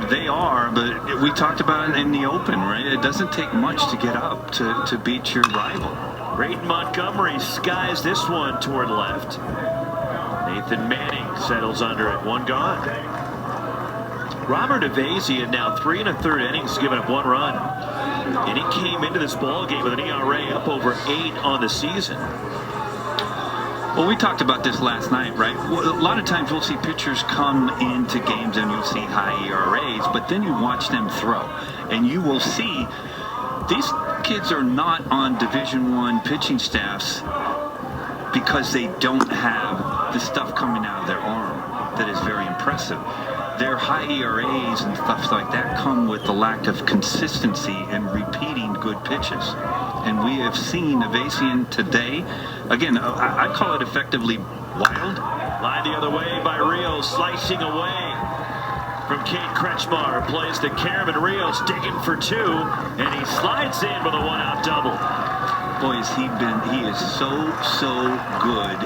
Speaker 3: They are, but we talked about it in the open, right? It doesn't take much to get up to beat your rival.
Speaker 7: Braden Montgomery skies this one toward left. Nathan Manning settles under it, 1 gone. Robert Evasian now 3 1/3 innings, giving up 1 run. And he came into this ball game with an ERA up over 8 on the season.
Speaker 3: Well, we talked about this last night, right? Well, a lot of times we'll see pitchers come into games and you'll see high ERAs, but then you watch them throw, and you will see these kids are not on Division I pitching staffs because they don't have the stuff coming out of their arm that is very impressive. Their high ERAs and stuff like that come with the lack of consistency and repeating good pitches. And we have seen Evasian today. Again, I call it effectively wild.
Speaker 7: Line the other way by Rios, slicing away from Kate Kretschmar. Plays to Karaman. Rios digging for 2, and he slides in with a 1-out double.
Speaker 3: Boy, he is so good.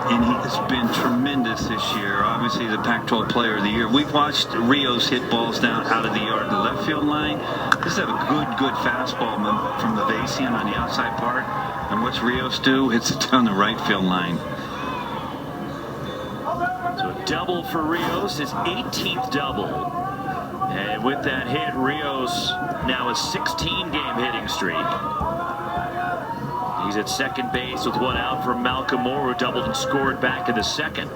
Speaker 3: And he has been tremendous this year. Obviously, the Pac-12 Player of the Year. We've watched Rios hit balls down out of the yard to the left field line. This is a good fastball from the Evasian on the outside part. And what's Rios do? Hits it down the right field line.
Speaker 7: So a double for Rios, his 18th double. And with that hit, Rios now a 16-game hitting streak. He's at second base with 1 out from Malcolm Moore, who doubled and scored back in the 2nd.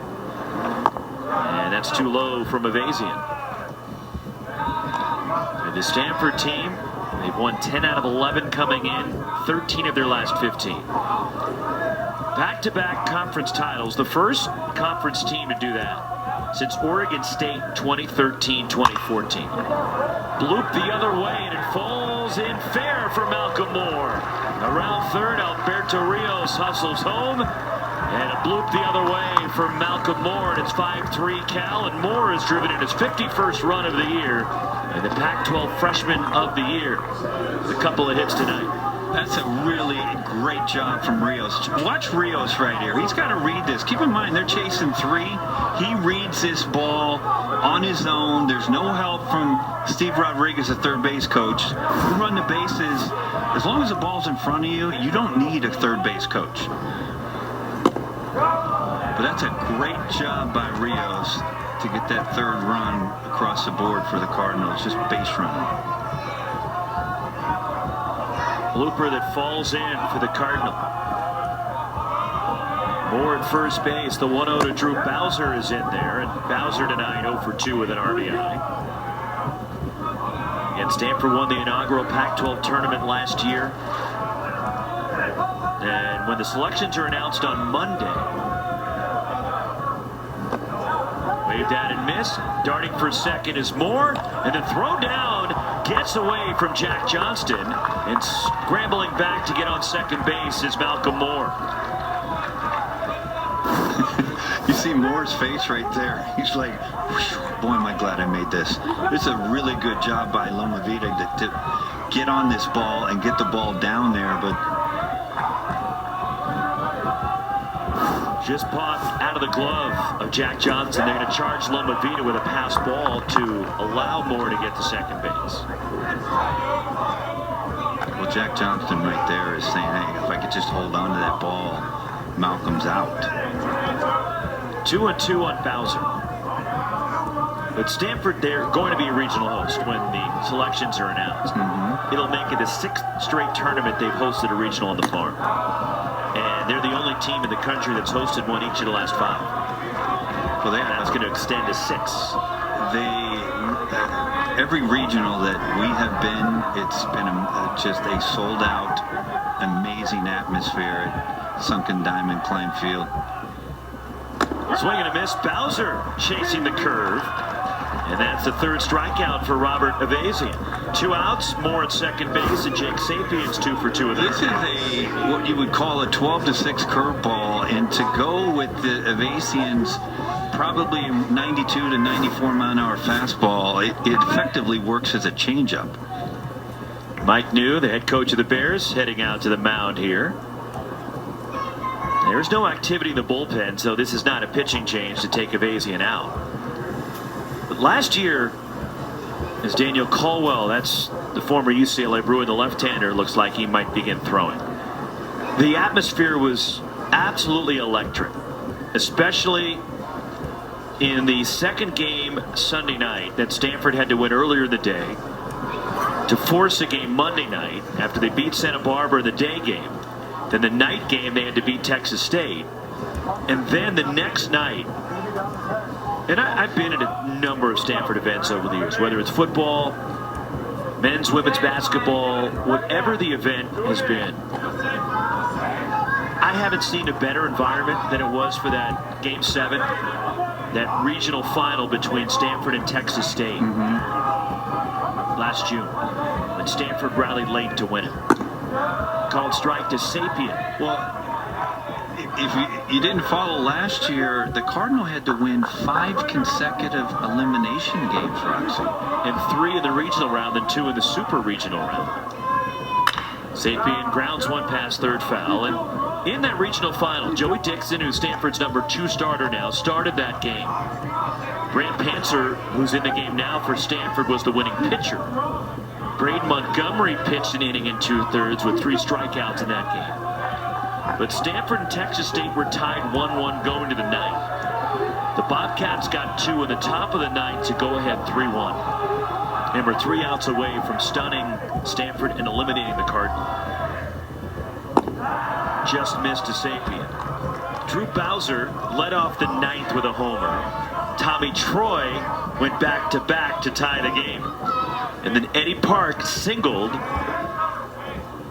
Speaker 7: And that's too low from Evasian. And the Stanford team, they've won 10 out of 11 coming in, 13 of their last 15. Back-to-back conference titles, the first conference team to do that since Oregon State 2013-2014. Bloop the other way, and it falls in fair for Malcolm Moore. Around third, Alberto Rios hustles home, and a bloop the other way for Malcolm Moore, and it's 5-3 Cal, and Moore has driven in his 51st run of the year, and the Pac-12 Freshman of the Year with a couple of hits tonight.
Speaker 3: That's a really great job from Rios. Watch Rios right here. He's got to read this. Keep in mind, they're chasing 3. He reads this ball on his own. There's no help from Steve Rodriguez, the third base coach. You run the bases. As long as the ball's in front of you, you don't need a third base coach. But that's a great job by Rios to get that 3rd run across the board for the Cardinals. Just base running.
Speaker 7: Blooper that falls in for the Cardinal. Moore at first base. The 1-0 to Drew Bowser is in there, and Bowser tonight 0 for 2 with an RBI. And Stanford won the inaugural Pac-12 tournament last year. And when the selections are announced on Monday, waved out and missed. Darting for second is Moore, and the throw down gets away from Jack Johnston, and scrambling back to get on second base is Malcolm Moore.
Speaker 3: You see Moore's face right there. He's like, boy, am I glad I made this. It's a really good job by Loma Vida to get on this ball and get the ball down there, but
Speaker 7: just popped out of the glove of Jack Johnson. They're going to charge Loma Vida with a pass ball to allow Moore to get to second base.
Speaker 3: Well, Jack Johnston right there is saying, hey, if I could just hold on to that ball, Malcolm's out.
Speaker 7: 2-2 on Bowser. But Stanford, they're going to be a regional host when the selections are announced. It'll make it the 6th straight tournament they've hosted a regional on the farm. And they're the only team in the country that's hosted one each of the last 5.
Speaker 3: Well,
Speaker 7: that's going to extend to 6.
Speaker 3: Every regional that we have been, it's been just a sold-out, amazing atmosphere at Sunken Diamond Klein Field.
Speaker 7: Swing and a miss. Bowser chasing the curve. And that's the third strikeout for Robert Avazian. 2 outs, more at second base, and Jake Sapien's 2 for 2 of
Speaker 2: This is what you would call a 12-6 curveball, and to go with the Avazian's probably 92 to 94 mile-an-hour fastball, it effectively works as a changeup.
Speaker 7: Mike New, the head coach of the Bears, heading out to the mound here. There's no activity in the bullpen, so this is not a pitching change to take Avazian out. But last year, as Daniel Caldwell, that's the former UCLA Bruin, the left-hander, looks like he might begin throwing. The atmosphere was absolutely electric, especially in the second game Sunday night that Stanford had to win earlier in the day to force a game Monday night after they beat Santa Barbara in the day game. Then the night game they had to beat Texas State. And then the next night, and I've been at a number of Stanford events over the years, whether it's football, men's, women's basketball, whatever the event has been. I haven't seen a better environment than it was for that Game 7, that regional final between Stanford and Texas State last June, when Stanford rallied late to win it. Called strike to Sapien.
Speaker 2: Well, if you didn't follow last year, the Cardinal had to win 5 consecutive elimination games, Roxy.
Speaker 7: And 3 in the regional round and 2 in the super regional round. Sapien grounds one past third foul. And in that regional final, Joey Dixon, who's Stanford's number 2 starter now, started that game. Brant Panzer, who's in the game now for Stanford, was the winning pitcher. Braden Montgomery pitched an inning and 2/3 with 3 strikeouts in that game. But Stanford and Texas State were tied 1-1 going to the ninth. The Bobcats got 2 in the top of the ninth to go ahead 3-1. And were 3 outs away from stunning Stanford and eliminating the Cardinal. Just missed to Sapien. Drew Bowser led off the ninth with a homer. Tommy Troy went back-to-back to tie the game. And then Eddie Park singled.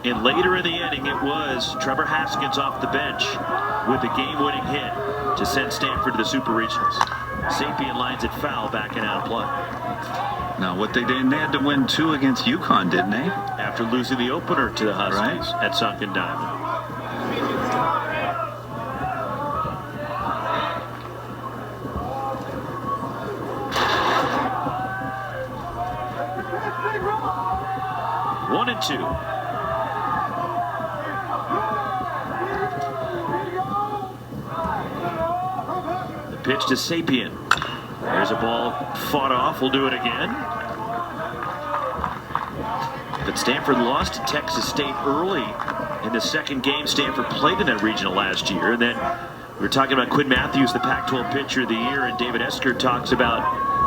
Speaker 7: And later in the inning, it was Trevor Haskins off the bench with the game-winning hit to send Stanford to the Super Regionals. Sapien lines it foul, backing out of play.
Speaker 2: Now, what they did, they had to win 2 against UConn, didn't they?
Speaker 7: After losing the opener to the Huskies at Sunken Diamond. One and 2. The pitch to Sapien. There's a ball fought off. We'll do it again. But Stanford lost to Texas State early in the second game Stanford played in that regional last year. And then we were talking about Quinn Matthews, the Pac-12 Pitcher of the Year, and David Esker talks about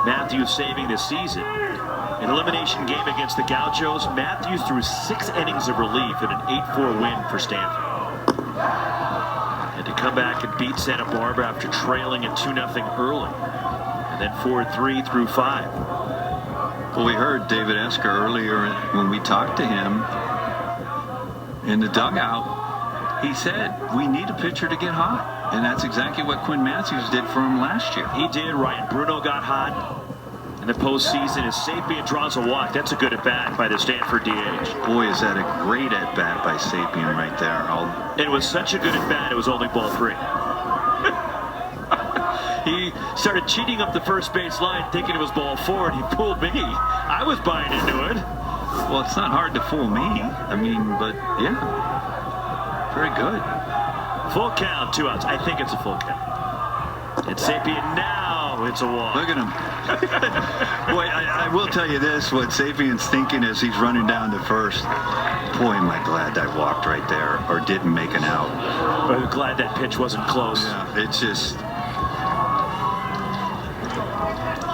Speaker 7: Matthews saving the season. An elimination game against the Gauchos, Matthews threw 6 innings of relief in an 8-4 win for Stanford. Had to come back and beat Santa Barbara after trailing at 2-0 early. And then 4-3 through 5.
Speaker 2: Well, we heard David Esker earlier when we talked to him in the dugout. He said, we need a pitcher to get hot. And that's exactly what Quinn Matthews did for him last year.
Speaker 7: He did. Ryan Bruno got hot in the postseason as Sapien draws a walk. That's a good at-bat by the Stanford DH.
Speaker 2: Boy, is that a great at-bat by Sapien right there.
Speaker 7: It was such a good at-bat, it was only ball 3. He started cheating up the first base line thinking it was ball 4, and he fooled me. I was buying into it.
Speaker 2: Well, it's not hard to fool me. I mean, but yeah, very good.
Speaker 7: Full count, 2 outs. I think it's a full count. And Sapien now, it's a walk.
Speaker 2: Look at him. Boy, I will tell you this, what Sapien's thinking as he's running down to first. Boy, am I glad I walked right there or didn't make an out.
Speaker 7: I'm glad that pitch wasn't close.
Speaker 2: Yeah, it's just...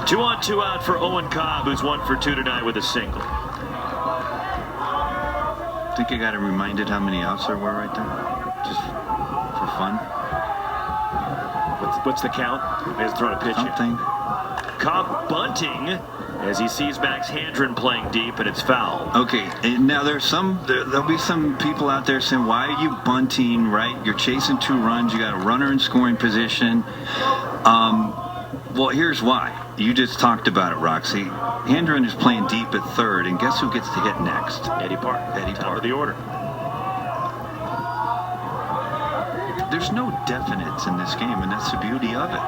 Speaker 7: 2 on, 2 out for Owen Cobb, who's 1 for 2 tonight with a single.
Speaker 2: I think I got him reminded how many outs there were right there, just for fun.
Speaker 7: What's the count? He hasn't thrown a pitch
Speaker 2: Something.
Speaker 7: yet. Cobb bunting as he sees Max Handren playing deep, and it's foul.
Speaker 2: Okay, and now there'll be some people out there saying, why are you bunting, right? You're chasing 2 runs, you got a runner in scoring position. Well, here's why.
Speaker 3: You just talked about it, Roxy. Hendren is playing deep at third, and guess who gets to hit next?
Speaker 7: Eddie Park. Top of the order.
Speaker 3: There's no definites in this game, and that's the beauty of it.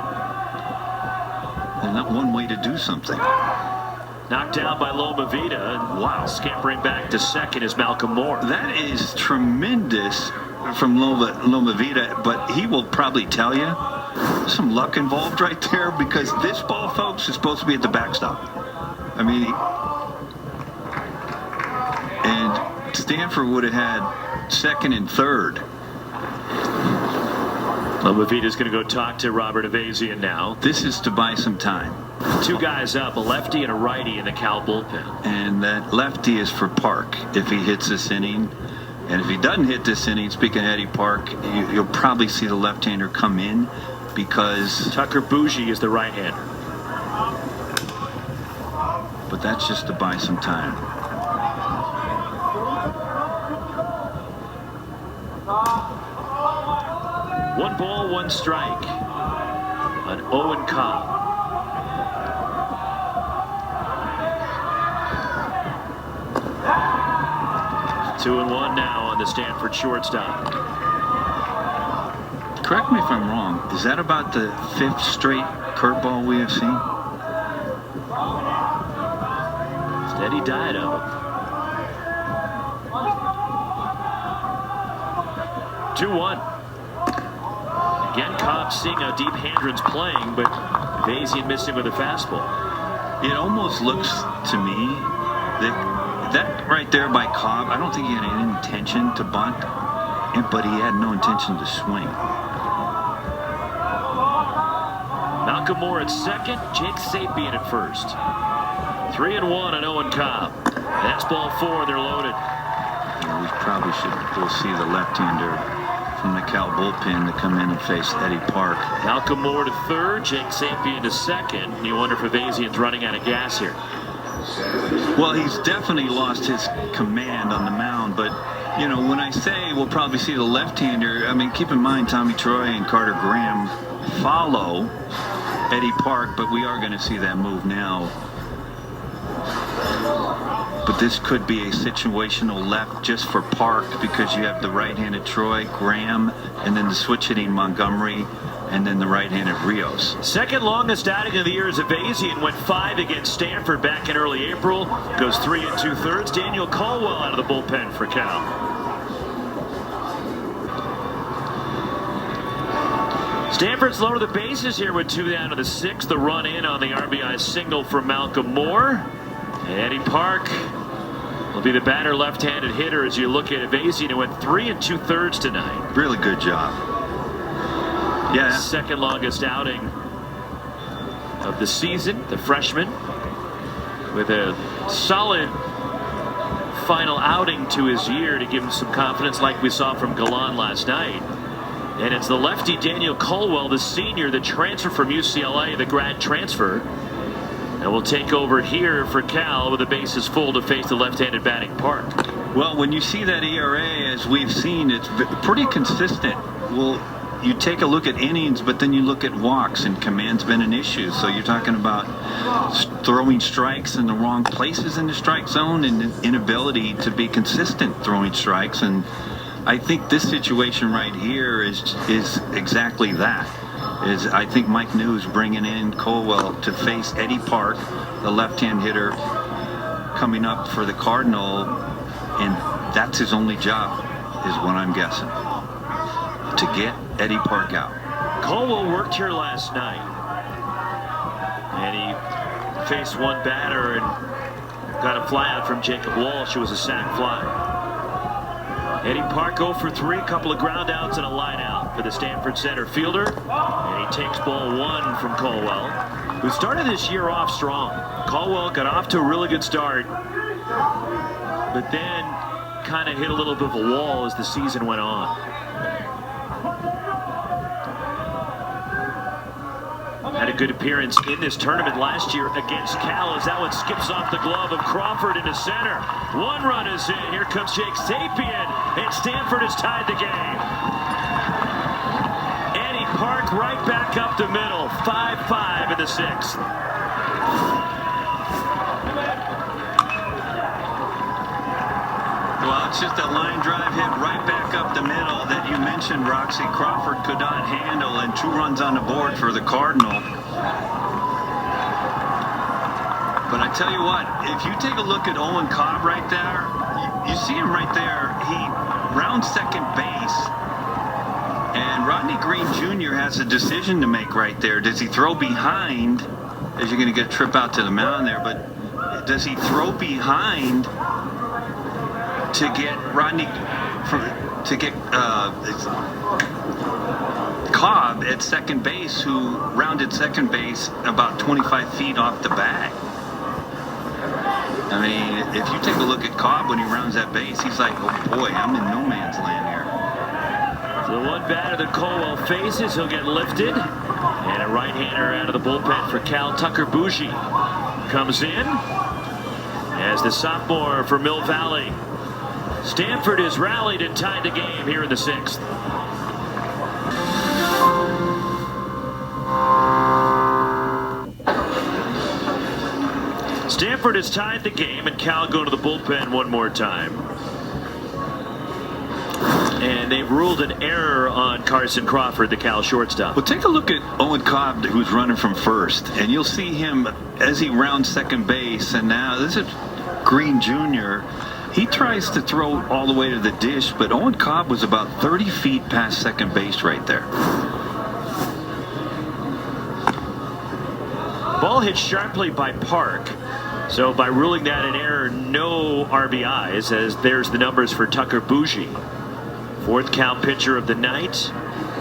Speaker 3: There's not one way to do something.
Speaker 7: Knocked down by Loma Vida. And wow, scampering back to second is Malcolm Moore.
Speaker 3: That is tremendous from Loma Vida, but he will probably tell you there's some luck involved right there, because this ball, folks, is supposed to be at the backstop. I mean, and Stanford would have had second and third.
Speaker 7: Loma Vida's going to go talk to Robert Avazian now.
Speaker 3: This is to buy some time.
Speaker 7: Two guys up, a lefty and a righty in the Cal bullpen.
Speaker 3: And that lefty is for Park if he hits this inning. And if he doesn't hit this inning, speaking of Eddie Park, you'll probably see the left-hander come in, because
Speaker 7: Tucker Bougie is the right-hander.
Speaker 3: But that's just to buy some time.
Speaker 7: One ball, one strike on Owen Cobb. Two and one now on the Stanford shortstop.
Speaker 3: Correct me if I'm wrong. Is that about the 5th straight curveball we have seen?
Speaker 7: Steady diet of it. 2-1. Again, Cobb seeing how deep Hendren's playing, but Avazian missing with a fastball.
Speaker 3: It almost looks to me that right there by Cobb, I don't think he had any intention to bunt, but he had no intention to swing.
Speaker 7: Malcolm Moore at second, Jake Sapien at first. 3-1 on Owen Cobb. That's ball 4, they're loaded.
Speaker 3: We probably should go see the left-hander from the Cal bullpen to come in and face Eddie Park.
Speaker 7: Malcolm Moore to third, Jake Sapien to second. And you wonder if Avazian's running out of gas here.
Speaker 3: Well, he's definitely lost his command on the mound, but you know, when I say we'll probably see the left-hander, I mean, keep in mind Tommy Troy and Carter Graham follow Eddie Park, but we are going to see that move now. But this could be a situational left just for Park, because you have the right-handed Troy, Graham, and then the switch-hitting Montgomery, and then the right-handed Rios.
Speaker 7: Second longest outing of the year is Avazian. Went 5 against Stanford back in early April. Goes 3 2/3. Daniel Caldwell out of the bullpen for Cal. Stanford's low to the bases here with 2 down to the 6th. The run in on the RBI single from Malcolm Moore. And Eddie Park will be the batter, left-handed hitter, as you look at Avazian, who went 3 2/3 tonight.
Speaker 3: Really good job. Yeah.
Speaker 7: Second longest outing of the season, the freshman, with a solid final outing to his year to give him some confidence like we saw from Galan last night. And it's the lefty Daniel Caldwell, the senior, the transfer from UCLA, the grad transfer, and will take over here for Cal with the bases full to face the left-handed batting Park.
Speaker 3: Well, when you see that ERA, as we've seen, it's pretty consistent. Well, you take a look at innings, but then you look at walks, and command's been an issue. So you're talking about throwing strikes in the wrong places in the strike zone and inability to be consistent throwing strikes. And I think this situation right here is exactly that. I think Mike New is bringing in Caldwell to face Eddie Park, the left-hand hitter, coming up for the Cardinal, and that's his only job, is what I'm guessing, to get Eddie Park out.
Speaker 7: Caldwell worked here last night, and he faced one batter and got a fly out from Jacob Walsh. It was a sac fly. Eddie Park 0 for 3, a couple of ground outs and a line out for the Stanford center fielder, and he takes ball 1 from Caldwell, who started this year off strong. Caldwell got off to a really good start, but then kind of hit a little bit of a wall as the season went on. Had a good appearance in this tournament last year against Cal, as that one skips off the glove of Crawford into center. 1 run is in. Here comes Jake Sapien, and Stanford has tied the game. Eddie Park right back up the middle. 5-5 in the 6th.
Speaker 2: Well, it's just a line drive hit right back up the middle that you mentioned, Roxy. Crawford could not handle, and 2 runs on the board for the Cardinal. But I tell you what, if you take a look at Owen Cobb right there, you see him right there. He rounds second base. And Rodney Green Jr. has a decision to make right there. Does he throw behind, as you're going to get a trip out to the mound there, but does he throw behind to get Cobb at second base, who rounded second base about 25 feet off the bag? I mean, if you take a look at Cobb when he rounds that base, he's like, oh boy, I'm in no man's land here.
Speaker 7: So one batter that Colwell faces, he'll get lifted. And a right-hander out of the bullpen for Cal, Tucker Bougie, comes in as the sophomore for Mill Valley. Stanford has rallied and tied the game here in the 6th. Stanford has tied the game, and Cal go to the bullpen one more time. And they've ruled an error on Carson Crawford, the Cal shortstop.
Speaker 2: Well, take a look at Owen Cobb, who's running from first, and you'll see him as he rounds second base. And now this is Green Jr. He tries to throw all the way to the dish, but Owen Cobb was about 30 feet past second base right there.
Speaker 7: Ball hit sharply by Park. So by ruling that an error, no RBIs, as there's the numbers for Tucker Bougie. 4th Cal pitcher of the night.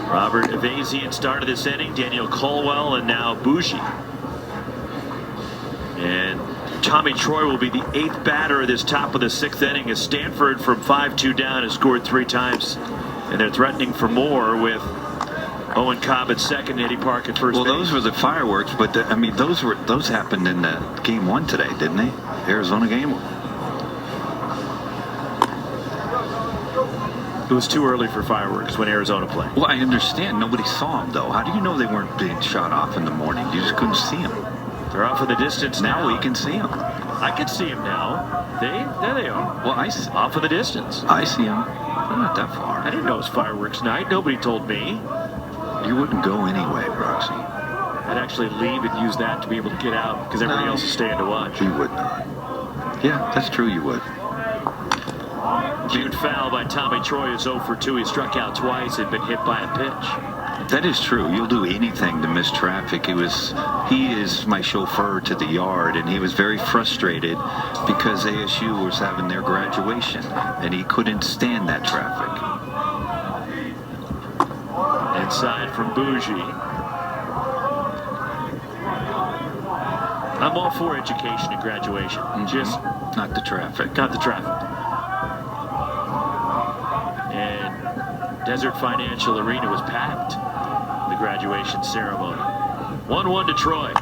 Speaker 7: Robert Evazian started this inning, Daniel Colwell, and now Bougie. And Tommy Troy will be the 8th batter of this top of the 6th inning, as Stanford from 5-2 down has scored 3 times. And they're threatening for more with Owen Cobb at second, Eddie Park at first base.
Speaker 2: Well, those were the fireworks, but I mean, those happened in game 1 today, didn't they? Arizona game 1.
Speaker 7: It was too early for fireworks when Arizona played.
Speaker 2: Well, I understand. Nobody saw them, though. How do you know they weren't being shot off in the morning? You just couldn't see them.
Speaker 7: They're off in the distance now.
Speaker 2: We can see them.
Speaker 7: I can see them now. There they are.
Speaker 2: Well,
Speaker 7: off in the distance.
Speaker 2: I see them. They're not that far.
Speaker 7: I didn't know it was fireworks night. Nobody told me.
Speaker 2: You wouldn't go anyway, Roxy.
Speaker 7: I'd actually leave and use that to be able to get out because everybody else is staying to watch.
Speaker 2: You would not. Yeah, that's true, you would.
Speaker 7: Viewed foul by Tommy Troy is 0 for 2. He struck out twice and been hit by a pitch.
Speaker 2: That is true. You'll do anything to miss traffic. He is my chauffeur to the yard, and he was very frustrated because ASU was having their graduation, and he couldn't stand that traffic.
Speaker 7: Inside from Bougie. I'm all for education and graduation. Just
Speaker 2: not the traffic.
Speaker 7: Not the traffic. And Desert Financial Arena was packed. The graduation ceremony. 1-1 to Troy.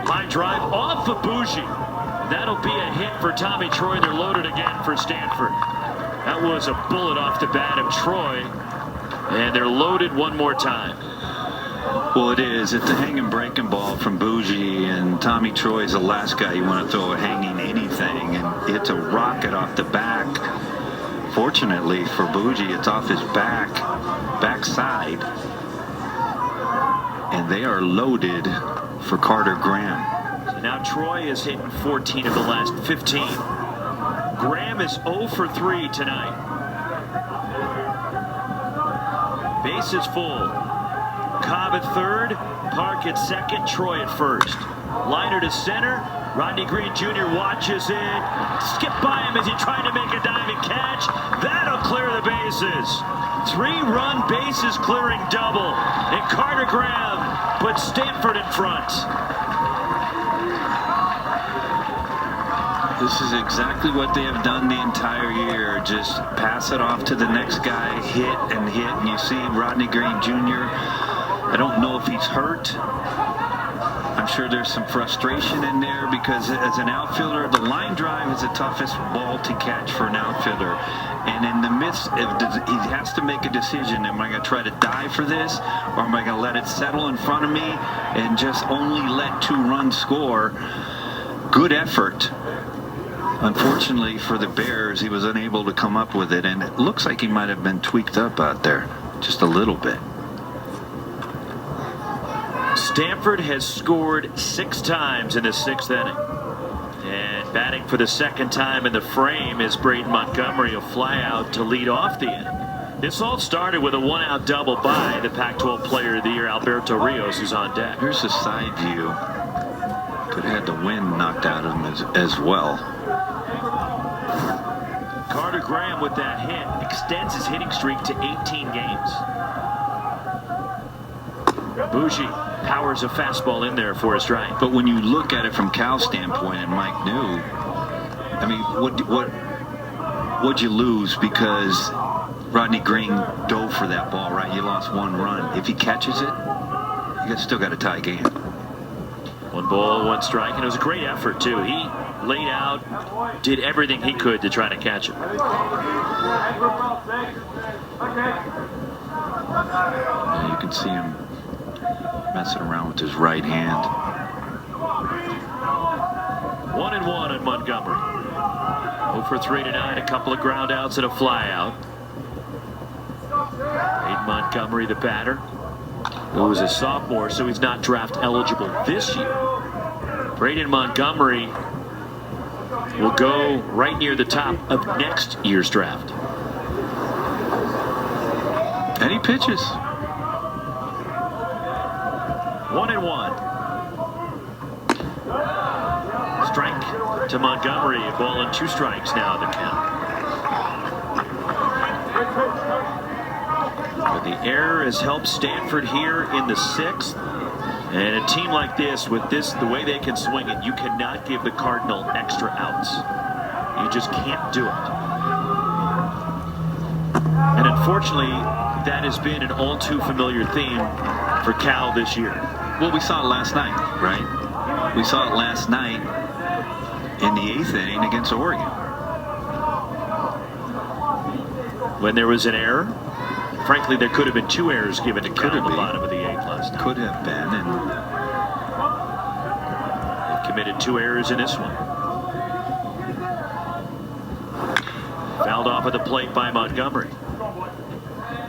Speaker 7: Line drive off of Bougie. That'll be a hit for Tommy Troy. They're loaded again for Stanford. That was a bullet off the bat of Troy. And they're loaded one more time.
Speaker 2: Well, it is. It's a hanging breaking ball from Bougie, and Tommy Troy's the last guy you want to throw a hanging anything, and it's a rocket off the back. Fortunately for Bougie, it's off his backside, and they are loaded for Carter Graham.
Speaker 7: So now Troy is hitting 14 of the last 15. Graham is 0 for 3 tonight. Base is full. Cobb at third, Park at second, Troy at first. Liner to center. Rodney Green Jr. watches it. Skip by him as he tried to make a diving catch. That'll clear the bases. 3-run bases clearing double. And Carter Graham puts Stanford in front.
Speaker 2: This is exactly what they have done the entire year. Just pass it off to the next guy, hit and hit. And you see Rodney Green Jr., I don't know if he's hurt. I
Speaker 3: I'm sure there's some frustration in there because as an outfielder, the line drive is the toughest ball to catch for an outfielder. And in the midst of, he has to make a decision. Am I going to try to dive for this, or am I going to let it settle in front of me and just only let 2 runs score? Good effort. Unfortunately for the Bears, he was unable to come up with it, and it looks like he might have been tweaked up out there just a little bit.
Speaker 7: Stanford has scored 6 times in the 6th inning. And batting for the 2nd time in the frame is Braden Montgomery, a flyout to lead off the inning. This all started with a 1-out double by the Pac-12 Player of the Year, Alberto Rios, who's on deck.
Speaker 3: Here's a side view. Could have had the wind knocked out of him as well.
Speaker 7: Carter Graham with that hit extends his hitting streak to 18 games. Bougie powers a fastball in there for a strike.
Speaker 3: But when you look at it from Cal's standpoint, and Mike knew, I mean, what'd you lose because Rodney Green dove for that ball, right? You lost 1 run. If he catches it, you still got a tie game.
Speaker 7: 1 ball, 1 strike, and it was a great effort too. He laid out, did everything he could to try to catch it.
Speaker 3: And you can see him messing around with his right hand.
Speaker 7: 1-1 on Montgomery. 0 for 3 tonight, a couple of ground outs and a fly out. Braden Montgomery, the batter, who was a sophomore, so he's not draft eligible this year. Braden Montgomery will go right near the top of next year's draft.
Speaker 3: And he pitches.
Speaker 7: 1-1. Strike to Montgomery. A ball and 2 strikes now the count. But the error has helped Stanford here in the 6th. And a team like this, with the way they can swing it, you cannot give the Cardinal extra outs. You just can't do it. And unfortunately, that has been an all too familiar theme for Cal this year.
Speaker 3: Well, we saw it last night, right? We saw it last night in the 8th inning against Oregon.
Speaker 7: When there was an error, frankly, there could have been 2 errors given to Cal at the bottom of the 8th last night.
Speaker 3: Could have been, and
Speaker 7: they've committed 2 errors in this one. Fouled off at the plate by Montgomery.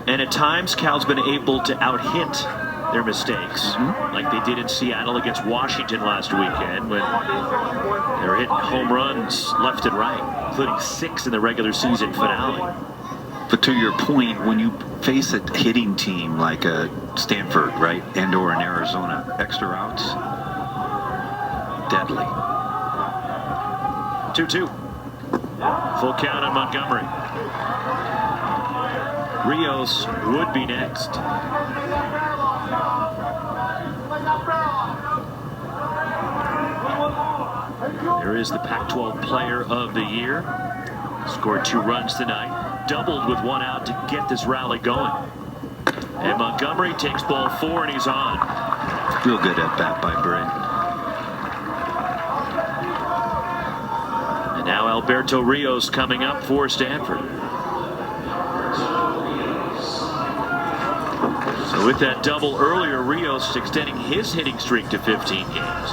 Speaker 7: And at times, Cal's been able to out-hit their mistakes, like they did in Seattle against Washington last weekend when they were hitting home runs left and right, including 6 in the regular season finale.
Speaker 3: But to your point, when you face a hitting team like a Stanford, right, and/or in Arizona, extra outs, deadly.
Speaker 7: 2-2. Full count on Montgomery. Rios would be next. There is the Pac-12 Player of the Year. Scored 2 runs tonight. Doubled with 1 out to get this rally going. And Montgomery takes ball 4 and he's on.
Speaker 3: Real good at bat by Braden.
Speaker 7: And now Alberto Rios coming up for Stanford. So with that double earlier, Rios extending his hitting streak to 15 games.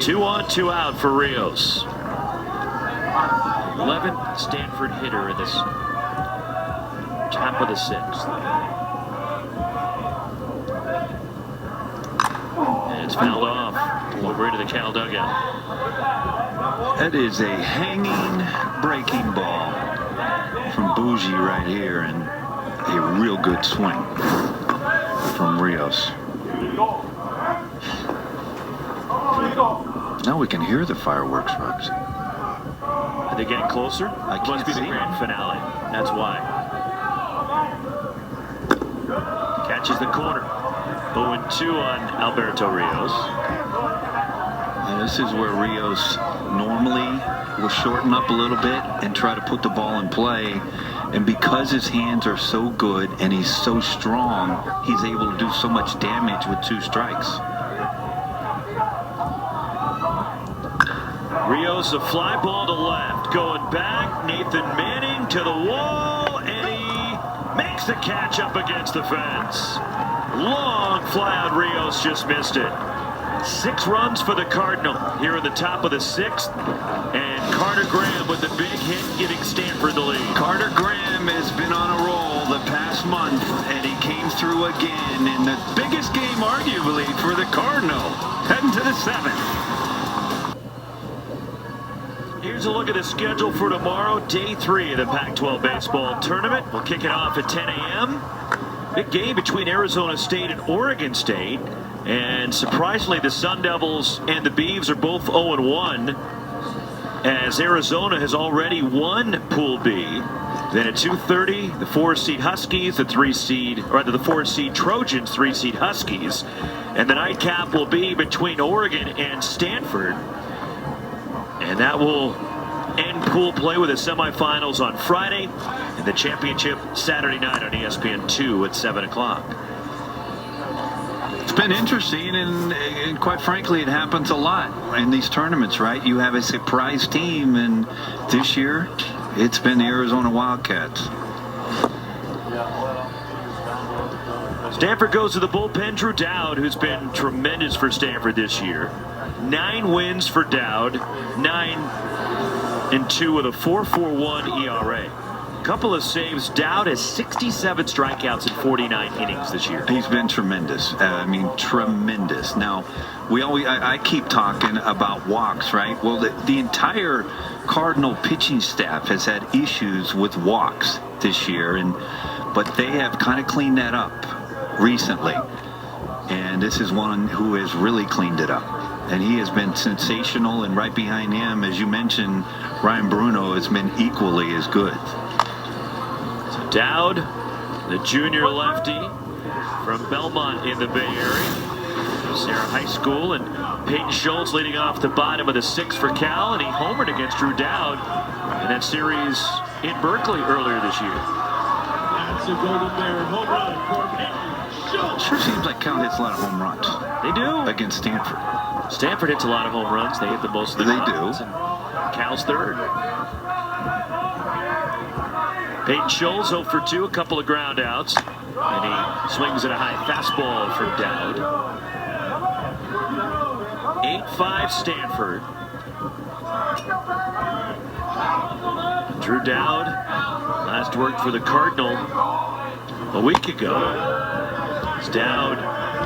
Speaker 7: 2 on, 2 out for Rios. 11th Stanford hitter in this top of the 6th. And it's fouled off over into the Cal dugout.
Speaker 3: That is a hanging breaking ball from Bougie right here, and a real good swing from Rios. Now we can hear the fireworks, Ruggs.
Speaker 7: Are they getting closer?
Speaker 3: I
Speaker 7: It
Speaker 3: can't
Speaker 7: must be the
Speaker 3: see
Speaker 7: grand
Speaker 3: them.
Speaker 7: finale. That's why. Catches the corner. 0-2 on Alberto Rios.
Speaker 3: And this is where Rios normally will shorten up a little bit and try to put the ball in play. And because his hands are so good and he's so strong, he's able to do so much damage with 2 strikes.
Speaker 7: Rios, a fly ball to left. Going back, Nathan Manning to the wall, and he makes the catch up against the fence. Long fly out, Rios just missed it. 6 runs for the Cardinal here in the top of the 6th. And Carter Graham with the big hit, giving Stanford the lead.
Speaker 3: Carter Graham has been on a roll the past month, and he came through again in the biggest game, arguably, for the Cardinal, heading to the 7th.
Speaker 7: Here's a look at the schedule for tomorrow, day 3 of the Pac-12 baseball tournament. We'll kick it off at 10 a.m. Big game between Arizona State and Oregon State. And surprisingly, the Sun Devils and the Beavs are both 0-1, as Arizona has already won Pool B. Then at 2:30, the 4-seed Huskies, the 4-seed Trojans, 3-seed Huskies. And the nightcap will be between Oregon and Stanford. And that will end pool play with the semifinals on Friday and the championship Saturday night on ESPN2 at 7 o'clock.
Speaker 3: It's been interesting, and quite frankly, it happens a lot in these tournaments, right? You have a surprise team, and this year, it's been the Arizona Wildcats.
Speaker 7: Stanford goes to the bullpen. Drew Dowd, who's been tremendous for Stanford this year. 9 wins for Dowd, 9-2 with a 4.41 ERA. Couple of saves. Dowd has 67 strikeouts in 49 innings this year.
Speaker 3: He's been tremendous. I mean, tremendous. Now, I keep talking about walks, right? Well, the entire Cardinal pitching staff has had issues with walks this year, but they have kind of cleaned that up recently. And this is one who has really cleaned it up. And he has been sensational, and right behind him, as you mentioned, Ryan Bruno has been equally as good.
Speaker 7: Dowd, the junior lefty from Belmont in the Bay Area, Sarah High School, and Peyton Schultz leading off the bottom of the 6th for Cal, and he homered against Drew Dowd in that series in Berkeley earlier this year. That's a Golden Bear home run for Peyton Schultz.
Speaker 3: Sure seems like Cal hits a lot of home runs.
Speaker 7: They do.
Speaker 3: Against Stanford.
Speaker 7: Stanford hits a lot of home runs. They hit the most of the
Speaker 3: They do.
Speaker 7: And Cal's 3rd. Peyton Schultz 0 for 2, a couple of ground outs, and he swings at a high fastball for Dowd. 8-5 Stanford. Drew Dowd last worked for the Cardinal a week ago. Dowd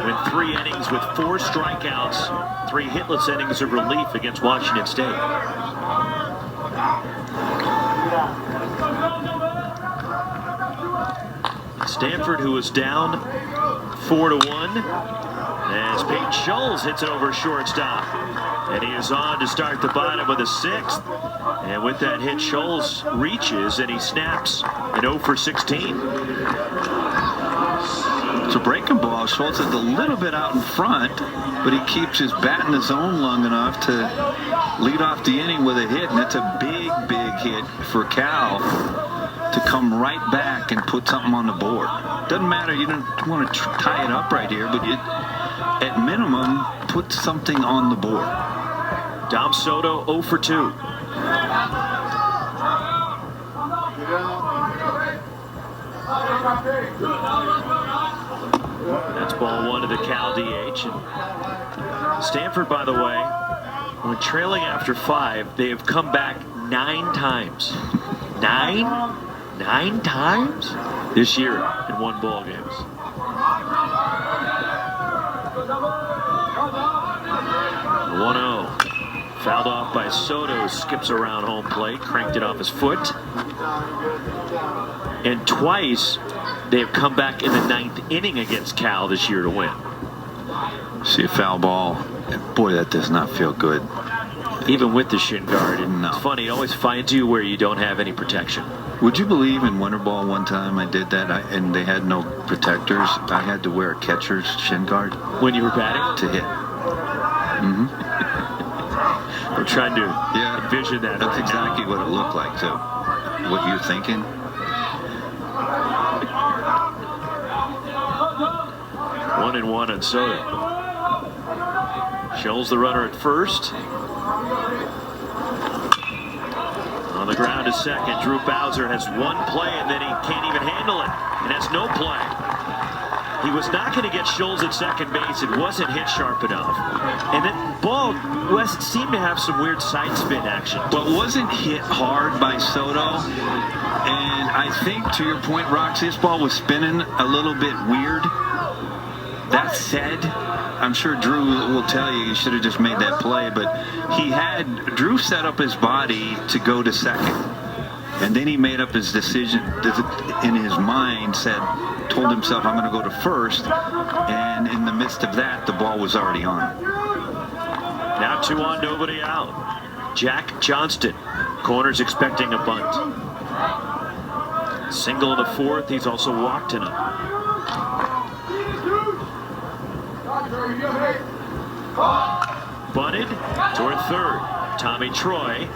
Speaker 7: went 3 innings with 4 strikeouts, 3 hitless innings of relief against Washington State. Stanford, who was down 4-1, as Peyton Schultz hits it over shortstop. And he is on to start the bottom of the 6th. And with that hit, Schultz reaches and he snaps an 0 for 16.
Speaker 3: It's a breaking ball. Schultz is a little bit out in front, but he keeps his bat in the zone long enough to lead off the inning with a hit. And it's a big, big hit for Cal to come right back and put something on the board. Doesn't matter, you don't want to tie it up right here, but at minimum, put something on the board.
Speaker 7: Dom Soto 0 for 2. That's ball 1 to the Cal DH. And Stanford, by the way, when trailing after 5, they have come back 9 times. 9 times this year in 1 ball games. 1-0. Fouled off by Soto, skips around home plate, cranked it off his foot. And twice they have come back in the 9th inning against Cal this year to win.
Speaker 3: See a foul ball. Boy, that does not feel good.
Speaker 7: Even with the shin guard. And
Speaker 3: no.
Speaker 7: It's funny, it always finds you where you don't have any protection.
Speaker 3: Would you believe in winter ball one time I did that and they had no protectors? I had to wear a catcher's shin guard.
Speaker 7: When you were batting?
Speaker 3: To hit. Mm-hmm.
Speaker 7: We're trying to envision that.
Speaker 3: That's exactly what it looked like, too. What you're thinking.
Speaker 7: 1-1 on Soto. Scholes the runner at first. On the ground is second. Drew Bowser has one play, and then he can't even handle it, and has no play. He was not going to get Scholes at second base. It wasn't hit sharp enough. And then ball, West seemed to have some weird side spin action.
Speaker 3: But wasn't hit hard by Soto. And I think, to your point, Rox, this ball was spinning a little bit weird. That said, I'm sure Drew will tell you should have just made that play. But Drew set up his body to go to second. And then he made up his decision in his mind, told himself, I'm going to go to first. And in the midst of that, the ball was already on.
Speaker 7: Now 2 on, nobody out. Jack Johnston. Corner's expecting a bunt. Single in the fourth. He's also walked tonight. Bunted toward third. Tommy Troy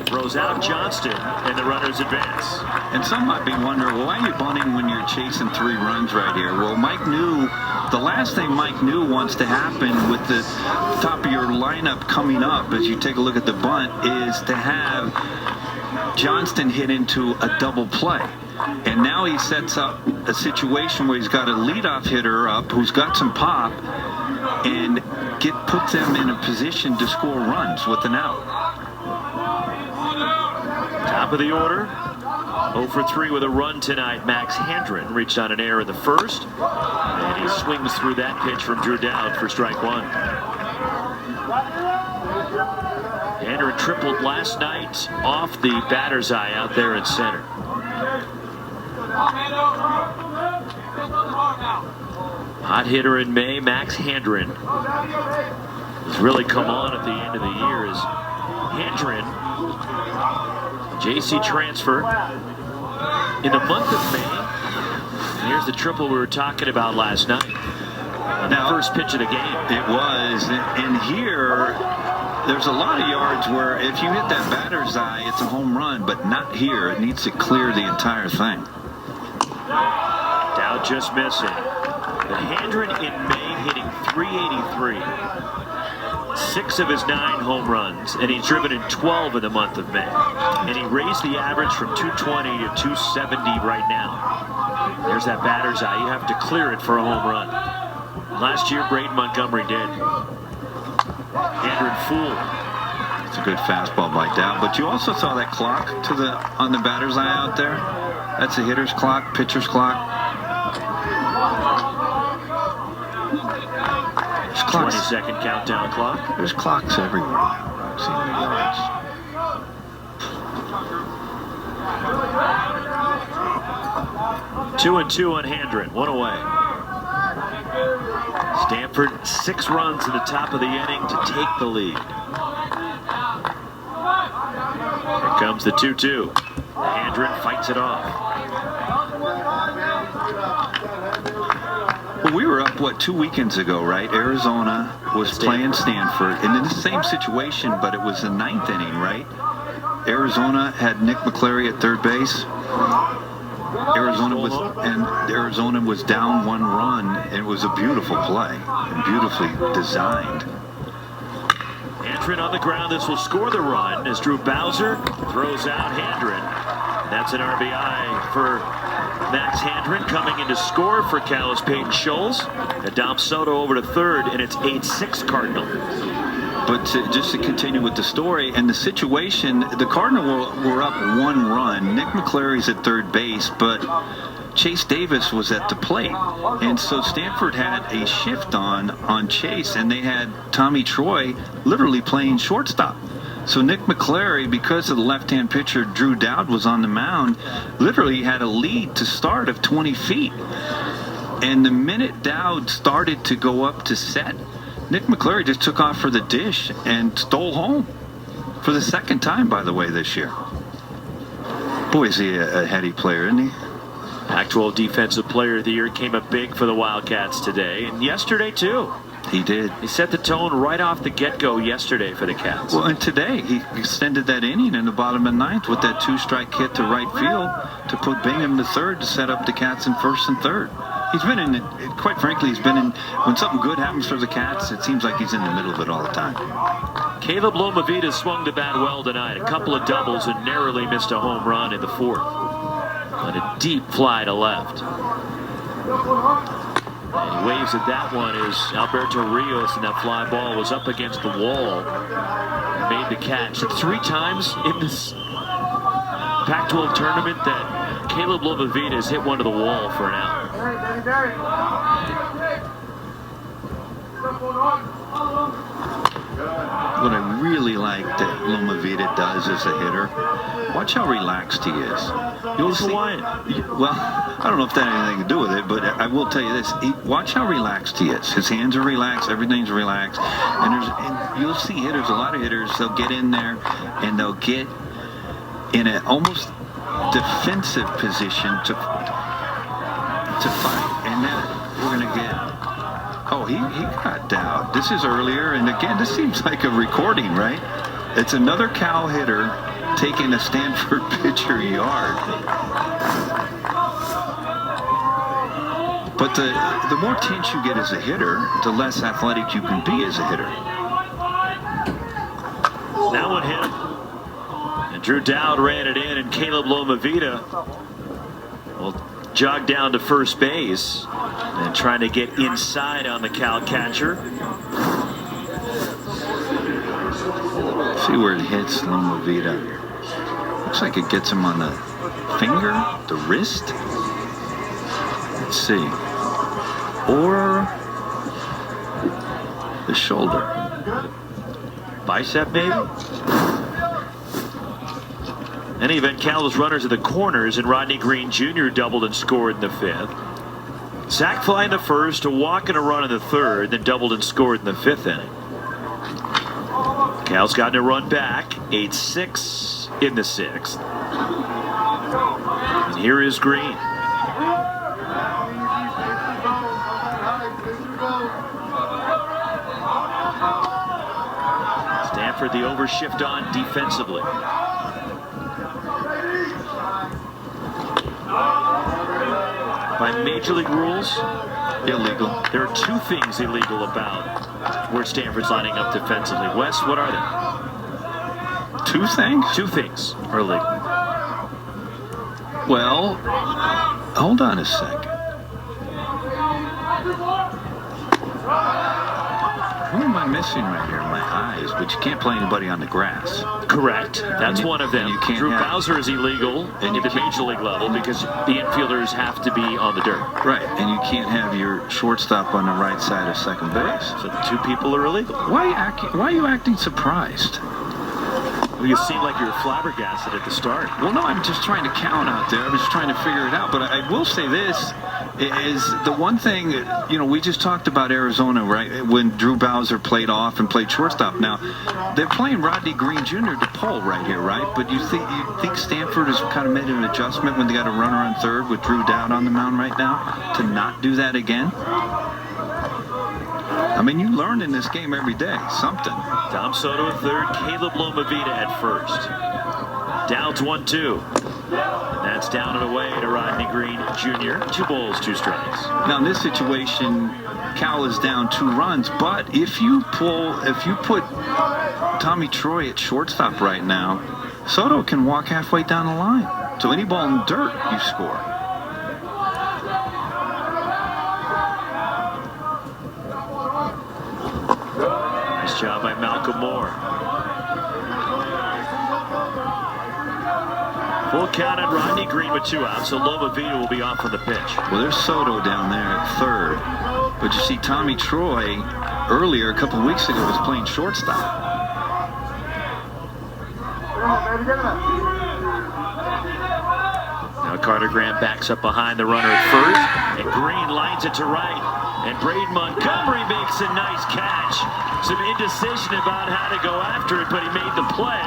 Speaker 7: throws out Johnston, and the runners advance.
Speaker 3: And some might be wondering, well, why are you bunting when you're chasing 3 runs right here? Well, Mike knew, the last thing Mike knew wants to happen with the top of your lineup coming up as you take a look at the bunt is to have Johnston hit into a double play. And now he sets up a situation where he's got a leadoff hitter up who's got some pop and puts them in a position to score runs with an out.
Speaker 7: Top of the order, 0 for 3 with a run tonight. Max Handren reached on an error in the first, and he swings through that pitch from Drew Dowd for strike 1. Handren tripled last night off the batter's eye out there in center. Hot hitter in May, Max Handren has really come on at the end of the year. As Handren, JC transfer in the month of May. Here's the triple we were talking about last night. Now, first pitch of the game.
Speaker 3: It was, and here there's a lot of yards where if you hit that batter's eye, it's a home run, but not here. It needs to clear the entire thing.
Speaker 7: Dowd just missing. The Handren in May hitting .383. 6 of his 9 home runs, and he's driven in 12 in the month of May. And he raised the average from 220 to 270 right now. There's that batter's eye. You have to clear it for a home run. Last year, Braden Montgomery did. Handren fooled.
Speaker 3: It's a good fastball by Dowd, but you also saw that clock on the batter's eye out there. That's a hitter's clock, pitcher's clock.
Speaker 7: 20-second countdown clock.
Speaker 3: There's clocks everywhere. I've seen the yards.
Speaker 7: 2-2 on Handren, 1 away. Stanford 6 runs in the top of the inning to take the lead. Here comes the 2-2. Handren fights it off.
Speaker 3: Well, we were up, 2 weekends ago, right? Arizona was playing Stanford, and in the same situation, but it was the 9th inning, right? Arizona had Nick McClary at third base. Arizona was down 1 run, and it was a beautiful play and beautifully designed.
Speaker 7: Handren on the ground. This will score the run as Drew Bowser throws out Handren. That's an RBI for Max Handren, coming in to score for Cal's Peyton Scholes. Adam Soto over to third, and it's 8-6 Cardinal.
Speaker 3: But just to continue with the story and the situation, the Cardinals were up 1 run. Nick McClary's at third base, but Chase Davis was at the plate. And so Stanford had a shift on Chase, and they had Tommy Troy literally playing shortstop. So Nick McClary, because of the left-hand pitcher Drew Dowd was on the mound, literally had a lead to start of 20 feet. And the minute Dowd started to go up to set, Nick McClary just took off for the dish and stole home for the 2nd time, by the way, this year. Boy, is he a heady player, isn't he?
Speaker 7: Pac-12 Defensive Player of the Year came up big for the Wildcats today, and yesterday too.
Speaker 3: He did.
Speaker 7: He set the tone right off the get-go yesterday for the Cats.
Speaker 3: Well, and today he extended that inning in the bottom of the 9th with that 2-strike hit to right field to put Bingham to third to set up the Cats in 1st and 3rd. He's been in, quite frankly, he's been in, when something good happens for the Cats, it seems like he's in the middle of it all the time.
Speaker 7: Caleb Lomavita swung the bat well tonight. A couple of doubles and narrowly missed a home run in the fourth. On a deep fly to left. And he waves at that one as Alberto Rios, and that fly ball was up against the wall. Made the catch. 3 times in this Pac-12 tournament that Caleb Lomavita has hit one to the wall for an out.
Speaker 3: What I really like that Lomavita does as a hitter, watch how relaxed he is. You'll see. Well, I don't know if that had anything to do with it, but I will tell you this. Watch how relaxed he is. His hands are relaxed. Everything's relaxed. And you'll see hitters, a lot of hitters, they'll get in there and they'll get in an almost defensive position to fight. And then we're going to get... Oh, he got down. This is earlier, and again, this seems like a recording, right? It's another Cal hitter taking a Stanford pitcher yard. But the more tense you get as a hitter, the less athletic you can be as a hitter.
Speaker 7: That one hit him. And Drew Dowd ran it in, and Caleb Lomavita will jog down to first base and trying to get inside on the Cal catcher.
Speaker 3: See where it hits Lomavita. Looks like it gets him on the finger, the wrist. Let's see. Or the shoulder.
Speaker 7: Bicep, maybe? In any event, Cal's runners at the corners, and Rodney Green Jr. doubled and scored in the 5th. Sack fly in the 1st, a walk and a run in the 3rd, then doubled and scored in the 5th inning. Cal's gotten a run back, 8-6 in the 6th. And here is Green. Stanford the overshift on defensively. By Major League rules,
Speaker 3: illegal.
Speaker 7: There are 2 things illegal about where Stanford's lining up defensively. Wes, what are they?
Speaker 3: 2 things?
Speaker 7: 2 things are illegal.
Speaker 3: Well, hold on a second. What am I missing right here? My eyes, but you can't play anybody on the grass.
Speaker 7: Correct. That's one of them. Drew Bowser is illegal at the Major League level because the infielders have to be on the dirt.
Speaker 3: Right, and you can't have your shortstop on the right side of second base.
Speaker 7: So the 2 people are illegal.
Speaker 3: Why are you acting surprised?
Speaker 7: Well, you seem like you were flabbergasted at the start.
Speaker 3: Well, no, I'm just trying to count out there. I was trying to figure it out. But I will say this is the one thing, you know, we just talked about Arizona, right, when Drew Bowser played off and played shortstop. Now, they're playing Rodney Green Jr. to pull right here, right? But you think Stanford has kind of made an adjustment when they got a runner on third with Drew Dowd on the mound right now to not do that again? I mean, you learn in this game every day, something.
Speaker 7: Dom Soto at third, Caleb Lomavita at first. Dowd's 1-2. And that's down and away to Rodney Green Jr. 2 balls, 2 strikes.
Speaker 3: Now in this situation, Cal is down 2 runs, but if you put Tommy Troy at shortstop right now, Soto can walk halfway down the line. So any ball in the dirt, you score.
Speaker 7: Nice job by Malcolm Moore. Full count on Rodney Green with 2 outs, so Lomavita will be off for the pitch.
Speaker 3: Well, there's Soto down there at third. But you see Tommy Troy earlier, a couple of weeks ago, was playing shortstop.
Speaker 7: Now Carter Graham backs up behind the runner at first, and Green lines it to right. And Braden Montgomery makes a nice catch. Some indecision about how to go after it, but he made the play,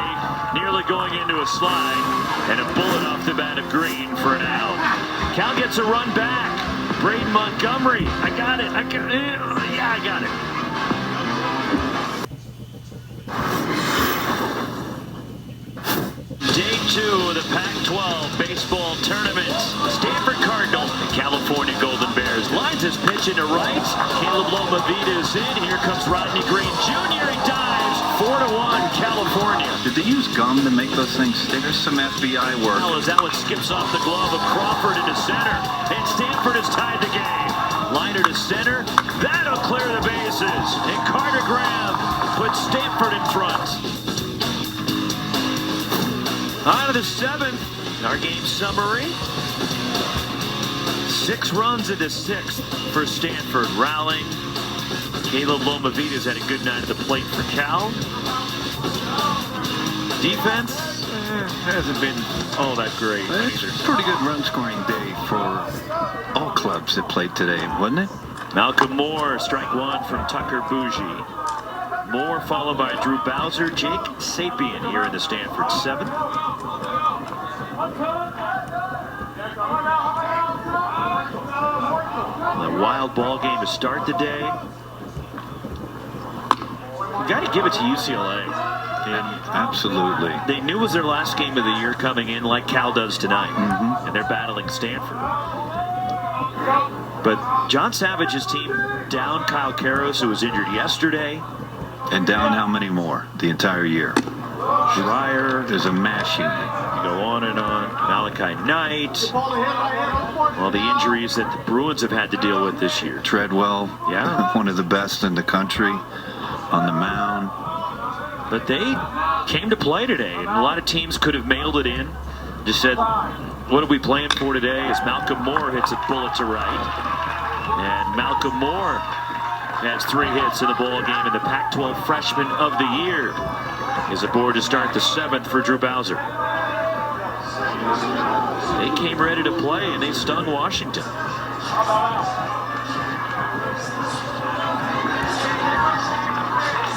Speaker 7: nearly going into a slide, and a bullet off the bat of Green for an out. Cal gets a run back. Braden Montgomery, I got it. I got it. Day 2 of the Pac-12 baseball tournament. Stanford Cardinals and California Golden Bears.
Speaker 1: pitch into right. Caleb Lomavita is in. Here comes Rodney Green Jr. He dives. 4-1 California.
Speaker 2: Did they use gum to make those things stick? There's some FBI work.
Speaker 1: As that one skips off the glove of Crawford into center. And Stanford has tied the game. Liner to center. That'll clear the bases. And Carter Graham puts Stanford in front. On to the 7th. Our game summary. 6 runs into 6th for Stanford. Rowling. Caleb Lomavita's had a good night at the plate for Cal. Defense hasn't been all that great
Speaker 2: It's
Speaker 1: either.
Speaker 2: a pretty good run-scoring day for all clubs that played today, wasn't it?
Speaker 1: Malcolm Moore, strike 1 from Tucker Bougie. Moore followed by Drew Bowser, Jake Sapien here in the Stanford 7th. A wild ball game to start the day. You got to give it to UCLA. And
Speaker 2: Absolutely.
Speaker 1: they knew it was their last game of the year coming in, like Cal does tonight, and they're battling Stanford. But John Savage's team down Kyle Karros, who was injured yesterday.
Speaker 2: And down how many more the entire year?
Speaker 1: Schreier,
Speaker 2: There's a mash unit.
Speaker 1: you go on and on. Malachi Knight. All the injuries that the Bruins have had to deal with this year.
Speaker 2: Treadwell,
Speaker 1: Yeah.
Speaker 2: one of the best in the country on the mound.
Speaker 1: But they came to play today, and a lot of teams could have mailed it in. Just said, what are we playing for today? As Malcolm Moore hits a bullet to right. And Malcolm Moore has 3 hits in the ball game, and the Pac-12 Freshman of the Year is aboard to start the 7th for Drew Bowser. They came ready to play, and they stung Washington.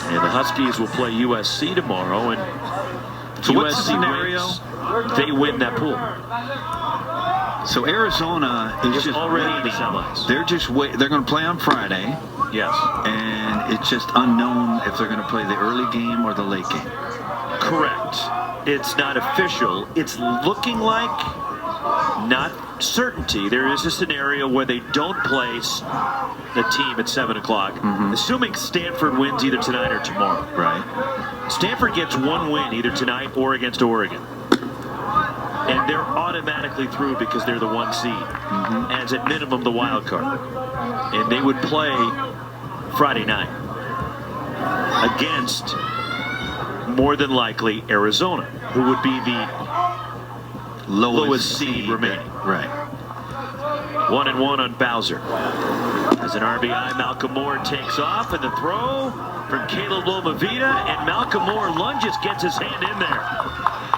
Speaker 1: And the Huskies will play USC tomorrow, and
Speaker 2: So what's the
Speaker 1: USC
Speaker 2: scenario?
Speaker 1: wins, they win that pool.
Speaker 2: So Arizona is
Speaker 1: Just
Speaker 2: just
Speaker 1: already in the
Speaker 2: waiting.
Speaker 1: semis.
Speaker 2: They're just wait. They're going to play on Friday,
Speaker 1: Yes.
Speaker 2: and it's just unknown if they're going to play the early game or the late game.
Speaker 1: Correct. It's not official. It's looking like, not certainty. There is a scenario where they don't place the team at 7 o'clock, assuming Stanford wins either tonight or tomorrow.
Speaker 2: Right.
Speaker 1: Stanford gets 1 win either tonight or against Oregon. And they're automatically through because they're the 1 seed. As at minimum the wild card. And they would play Friday night against, more than likely, Arizona, who would be the lowest seed remaining.
Speaker 2: Right.
Speaker 1: 1-1 on Bowser. As an RBI, Malcolm Moore takes off, and the throw from Caleb Lomavita, and Malcolm Moore lunges, gets his hand in there.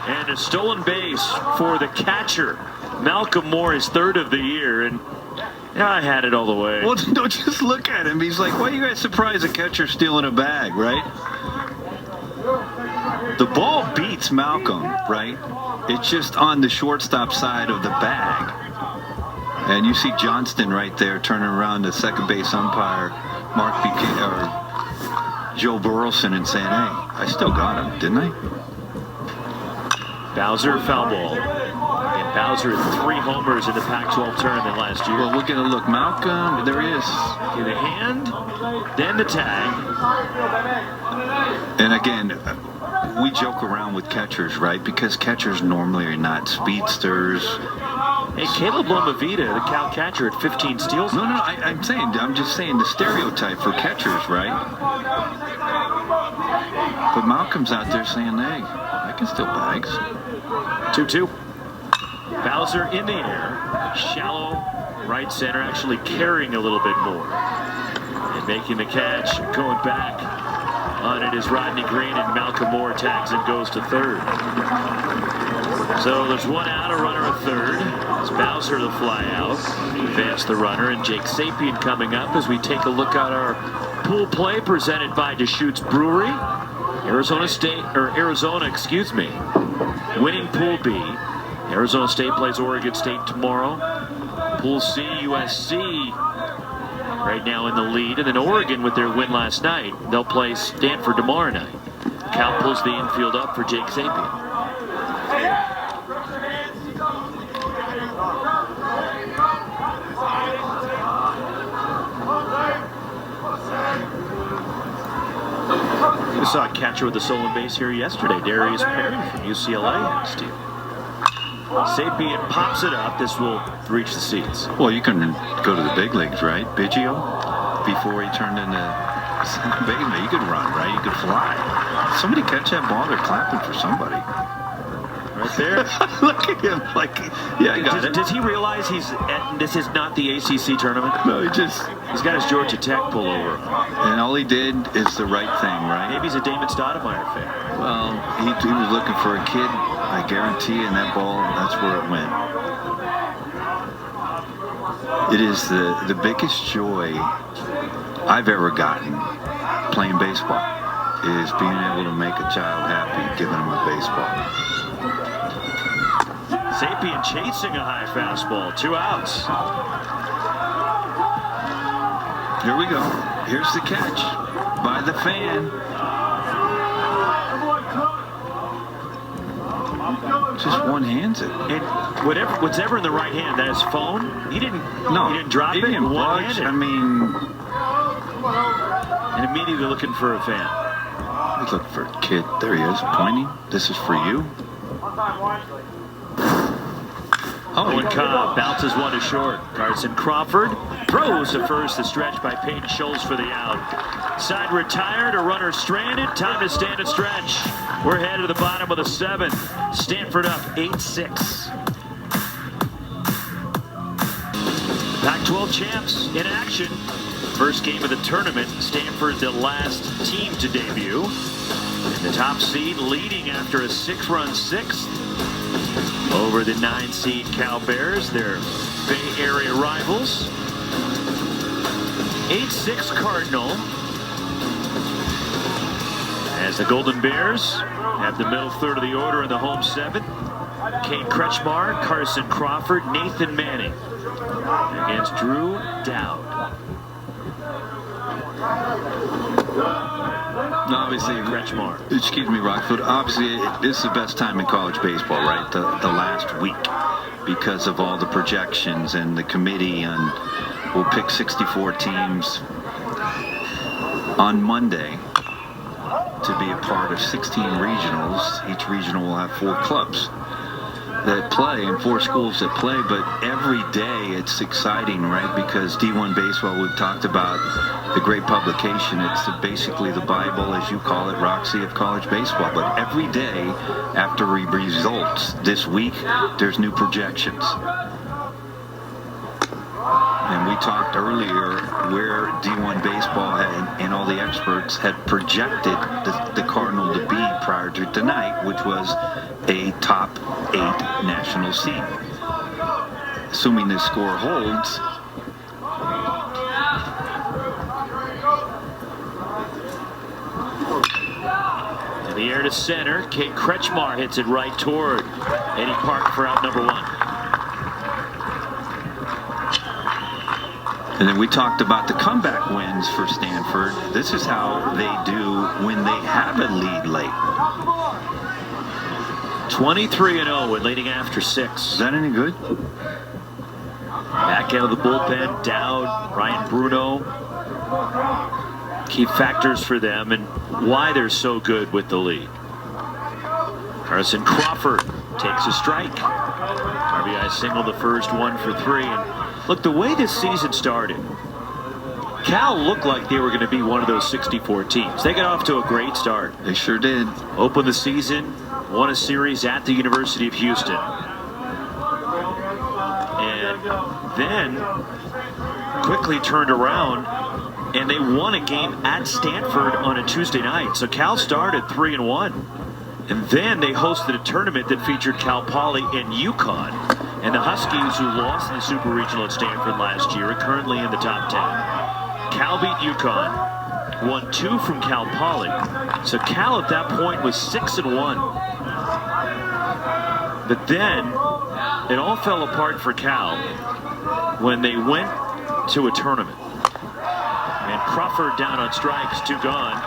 Speaker 1: And a stolen base for the catcher. Malcolm Moore is 3rd of the year, and I had it all the way.
Speaker 2: Well, don't just look at him. He's like, why are you guys surprised a catcher stealing a bag, right? The ball beats Malcolm, right? It's just on the shortstop side of the bag. And you see Johnston right there turning around to second base umpire Mark Buchanan, or Joe Burleson, and saying, hey, I still got him, didn't I?
Speaker 1: Bowser, foul ball. And Bowser had 3 homers in the Pac-12 tournament last year.
Speaker 2: Well, we're going to look. Malcolm, there he is.
Speaker 1: Get a hand, then the tag.
Speaker 2: And again, we joke around with catchers, right? Because catchers normally are not speedsters.
Speaker 1: Hey, Caleb Lomavita, the Cal catcher, at 15 steals.
Speaker 2: No, I'm just saying the stereotype for catchers, right? But Malcolm's out there saying, hey, I can steal bags.
Speaker 1: 2-2. Bowser in the air. Shallow right center, actually carrying a little bit more. And making the catch, going back on it is Rodney Green, and Malcolm Moore tags and goes to 3rd. So there's 1 out, a runner at 3rd. It's Bowser the fly out. Advance the runner, and Jake Sapien coming up as we take a look at our pool play presented by Deschutes Brewery. Arizona, winning Pool B. Arizona State plays Oregon State tomorrow. Pool C, USC right now in the lead. And then Oregon, with their win last night, they'll play Stanford tomorrow night. Cal pulls the infield up for Jake Sapien.
Speaker 7: We saw a catcher with a stolen base here yesterday, Darius Perry from UCLA had a steal. Sapien pops it up. This will reach the seats.
Speaker 3: Well, you can go to the big leagues, right? Biggio, before he turned into Bateman, you could run, right? You could fly. Somebody catch that ball. They're clapping for somebody.
Speaker 7: Right there.
Speaker 3: Look at him. Like, yeah, I got it.
Speaker 7: Does he realize this is not the ACC tournament?
Speaker 3: No,
Speaker 7: he's got his Georgia Tech pullover.
Speaker 3: And all he did is the right thing, right?
Speaker 7: Maybe he's a Damon Stoudemire fan.
Speaker 3: Well, he was looking for a kid, I guarantee, and that ball, that's where it went. It is the biggest joy I've ever gotten playing baseball, is being able to make a child happy, giving him a baseball.
Speaker 7: Sapien chasing a high fastball. 2 outs.
Speaker 3: Here we go. Here's the catch by the fan. Just one-hands it.
Speaker 7: And what's ever in the right hand, that is phone. He didn't drop it.
Speaker 3: Didn't budge.
Speaker 7: One-handed.
Speaker 3: I mean,
Speaker 7: and immediately looking for a fan.
Speaker 3: He's looking for a kid. There he is, pointing. This is for you.
Speaker 7: Owen Cobb bounces one to short. Carson Crawford throws to first. The stretch by Peyton Schultz for the out. Side retired, a runner stranded. Time to stand and stretch. We're headed to the bottom of the 7th. Stanford up 8-6. Pac-12 champs in action. First game of the tournament. Stanford, the last team to debut. And the top seed leading after a 6-run 6th over the 9-seed Cal Bears, their Bay Area rivals. 8-6 Cardinal. As the Golden Bears have the middle third of the order in the home 7th. Kane Kretschmar, Carson Crawford, Nathan Manning against Drew Dowd.
Speaker 3: Obviously,
Speaker 7: Kretschmar.
Speaker 3: Excuse me, Rockfield. Obviously, this is the best time in college baseball, right? The last week, because of all the projections and the committee, and we'll pick 64 teams on Monday to be a part of 16 regionals. Each regional will have 4 clubs that play and 4 schools that play, but every day it's exciting, right? Because D1 Baseball, we've talked about the great publication. It's basically the Bible, as you call it, Roxy, of college baseball. But every day after results this week, there's new projections. And we talked earlier where D1 Baseball and all the experts had projected the Cardinal to be prior to tonight, which was a top 8 national seed. Assuming this score holds,
Speaker 7: in the air to center, Kate Kretschmar hits it right toward Eddie Park for out number 1.
Speaker 3: and then we talked about the comeback wins for Stanford. This is how they do when they have a lead late.
Speaker 7: 23-0 with leading after 6.
Speaker 3: Is that any good?
Speaker 7: Back out of the bullpen, Dowd, Ryan Bruno. Key factors for them and why they're so good with the lead. Carson Crawford takes a strike. RBI single, the first, 1 for 3. And look, the way this season started, Cal looked like they were going to be one of those 64 teams. They got off to a great start.
Speaker 3: They sure did.
Speaker 7: Opened the season, won a series at the University of Houston. And then quickly turned around and they won a game at Stanford on a Tuesday night. So Cal started 3-1. And then they hosted a tournament that featured Cal Poly and UConn. And the Huskies, who lost in the Super Regional at Stanford last year, are currently in the top 10. Cal beat UConn, won 2 from Cal Poly. So Cal at that point was 6-1. But then it all fell apart for Cal when they went to a tournament. And Crawford down on strikes, 2 gone.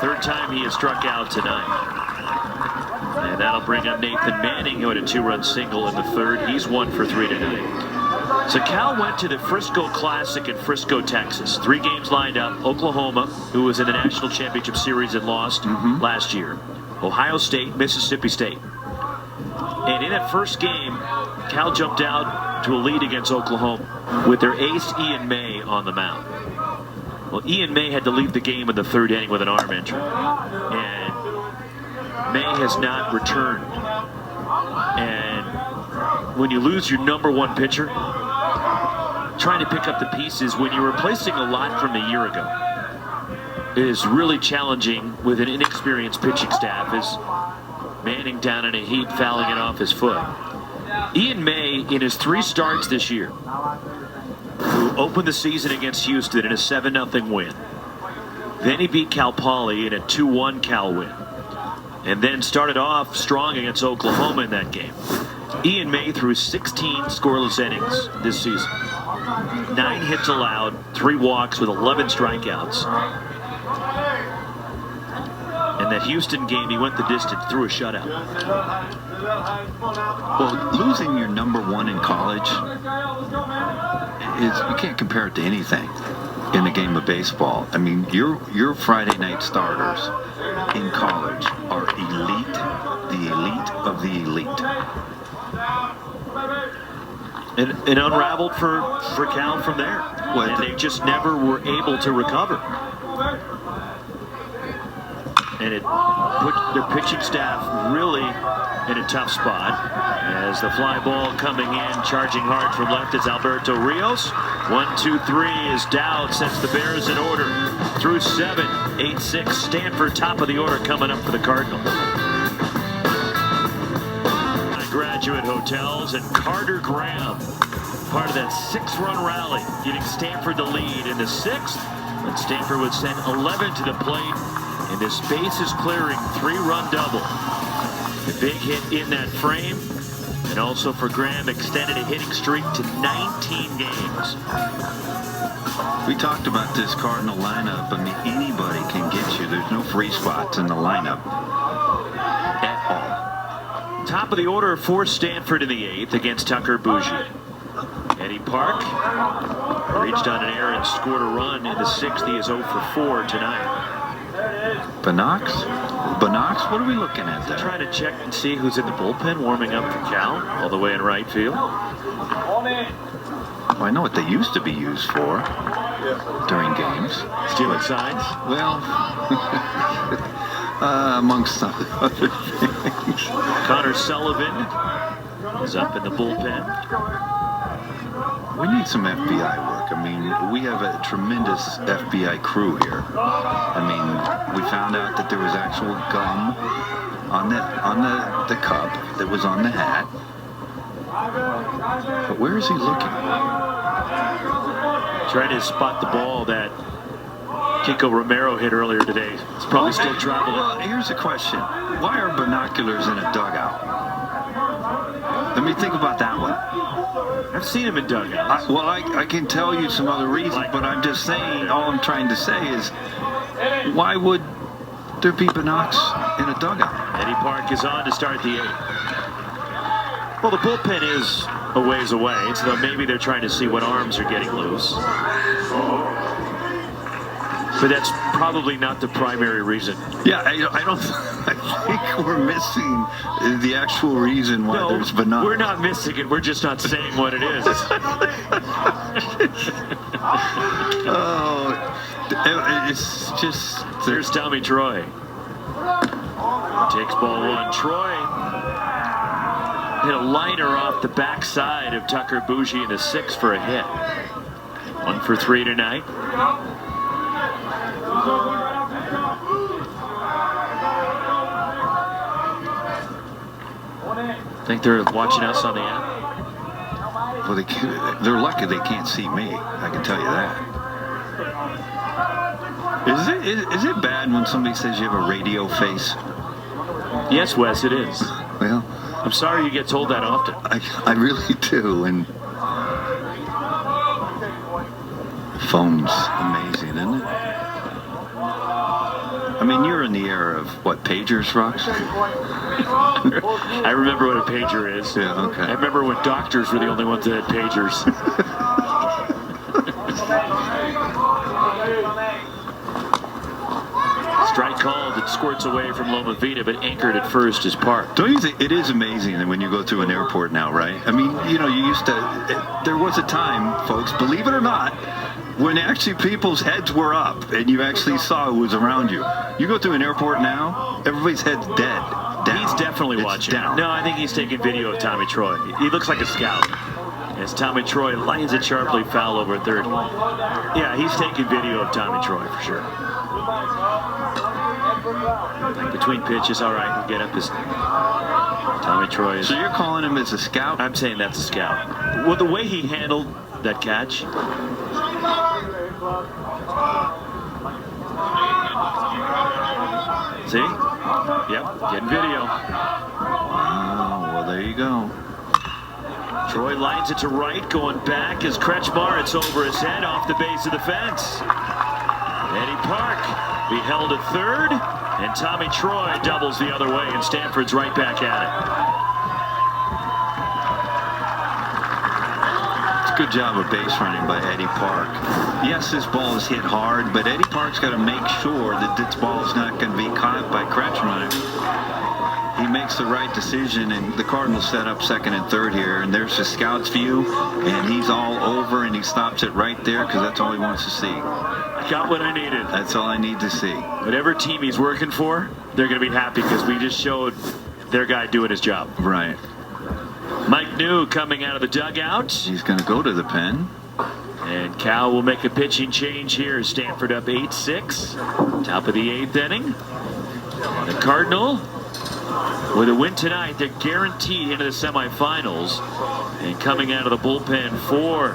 Speaker 7: Third time he has struck out tonight. And that'll bring up Nathan Manning, who had a 2-run single in the third. He's 1 for 3 tonight. So Cal went to the Frisco Classic in Frisco, Texas. 3 games lined up. Oklahoma, who was in the National Championship Series and lost last year. Ohio State, Mississippi State. And in that first game, Cal jumped out to a lead against Oklahoma with their ace Ian May on the mound. Well, Ian May had to leave the game in the 3rd inning with an arm injury. And May has not returned. And when you lose your #1 pitcher, trying to pick up the pieces when you're replacing a lot from a year ago is really challenging with an inexperienced pitching staff, as Manning down in a heat, fouling it off his foot. Ian May, in his 3 starts this year, who opened the season against Houston in a 7-0 win. Then he beat Cal Poly in a 2-1 Cal win. And then started off strong against Oklahoma in that game. Ian May threw 16 scoreless innings this season. 9 hits allowed, 3 walks with 11 strikeouts. In that Houston game, he went the distance, threw a shutout.
Speaker 3: Well, losing your #1 in college you can't compare it to anything in the game of baseball. I mean, your Friday night starters in college are elite, the elite of the elite.
Speaker 7: And unraveled for Cal from there. And they just never were able to recover. And it put their pitching staff really in a tough spot. As the fly ball coming in, charging hard from left is Alberto Rios. 1-2-3 is Dowd, sets the Bears in order. Through 7, 8-6, Stanford top of the order coming up for the Cardinals. Graduate Hotels and Carter Graham, part of that 6-run rally, giving Stanford the lead in the 6th. And Stanford would send 11 to the plate. And this bases clearing 3-run double. The big hit in that frame. And also for Graham, extended a hitting streak to 19 games.
Speaker 3: We talked about this Cardinal lineup. I mean, anybody can get you. There's no free spots in the lineup at all.
Speaker 7: Top of the order for Stanford in the 8th against Tucker Bougie. Eddie Park reached on an error and scored a run in the 6th. He is 0 for 4 tonight.
Speaker 3: Binox, what are we looking at there?
Speaker 7: Trying to check and see who's in the bullpen warming up for Cal, all the way in right field.
Speaker 3: Well, I know what they used to be used for during games.
Speaker 7: Stealing signs?
Speaker 3: Well, amongst other things.
Speaker 7: Connor Sullivan is up in the bullpen.
Speaker 3: We need some FBI work. I mean, we have a tremendous FBI crew here. I mean, we found out that there was actual gum on the cup that was on the hat. But where is he looking?
Speaker 7: Trying to spot the ball that Kiko Romero hit earlier today. It's probably still traveling.
Speaker 3: Well, here's a question. Why are binoculars in a dugout? Let me think about that one.
Speaker 7: I've seen him in dugouts.
Speaker 3: I can tell you some other reasons, but I'm just saying, all I'm trying to say is, why would there be binocs in a dugout?
Speaker 7: Eddie Park is on to start the 8th. Well, the bullpen is a ways away, so maybe they're trying to see what arms are getting loose. But that's probably not the primary reason.
Speaker 3: Yeah, I think we're missing the actual reason why there's binocs.
Speaker 7: We're not missing it. We're just not saying what it is.
Speaker 3: Oh, it's just...
Speaker 7: There's Tommy Troy. Takes ball 1. Troy hit a liner off the backside of Tucker Bougie in the 6th for a hit. 1 for 3 tonight. Think they're watching us on the app?
Speaker 3: Well, they're lucky they can't see me. I can tell you that. Is it bad when somebody says you have a radio face?
Speaker 7: Yes, Wes, it is.
Speaker 3: Well,
Speaker 7: I'm sorry you get told that often.
Speaker 3: I really do. And phone's amazing, isn't it? I mean, you're in the era of, what, pagers, Rox?
Speaker 7: I remember what a pager is.
Speaker 3: Yeah, okay.
Speaker 7: I remember when doctors were the only ones that had pagers. Strike called. It squirts away from Loma Vita, but anchored at first is Park.
Speaker 3: Don't you think it is amazing that when you go through an airport now, right? I mean, you know, you used to, there was a time, folks, believe it or not, when actually people's heads were up and you actually saw who was around you. You go through an airport now, everybody's head's dead. Down.
Speaker 7: He's definitely
Speaker 3: It's
Speaker 7: watching.
Speaker 3: down.
Speaker 7: No, I think he's taking video of Tommy Troy. He looks like a scout. As Tommy Troy lines it sharply foul over at third. Yeah, he's taking video of Tommy Troy for sure. Like between pitches, all right, get up his Tommy Troy is.
Speaker 3: So you're calling him as a scout?
Speaker 7: I'm saying that's a scout. Well, the way he handled that catch. See? Yep, getting video.
Speaker 3: Oh, well, there you go.
Speaker 7: Troy lines it to right, going back as Kretschmar. It's over his head off the base of the fence. Eddie Park be held at third, and Tommy Troy doubles the other way, and Stanford's right back at
Speaker 3: It's a good job of base running by Eddie Park. Yes, this ball is hit hard, but Eddie Park's got to make sure that this ball is not going to be caught by Kretschmar. He makes the right decision, and the Cardinals set up second and third here, and there's the scout's view, and he's all over, and he stops it right there because that's all he wants to see.
Speaker 7: I got what I needed.
Speaker 3: That's all I need to see.
Speaker 7: Whatever team he's working for, they're going to be happy because we just showed their guy doing his job.
Speaker 3: Right.
Speaker 7: Mike New coming out of the dugout.
Speaker 3: He's going to go to the pen.
Speaker 7: And Cal will make a pitching change here. Stanford up 8-6. Top of the 8th inning. And the Cardinal, with a win tonight, they're guaranteed into the semifinals. And coming out of the bullpen for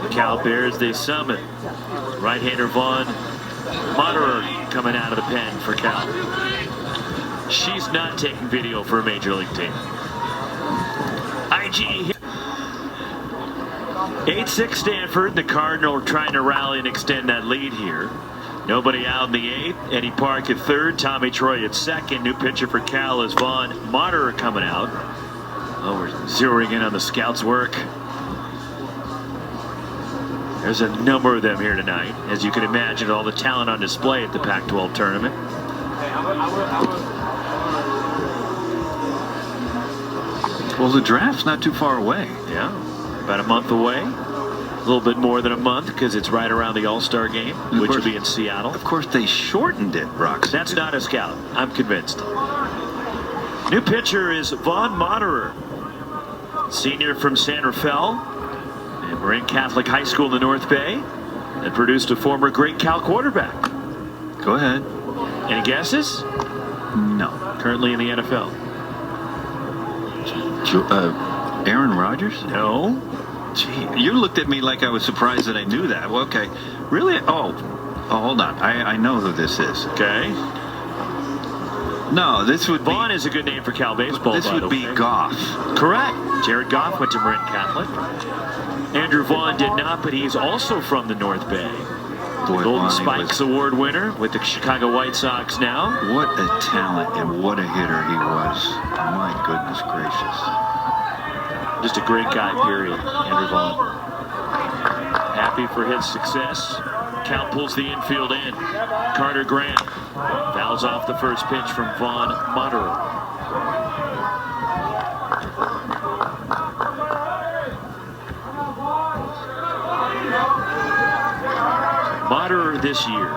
Speaker 7: the Cal Bears, they summon right-hander Vaughn Moderer coming out of the pen for Cal. She's not taking video for a major league team. IG 8-6 Stanford. The Cardinal are trying to rally and extend that lead here. Nobody out in the 8th. Eddie Park at third. Tommy Troy at second. New pitcher for Cal is Vaughn Moderer coming out. Oh, we're zeroing in on the scouts' work. There's a number of them here tonight. As you can imagine, all the talent on display at the Pac-12 tournament.
Speaker 3: Well, the draft's not too far away.
Speaker 7: Yeah, about a month away. A little bit more than a month because it's right around the All-Star game, which will be in Seattle.
Speaker 3: Of course, they shortened it, Rox.
Speaker 7: That's not a scout. I'm convinced. New pitcher is Vaughn Moderer, senior from San Rafael, and Marin Catholic High School in the North Bay, and produced a former great Cal quarterback.
Speaker 3: Go ahead.
Speaker 7: Any guesses?
Speaker 3: No.
Speaker 7: Currently in the NFL.
Speaker 3: Aaron Rodgers?
Speaker 7: No.
Speaker 3: Gee, you looked at me like I was surprised that I knew that. Well, okay. Really? Oh, hold on. I know who this is.
Speaker 7: Okay.
Speaker 3: No, this would
Speaker 7: Vaughn is a good name for Cal baseball.
Speaker 3: This would be Goff.
Speaker 7: Correct. Jared Goff went to Marin Catholic. Andrew Vaughn did not, but he's also from the North Bay.
Speaker 3: Boy,
Speaker 7: Golden Spikes Award winner with the Chicago White Sox now.
Speaker 3: What a talent and what a hitter he was. My goodness gracious.
Speaker 7: Just a great guy, period, Andrew Vaughn. Happy for his success. Cal pulls the infield in. Carter Graham fouls off the first pitch from Vaughn Moderer. Moderer this year,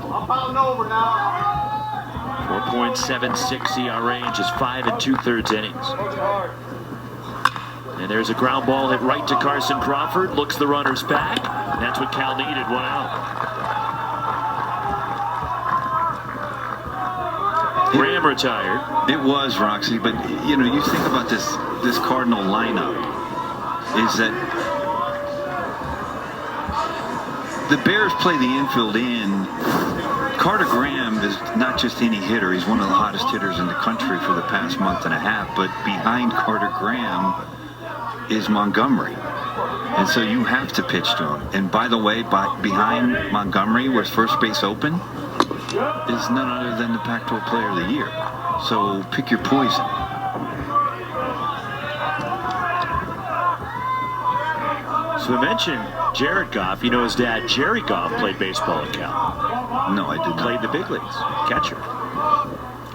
Speaker 7: 4.76 ERA, just 5 2/3 innings. And there's a ground ball hit right to Carson Crawford. Looks the runners back. That's what Cal needed. 1 out. Graham retired.
Speaker 3: It was, Roxy, but you know, you think about this Cardinal lineup is that the Bears play the infield in. Carter Graham is not just any hitter. He's one of the hottest hitters in the country for the past month and a half. But behind Carter Graham is Montgomery. And so you have to pitch to him. And by the way, behind Montgomery was first base open. is none other than the Pac-12 Player of the Year. So pick your poison.
Speaker 7: So we mentioned Jared Goff. You know his dad, Jerry Goff, played baseball at Cal.
Speaker 3: No, I didn't.
Speaker 7: Played the big leagues, catcher.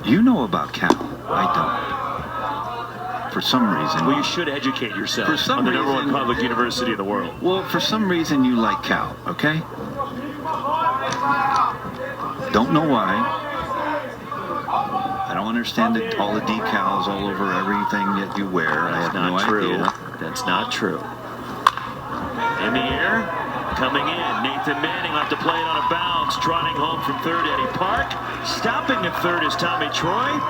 Speaker 3: You know about Cal. I don't. For some reason.
Speaker 7: Well, you should educate yourself on the number one public university in the world.
Speaker 3: Well, for some reason you like Cal, okay? Don't know why. I don't understand all the decals all over everything that you wear. I have no idea.
Speaker 7: That's not true. In the air, coming in, Nathan Manning will have to play it on a bounce, trotting home from third, Eddie Park. Stopping at third is Tommy Troy.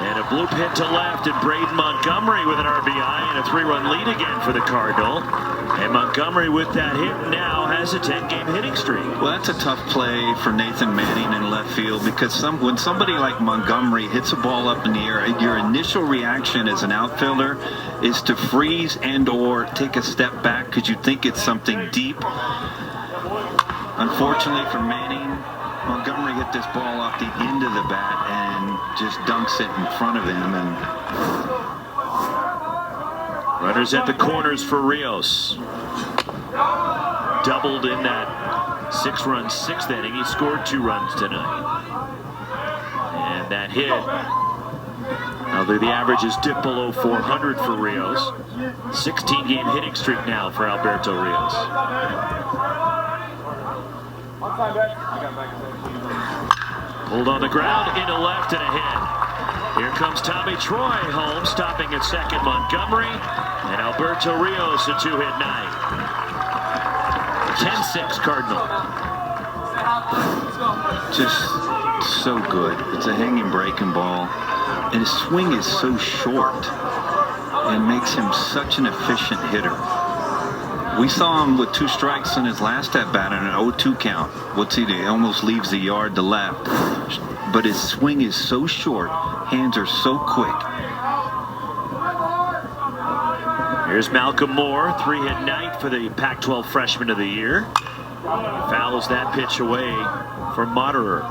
Speaker 7: And a bloop hit to left, and Braden Montgomery with an RBI and a 3-run lead again for the Cardinal. And Montgomery with that hit now has a 10-game hitting streak.
Speaker 3: Well, that's a tough play for Nathan Manning in left field, because when somebody like Montgomery hits a ball up in the air, your initial reaction as an outfielder is to freeze and or take a step back because you think it's something deep. Unfortunately for Manning, Montgomery hit this ball off the end of the bat and just dunks it in front of him. And
Speaker 7: runners at the corners for Rios. Doubled in that 6-run 6th inning. He scored 2 runs tonight. And that hit, although the average is dipped below 400 for Rios. 16-game hitting streak now for Alberto Rios. Pulled on the ground, into left and a hit. Here comes Tommy Troy home, stopping at second Montgomery, and Alberto Rios a 2-hit night. 10-6 Cardinal.
Speaker 3: just so good. It's a hanging breaking ball, and his swing is so short and makes him such an efficient hitter. We saw him with 2 strikes on his last at-bat on an 0-2 count. What's he do? He almost leaves the yard to left. But his swing is so short, hands are so quick.
Speaker 7: Here's Malcolm Moore, 3-hit night for the Pac-12 Freshman of the Year. Fouls that pitch away for Moderer.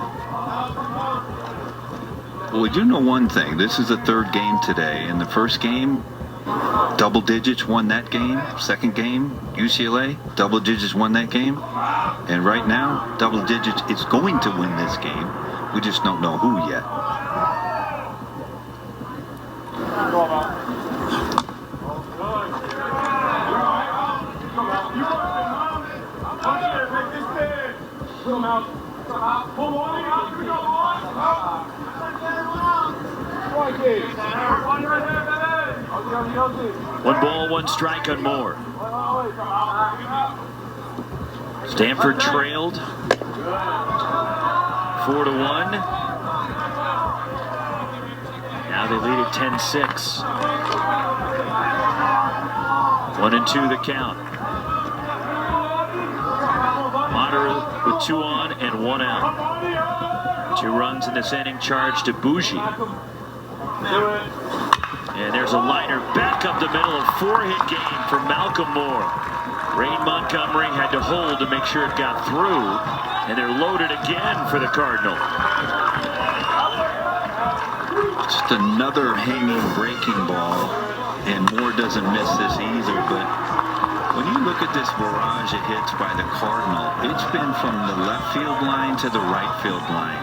Speaker 3: Well, you know one thing. This is the 3rd game today. In the first game, double digits won that game. Second game, UCLA, double digits won that game. And right now, double digits is going to win this game. We just don't know who yet.
Speaker 7: One ball, 1 strike on Moore. Stanford trailed 4-1. Now they lead at 10-6. 1-2 the count. Moderer with 2 on and 1 out. 2 runs in this inning, charged to Bougie. And there's a liner back up the middle, a 4-hit game for Malcolm Moore. Rain Montgomery had to hold to make sure it got through, and they're loaded again for the Cardinal.
Speaker 3: Just another hanging breaking ball, and Moore doesn't miss this either. But when you look at this barrage of hits by the Cardinal, it's been from the left field line to the right field line.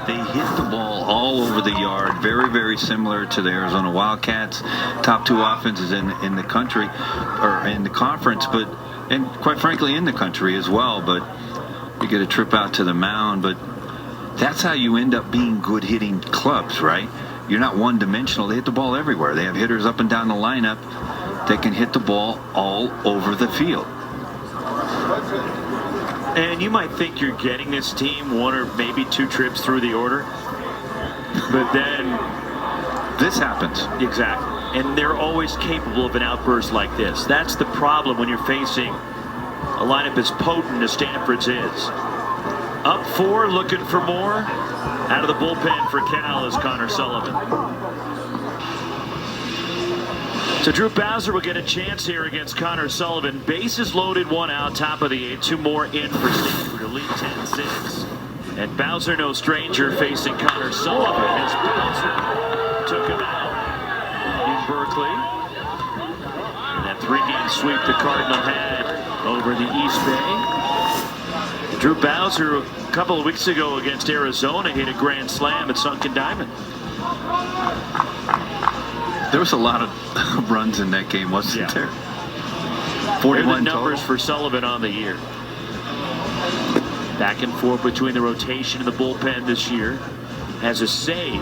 Speaker 3: They hit the ball all over the yard, very, very similar to the Arizona Wildcats. Top 2 offenses in the country, or in the conference, but and quite frankly in the country as well. But you get a trip out to the mound, but that's how you end up being good hitting clubs, right? You're not one-dimensional. They hit the ball everywhere. They have hitters up and down the lineup that can hit the ball all over the field.
Speaker 7: And you might think you're getting this team 1 or maybe 2 trips through the order, but then
Speaker 3: this happens.
Speaker 7: Exactly. And they're always capable of an outburst like this. That's the problem when you're facing a lineup as potent as Stanford's is. Up 4, looking for more. Out of the bullpen for Cal is Connor Sullivan. So Drew Bowser will get a chance here against Connor Sullivan. Bases loaded, 1 out, top of the 8th. 2 more in for Stanford to lead 10-6.
Speaker 1: And Bowser, no stranger, facing Connor Sullivan as Bowser took him out in Berkeley. And that 3-game sweep the Cardinal had over the East Bay. Drew Bowser, a couple of weeks ago against Arizona, hit a grand slam at Sunken Diamond.
Speaker 3: There was a lot of runs in that game, wasn't there?
Speaker 1: 41 numbers total for Sullivan on the year. Back and forth between the rotation and the bullpen this year. Has a save.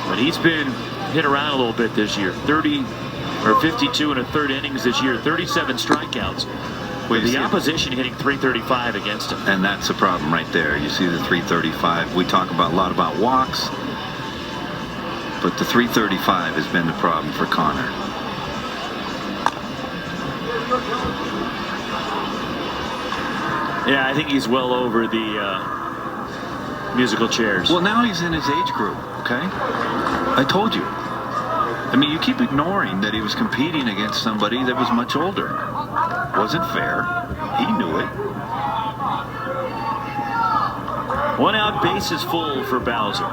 Speaker 1: But he's been hit around a little bit this year. 52 and a third innings this year. 37 strikeouts. With the opposition hitting .335 against him.
Speaker 3: And that's the problem right there. You see the .335. We talk a lot about walks. But the .335 has been the problem for Connor.
Speaker 1: Yeah, I think he's well over the musical chairs.
Speaker 3: Well, now he's in his age group, okay? I told you. I mean, you keep ignoring that he was competing against somebody that was much older. Wasn't fair. He knew it.
Speaker 1: 1 out, bases full for Bowser.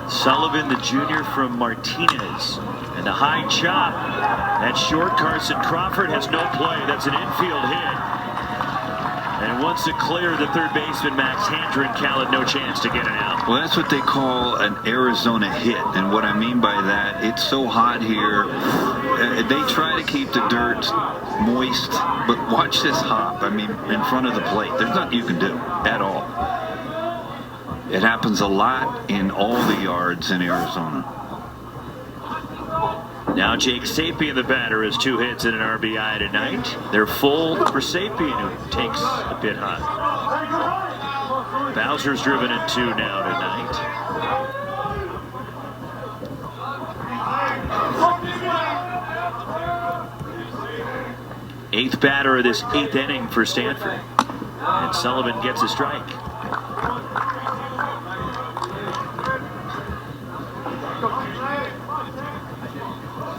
Speaker 1: Sullivan, the junior from Martinez. And the high chop. That short, Carson Crawford has no play. That's an infield hit. And once it cleared, the third baseman, Max Handren, Cal had no chance to get it out.
Speaker 3: Well, that's what they call an Arizona hit. And what I mean by that, it's so hot here. They try to keep the dirt moist. But watch this hop, I mean, in front of the plate. There's nothing you can do at all. It happens a lot in all the yards in Arizona.
Speaker 1: Now Jake Sapien, the batter, has 2 hits and an RBI tonight. They're full for Sapien, who takes a bit hot. Bowser's driven in 2 now tonight. Eighth batter of this 8th inning for Stanford. And Sullivan gets a strike.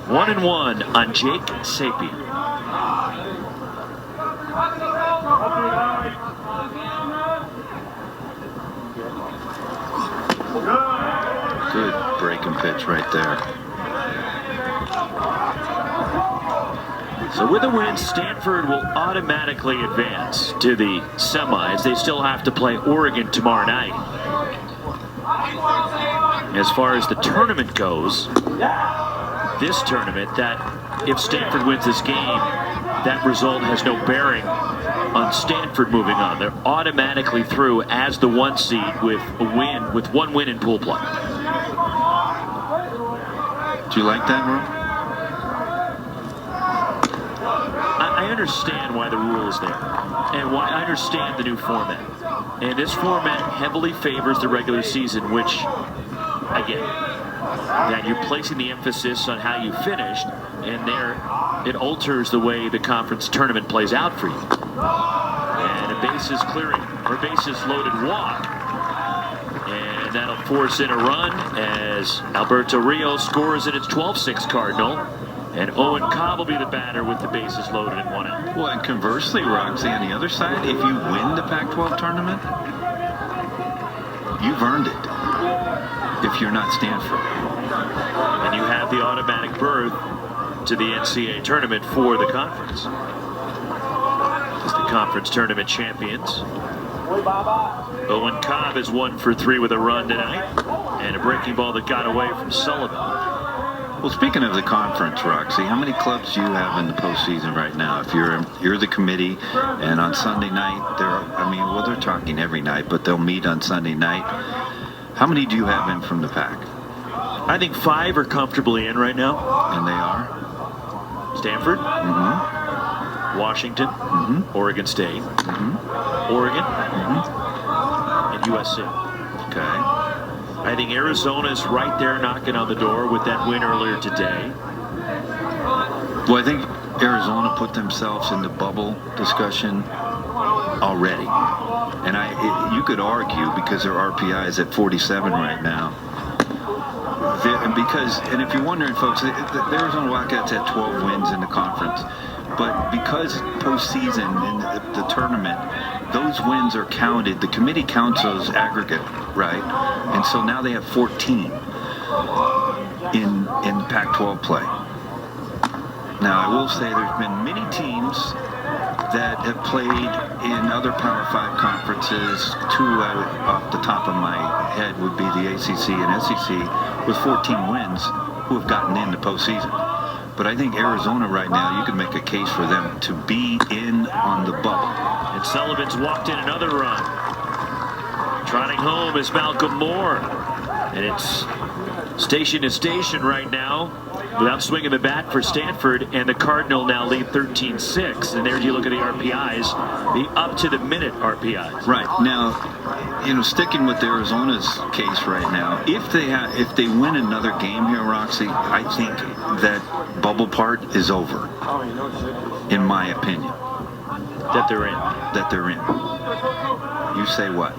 Speaker 1: One and one on Jake Sapien.
Speaker 3: Good breaking pitch right there.
Speaker 1: So with a win, Stanford will automatically advance to the semis. They still have to play Oregon tomorrow night. As far as the tournament goes, this tournament, that if Stanford wins this game, that result has no bearing on Stanford moving on. They're automatically through as the 1 seed with a win, with 1 win in pool play.
Speaker 3: Do you like that, Ron?
Speaker 1: I understand why the rule is there, and why I understand the new format. And this format heavily favors the regular season, which I get. That you're placing the emphasis on how you finished, and there it alters the way the conference tournament plays out for you. And a bases clearing or bases loaded walk, and that'll force in a run as Alberto Rios scores in its 12-6 Cardinal, and Owen Cobb will be the batter with the bases loaded and 1 out.
Speaker 3: Well, and conversely, Roxy, on the other side, if you win the Pac-12 tournament, you've earned it. If you're not Stanford.
Speaker 1: And you have the automatic berth to the NCAA tournament for the conference. As the conference tournament champions. Owen Cobb is 1 for 3 with a run tonight. And a breaking ball that got away from Sullivan.
Speaker 3: Well, speaking of the conference, Roxy, how many clubs do you have in the postseason right now? If you're the committee, and on Sunday night, they're talking every night, but they'll meet on Sunday night. How many do you have in from the Pac?
Speaker 1: I think 5 are comfortably in right now.
Speaker 3: And they are?
Speaker 1: Stanford, Washington, Oregon State, Oregon, and USC.
Speaker 3: Okay.
Speaker 1: I think Arizona's right there knocking on the door with that win earlier today.
Speaker 3: Well, I think Arizona put themselves in the bubble discussion already. And you could argue, because their RPI is at 47 right now. And if you're wondering, folks, the Arizona Wildcats had 12 wins in the conference. But because postseason in the tournament, those wins are counted. The committee counts those aggregate, right? And so now they have 14 in Pac-12 play. Now, I will say there's been many teams that have played in other Power 5 conferences. Two off the top of my head would be the ACC and SEC with 14 wins who have gotten into postseason. But I think Arizona right now, you can make a case for them to be in on the bubble.
Speaker 7: And Sullivan's walked in another run. Trotting home is Malcolm Moore. And it's station to station right now without swinging the bat for Stanford, and the Cardinal now lead 13-6. And there you look at the RPIs, the up-to-the-minute RPIs.
Speaker 3: Right. Now, you know, sticking with Arizona's case right now, if they win another game here, Roxy, I think that bubble part is over, in my opinion.
Speaker 7: That they're in.
Speaker 3: That they're in. You say what?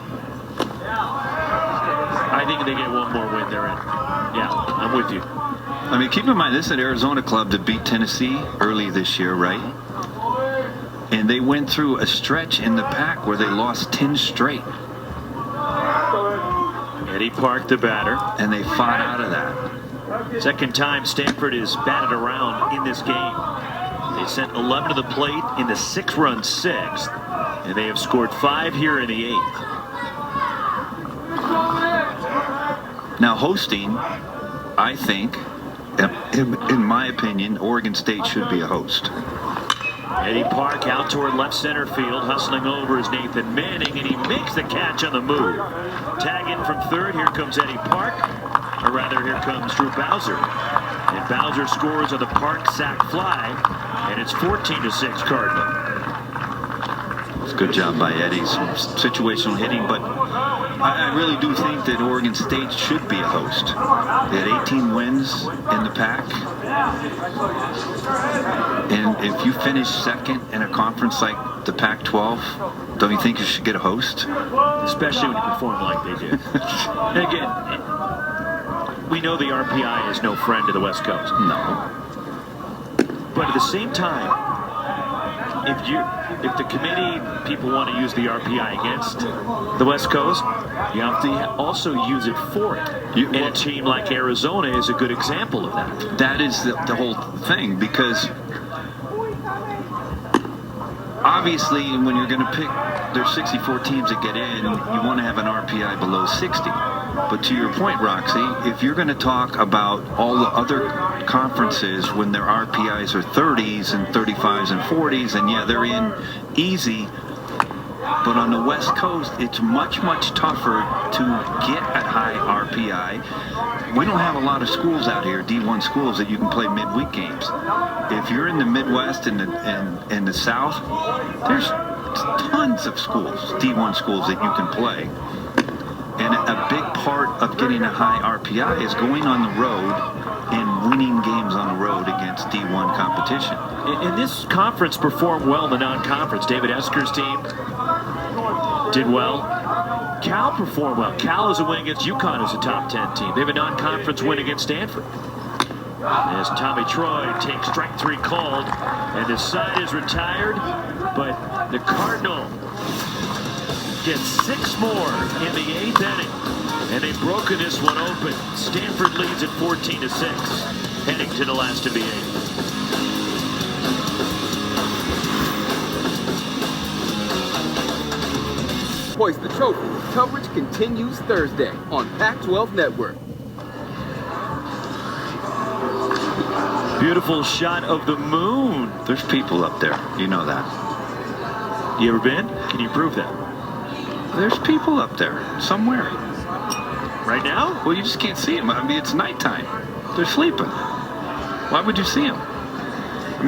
Speaker 7: I think they get one more win, they're in. Yeah, I'm with you.
Speaker 3: I mean, keep in mind, this is an Arizona club that beat Tennessee early this year, right? And they went through a stretch in the Pac where they lost 10 straight.
Speaker 7: Eddie Park, the batter.
Speaker 3: And they fought out of that.
Speaker 7: Second time Stanford is batted around in this game. They sent 11 to the plate in the 6-run sixth, and they have scored 5 here in the 8th.
Speaker 3: Now, hosting, I think, in my opinion, Oregon State should be a host.
Speaker 7: Eddie Park out toward left center field. Hustling over is Nathan Manning, and he makes the catch on the move. Tag in from third. Here comes Eddie Park. Or rather, here comes Drew Bowser. And Bowser scores on the Park sac fly, and it's 14-6 Cardinal.
Speaker 3: It's a good job by Eddie. Some situational hitting, but I really do think that Oregon State should be a host. They had 18 wins in the Pac. And if you finish second in a conference like the Pac-12, don't you think you should get a host?
Speaker 7: Especially when you perform like they did. And again, we know the RPI is no friend to the West Coast.
Speaker 3: No.
Speaker 7: But at the same time, if the committee, people want to use the RPI against the West Coast, you have to also use it for it. And a team like Arizona is a good example of that.
Speaker 3: That is the whole thing, because obviously when you're going to pick, there's 64 teams that get in, you want to have an RPI below 60. But to your point, Roxy, if you're going to talk about all the other conferences when their RPIs are 30s and 35s and 40s, and yeah, they're in easy. But on the West Coast, it's much, much tougher to get a high RPI. We don't have a lot of schools out here, D1 schools, that you can play midweek games. If you're in the Midwest and the South, there's tons of schools, D1 schools, that you can play. And a big part of getting a high RPI is going on the road and winning games on the road against D1 competition.
Speaker 7: And this conference performed well in the non-conference. David Esker's team did well. Cal performed well. Cal has a win against UConn as a top 10 team. They have a non-conference win against Stanford. As Tommy Troy takes strike 3 called, and the side is retired, but the Cardinal gets 6 more in the 8th inning, and they've broken this one open. Stanford leads at 14-6, heading to the last of the 8th.
Speaker 8: Hoist the trophy. Coverage continues Thursday on Pac-12 Network.
Speaker 7: Beautiful shot of the moon.
Speaker 3: There's people up there. You know that.
Speaker 7: You ever been? Can you prove that?
Speaker 3: There's people up there somewhere.
Speaker 7: Right now?
Speaker 3: Well, you just can't see them. I mean, it's nighttime. They're sleeping. Why would you see them? I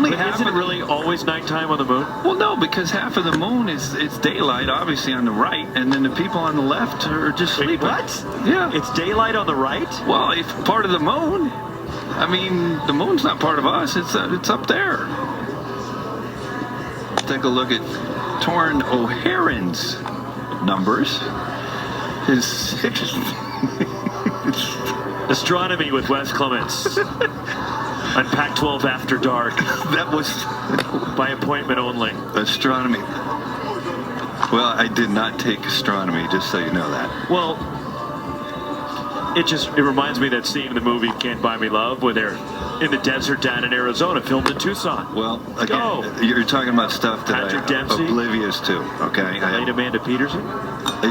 Speaker 3: mean,
Speaker 7: isn't it really always nighttime on the moon?
Speaker 3: Well, no, because half of the moon is daylight, obviously, on the right, and then the people on the left are just sleeping.
Speaker 7: What?
Speaker 3: Yeah.
Speaker 7: It's daylight on the right?
Speaker 3: Well, it's part of the moon. I mean, the moon's not part of us. It's up there. Take a look at Torn O'Haren's numbers. His 6th.
Speaker 7: Astronomy with Wes Clements on Pac-12 After Dark.
Speaker 3: That was
Speaker 7: by appointment only.
Speaker 3: astronomy. Well, I did not take astronomy, just so you know that.
Speaker 7: Well, it reminds me of that scene in the movie Can't Buy Me Love where they're in the desert down in Arizona, filmed in Tucson.
Speaker 3: Well, again, you're talking about stuff that
Speaker 7: Patrick
Speaker 3: I'm
Speaker 7: Dempsey,
Speaker 3: oblivious to, okay?
Speaker 7: late Amanda Peterson.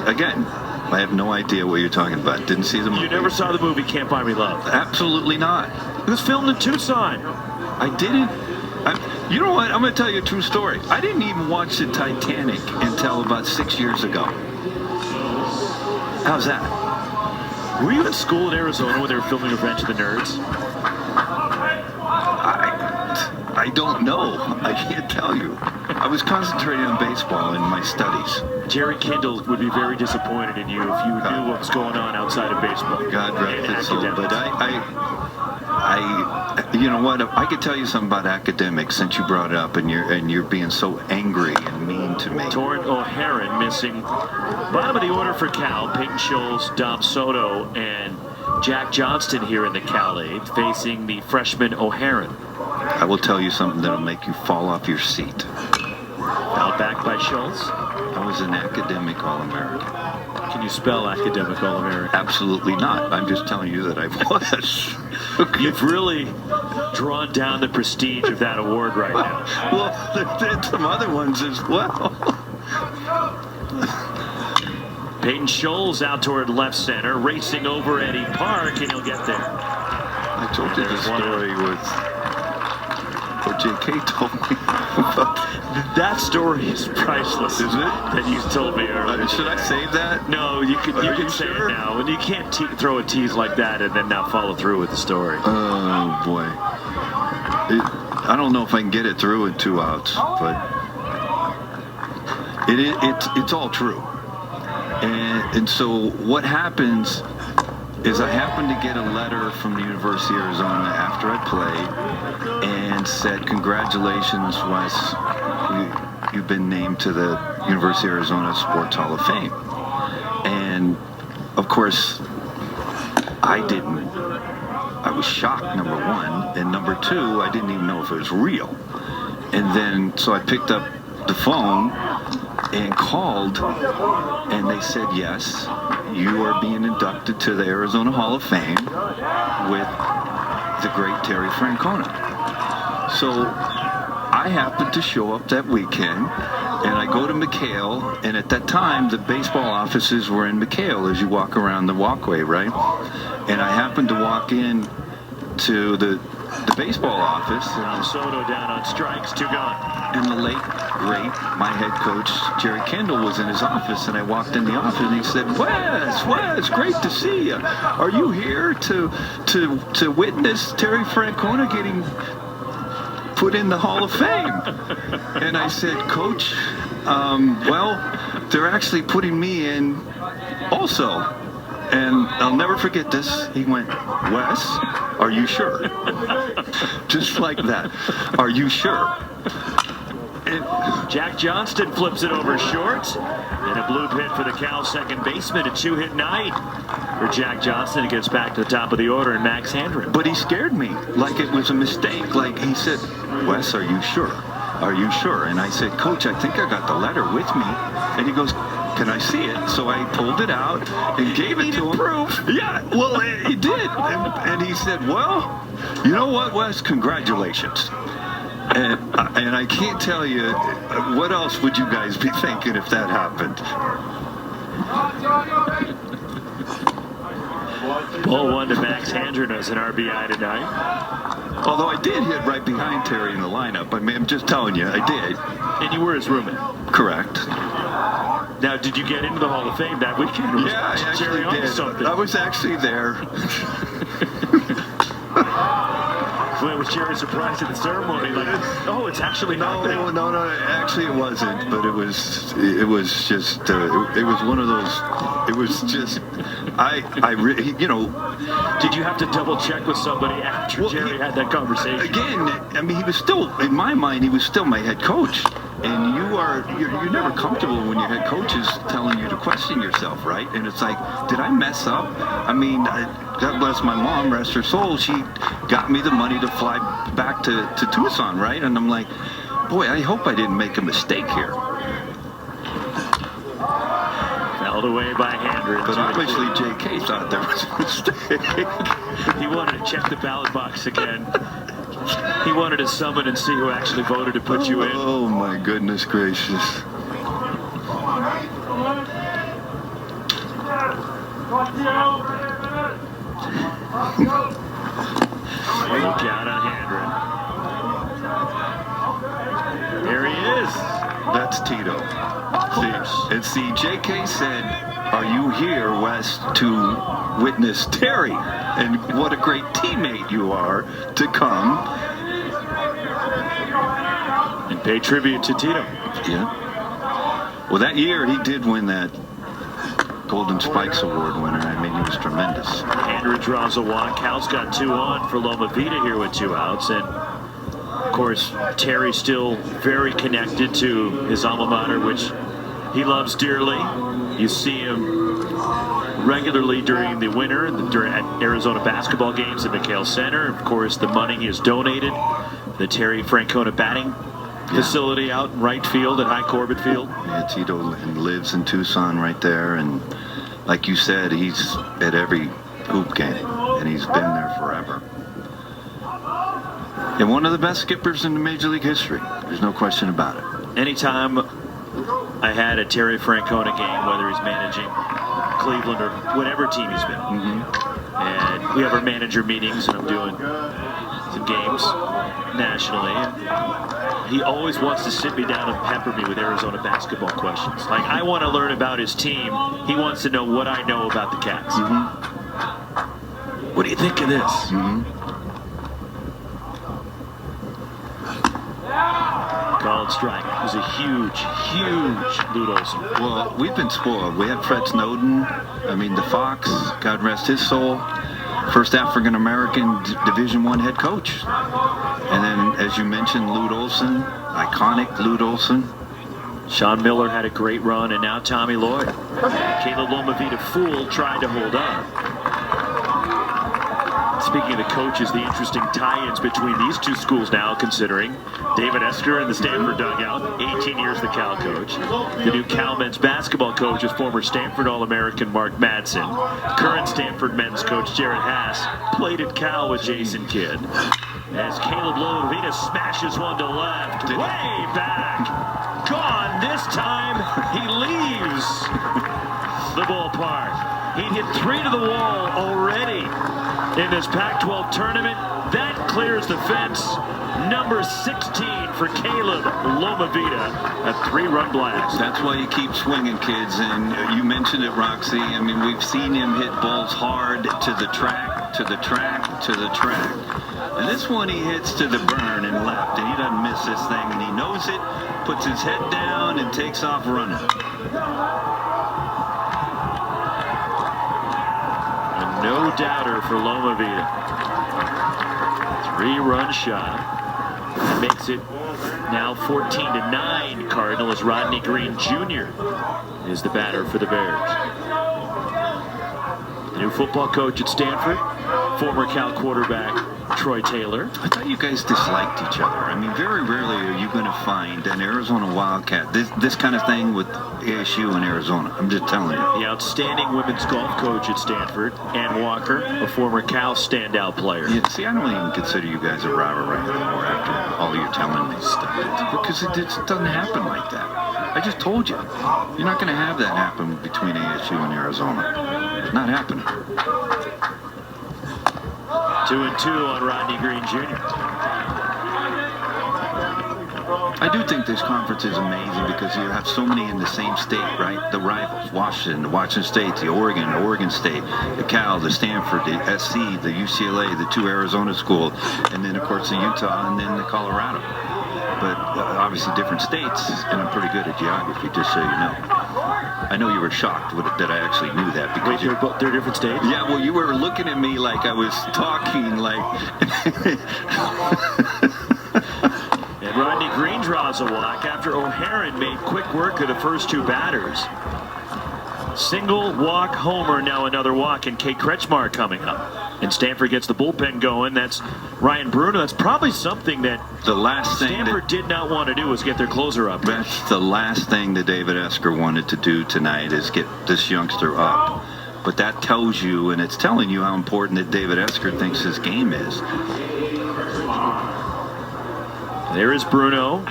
Speaker 3: Again, I have no idea what you're talking about. Didn't see the movie.
Speaker 7: You never saw the movie Can't Buy Me Love?
Speaker 3: Absolutely not.
Speaker 7: It was filmed in Tucson.
Speaker 3: I didn't. You know what? I'm going to tell you a true story. I didn't even watch the Titanic until about 6 years ago. How's that?
Speaker 7: Were you in school in Arizona when they were filming Revenge of the Nerds?
Speaker 3: I don't know. I can't tell you. I was concentrating on baseball in my studies.
Speaker 7: Jerry Kindle would be very disappointed in you if you knew what was going on outside of baseball.
Speaker 3: God rest his soul. But you know what? I could tell you something about academics since you brought it up, and you're being so angry and mean to me.
Speaker 7: Torrent O'Haron missing. Bottom of the order for Cal. Peyton Scholes, Dom Soto, and Jack Johnston here in the Cal 8 facing the freshman O'Haron.
Speaker 3: I will tell you something that'll make you fall off your seat.
Speaker 7: Fouled back by Schultz.
Speaker 3: I was an academic All-American.
Speaker 7: Can you spell academic All-American?
Speaker 3: Absolutely not. I'm just telling you that I was. Okay.
Speaker 7: You've really drawn down the prestige of that award right now.
Speaker 3: Well, there's some other ones as well.
Speaker 7: Peyton Scholes out toward left center, racing over Eddie Park, and he'll get there.
Speaker 3: I told you the story with what J.K. told me about.
Speaker 7: That story is priceless.
Speaker 3: Is it?
Speaker 7: That you told me earlier.
Speaker 3: Should I save that?
Speaker 7: No, you can say it now. And you can't throw a tease like that and then not follow through with the story.
Speaker 3: Oh, boy. I don't know if I can get it through in 2 outs, but it's all true. And so what happens is I happened to get a letter from the University of Arizona after I played and said, congratulations, Wes, you've been named to the University of Arizona Sports Hall of Fame. And, of course, I was shocked, number one, and number two, I didn't even know if it was real. And then, so I picked up the phone and called, and they said, yes, you are being inducted to the Arizona Hall of Fame with the great Terry Francona. So I happened to show up that weekend, and I go to McHale, and at that time, the baseball offices were in McHale as you walk around the walkway, right? And I happened to walk in to the baseball office.
Speaker 7: And Soto down on strikes, 2 gone.
Speaker 3: And the late, great, my head coach, Jerry Kendall, was in his office, and I walked in the office, and he said, Wes, great to see you. Are you here to witness Terry Francona getting put in the Hall of Fame? And I said, Coach, well, they're actually putting me in also. And I'll never forget this. He went, Wes, are you sure? Just like that. Are you sure?
Speaker 7: And Jack Johnston flips it over short. And a blue pit for the Cal second baseman. A 2-hit night for Jack Johnston. It gets back to the top of the order and Max Handren.
Speaker 3: But he scared me like it was a mistake. Like he said, Wes, are you sure? Are you sure? And I said, Coach, I think I got the letter with me. And he goes, can I see it? So I pulled it out and gave it to him. Proof. Yeah, well, he did. And he said, well, you know what, Wes? Congratulations. And I can't tell you, what else would you guys be thinking if that happened?
Speaker 7: Ball 1 to Max Handren as an RBI tonight.
Speaker 3: Although I did hit right behind Terry in the lineup. I mean, I'm just telling you, I did.
Speaker 7: And you were his roommate.
Speaker 3: Correct.
Speaker 7: Now, did you get into the Hall of Fame that weekend?
Speaker 3: Yeah, I actually did.
Speaker 7: Something?
Speaker 3: I was actually there.
Speaker 7: Was Jerry surprised at the ceremony? Like, oh, it's actually happening.
Speaker 3: No, actually it wasn't. But it was just, it was one of those. It was just, you know.
Speaker 7: Did you have to double check with somebody after Jerry had that conversation?
Speaker 3: Again, I mean, he was still, in my mind, he was still my head coach. And you're never comfortable when your head coach is telling you to question yourself, right? And it's like, did I mess up? I mean, God bless my mom, rest her soul. She got me the money to fly back to Tucson, right? And I'm like, boy, I hope I didn't make a mistake here.
Speaker 7: Called away by Handren.
Speaker 3: But obviously J.K. thought there was a mistake.
Speaker 7: He wanted to check the ballot box again. He wanted to summon and see who actually voted to put you in.
Speaker 3: Oh my goodness gracious.
Speaker 7: Look out on Handren. There he is.
Speaker 3: That's Tito. See, J.K. said, "Are you here, West, to witness Terry? And what a great teammate you are to come
Speaker 7: And pay tribute to Tito.
Speaker 3: Yeah. Well, that year he did win that Golden Spikes Award winner. I mean, he was tremendous.
Speaker 7: Handren draws a walk. Cal's got 2 on for Loma Vita here with 2 outs. And, of course, Terry's still very connected to his alma mater, which he loves dearly. You see him regularly during the winter at Arizona basketball games at McHale Center. Of course, the money he has donated, the Terry Francona batting facility out in right field at High Corbett Field.
Speaker 3: Yeah, Tito lives in Tucson right there, and like you said, he's at every hoop game, and he's been there forever. And one of the best skippers in the Major League history. There's no question about it.
Speaker 7: Anytime I had a Terry Francona game, whether he's managing Cleveland or whatever team he's been, and we have our manager meetings, and I'm doing some games nationally, and he always wants to sit me down and pepper me with Arizona basketball questions. Like, I want to learn about his team. He wants to know what I know about the Cats. What do you think of this? Called strike. It was a huge, huge Lute Olson.
Speaker 3: Well, we've been spoiled. We had Fred Snowden. I mean, the Fox, God rest his soul. First African-American Division I head coach. And then, as you mentioned, Lute Olson, iconic Lute Olson.
Speaker 7: Sean Miller had a great run, and now Tommy Lloyd. Caleb Loma Vita Fool tried to hold up. Speaking of the coaches, the interesting tie-ins between these two schools now, considering David Esker in the Stanford dugout, 18 years the Cal coach. The new Cal men's basketball coach is former Stanford All-American Mark Madsen. Current Stanford men's coach Jared Haas played at Cal with Jason Kidd. As Caleb Loma Vita smashes one to left, way back, gone this time. He leaves the ballpark. He hit 3 to the wall already in this Pac-12 tournament. That clears the fence. Number 16 for Caleb Loma Vita, a 3-run blast.
Speaker 3: That's why you keep swinging, kids. And you mentioned it, Roxy. I mean, we've seen him hit balls hard to the track, to the track, to the track. And this one he hits to the burn and left, and he doesn't miss this thing, and he knows it, puts his head down, and takes off running.
Speaker 7: No doubter for Loma Vita. 3-run shot. That makes it now 14-9 Cardinal as Rodney Green Jr. is the batter for the Bears. The new football coach at Stanford, former Cal quarterback Troy Taylor.
Speaker 3: I thought you guys disliked each other. I mean, very rarely are you going to find an Arizona Wildcat, this kind of thing with ASU and Arizona. I'm just telling you.
Speaker 7: The outstanding women's golf coach at Stanford, Ann Walker, a former Cal standout player.
Speaker 3: Yeah, see, I don't even consider you guys a rivalry anymore after all you're telling me stuff. Because it just doesn't happen like that. I just told you. You're not going to have that happen between ASU and Arizona. It's not happening.
Speaker 7: 2-2 on Rodney Green Jr.
Speaker 3: I do think this conference is amazing because you have so many in the same state, right? The rivals, Washington State, the Oregon State, the Cal, the Stanford, the SC, the UCLA, the 2 Arizona schools, and then, of course, the Utah and then the Colorado. But obviously different states, and I'm pretty good at geography, just so you know. I know you were shocked that I actually knew that. Because
Speaker 7: they're different states?
Speaker 3: Yeah, well, you were looking at me like I was talking like...
Speaker 7: And Rodney Green draws a walk after O'Haron made quick work of the first 2 batters. Single walk homer, now another walk, and Kate Kretschmar coming up. And Stanford gets the bullpen going. That's Ryan Bruno. That's probably something that
Speaker 3: the last thing
Speaker 7: Stanford did not want to do was get their closer up.
Speaker 3: That's the last thing that David Esker wanted to do tonight, is get this youngster up. But that tells you, and it's telling you how important that David Esker thinks his game is.
Speaker 7: There is Bruno.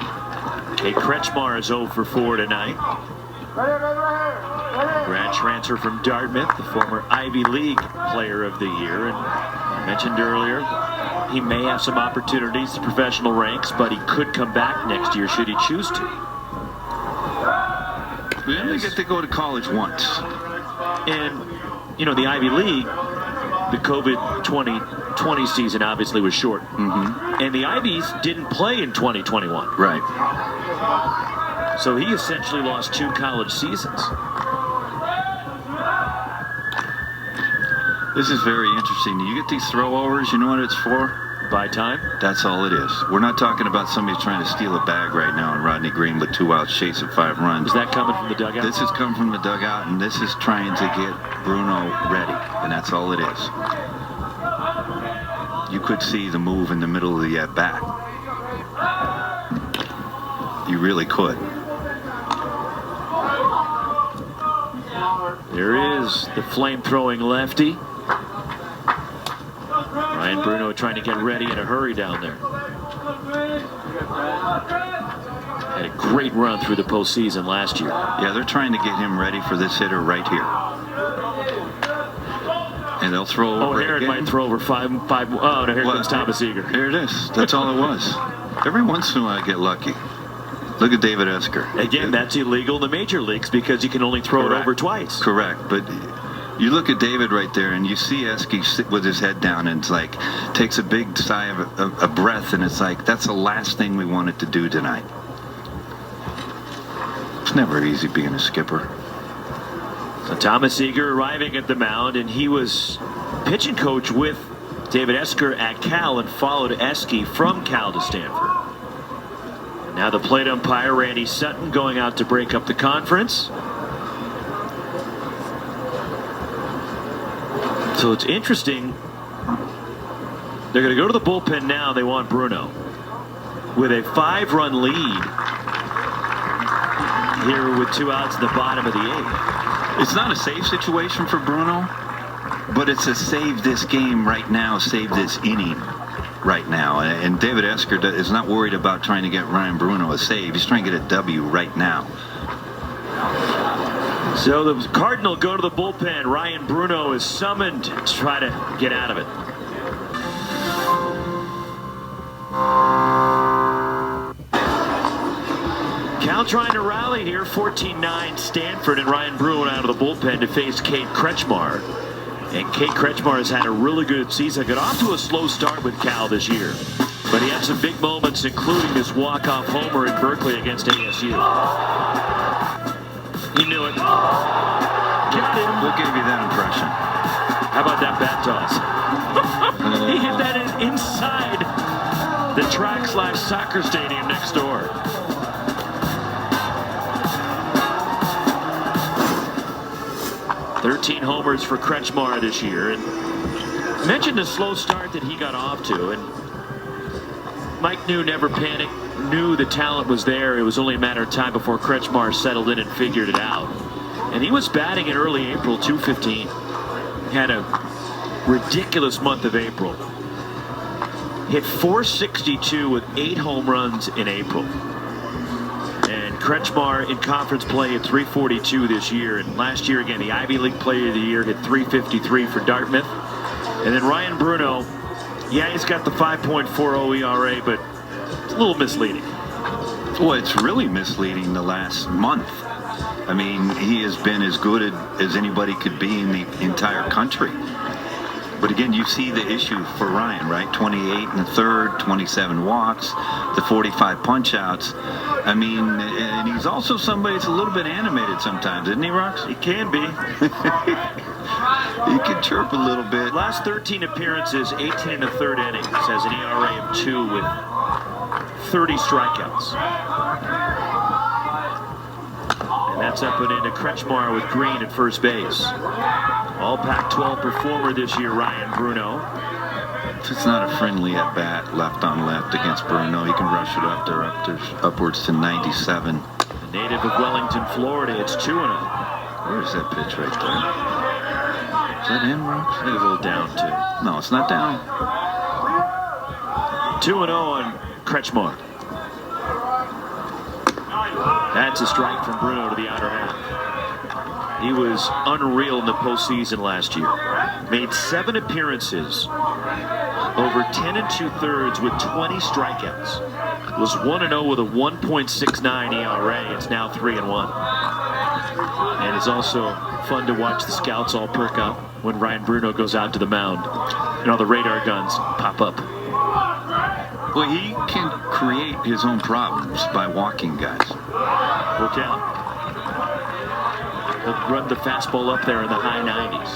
Speaker 7: Kate Kretschmar is 0 for 4 tonight. Grad transfer from Dartmouth, the former Ivy League Player of the Year. And I mentioned earlier, he may have some opportunities to professional ranks, but he could come back next year should he choose to.
Speaker 3: We only get to go to college once.
Speaker 7: And, you know, the Ivy League, the COVID 2020 season obviously was short. And the Ivies didn't play in 2021.
Speaker 3: Right.
Speaker 7: So he essentially lost 2 college seasons.
Speaker 3: This is very interesting. You get these throwovers, you know what it's for?
Speaker 7: By time?
Speaker 3: That's all it is. We're not talking about somebody trying to steal a bag right now and Rodney Green with 2 outs chasing 5 runs.
Speaker 7: Is that coming from the dugout?
Speaker 3: This has come from the dugout, and this is trying to get Bruno ready, and that's all it is. You could see the move in the middle of the at-bat. You really could.
Speaker 7: There is the flame-throwing lefty. Ryan Bruno trying to get ready in a hurry down there. Had a great run through the postseason last year.
Speaker 3: Yeah, they're trying to get him ready for this hitter right here. And they'll throw over.
Speaker 7: Oh, Aaron might throw over 5. Oh, no, here comes Thomas Eager.
Speaker 3: Here it is. That's all it was. Every once in a while I get lucky. Look at David Esker.
Speaker 7: Again, that's illegal in the major leagues because you can only throw it over twice.
Speaker 3: Correct. But you look at David right there, and you see Eske sit with his head down, and it's like, takes a big sigh of a breath, and it's like, that's the last thing we wanted to do tonight. It's never easy being a skipper.
Speaker 7: So Thomas Eager arriving at the mound, and he was pitching coach with David Esker at Cal and followed Eske from Cal to Stanford. Now the plate umpire, Randy Sutton, going out to break up the conference. So it's interesting. They're going to go to the bullpen now. They want Bruno. With a 5-run lead here with 2 outs in the bottom of the 8th.
Speaker 3: It's not a save situation for Bruno, but it's a save this game right now, save this inning right now. And David Esker is not worried about trying to get Ryan Bruno a save. He's trying to get a W right now.
Speaker 7: So the Cardinal go to the bullpen. Ryan Bruno is summoned to try to get out of it. Cal trying to rally here. 14-9 Stanford, and Ryan Bruno out of the bullpen to face Kate Kretschmar. And Kate Kretschmar has had a really good season. Got off to a slow start with Cal this year, but he had some big moments, including this walk-off homer in Berkeley against ASU. He knew it. Got him.
Speaker 3: What gave you that impression?
Speaker 7: How about that bat toss? He hit that inside the track/soccer stadium next door. "13 homers for Kretschmar this year." And I mentioned the slow start that he got off to, and Mike New never panicked, knew the talent was there. It was only a matter of time before Kretschmar settled in and figured it out. And he was batting in early April, .215. Had a ridiculous month of April. Hit .462 with 8 home runs in April. And Kretschmar in conference play at .342 this year. And last year, again, the Ivy League Player of the Year, hit .353 for Dartmouth. And then Ryan Bruno, yeah, he's got the 5.40 ERA, but it's a little misleading.
Speaker 3: Well, it's really misleading the last month. I mean, he has been as good as anybody could be in the entire country. But again, you see the issue for Ryan, right? 28 in the third, 27 walks, the 45 punch-outs. I mean, and he's also somebody that's a little bit animated sometimes, isn't he, Rox?
Speaker 7: He can be.
Speaker 3: He can chirp a little bit.
Speaker 7: Last 13 appearances, 18 in the third innings, has an ERA of 2 with 30 strikeouts. And That's up and into Kretschmar with Green at first base. All Pac-12 performer this year, Ryan Bruno.
Speaker 3: If it's not a friendly at bat, left on left against Bruno, he can rush it up there, upwards to 97.
Speaker 7: A native of Wellington, Florida, it's 2-0.
Speaker 3: Where's that pitch right there? Is that in, Rox?
Speaker 7: I think it's a little down, too.
Speaker 3: No, it's not down.
Speaker 7: 2-0 on Kretschmar. That's a strike from Bruno to the outer half. He was unreal in the postseason last year. Made 7 appearances, over 10 2/3 with 20 strikeouts. Was 1-0 with a 1.69 ERA. It's now 3-1. And it's also fun to watch the scouts all perk up when Ryan Bruno goes out to the mound and all the radar guns pop up.
Speaker 3: Well, he can create his own problems by walking guys.
Speaker 7: Look out. He'll run the fastball up there in the high 90s.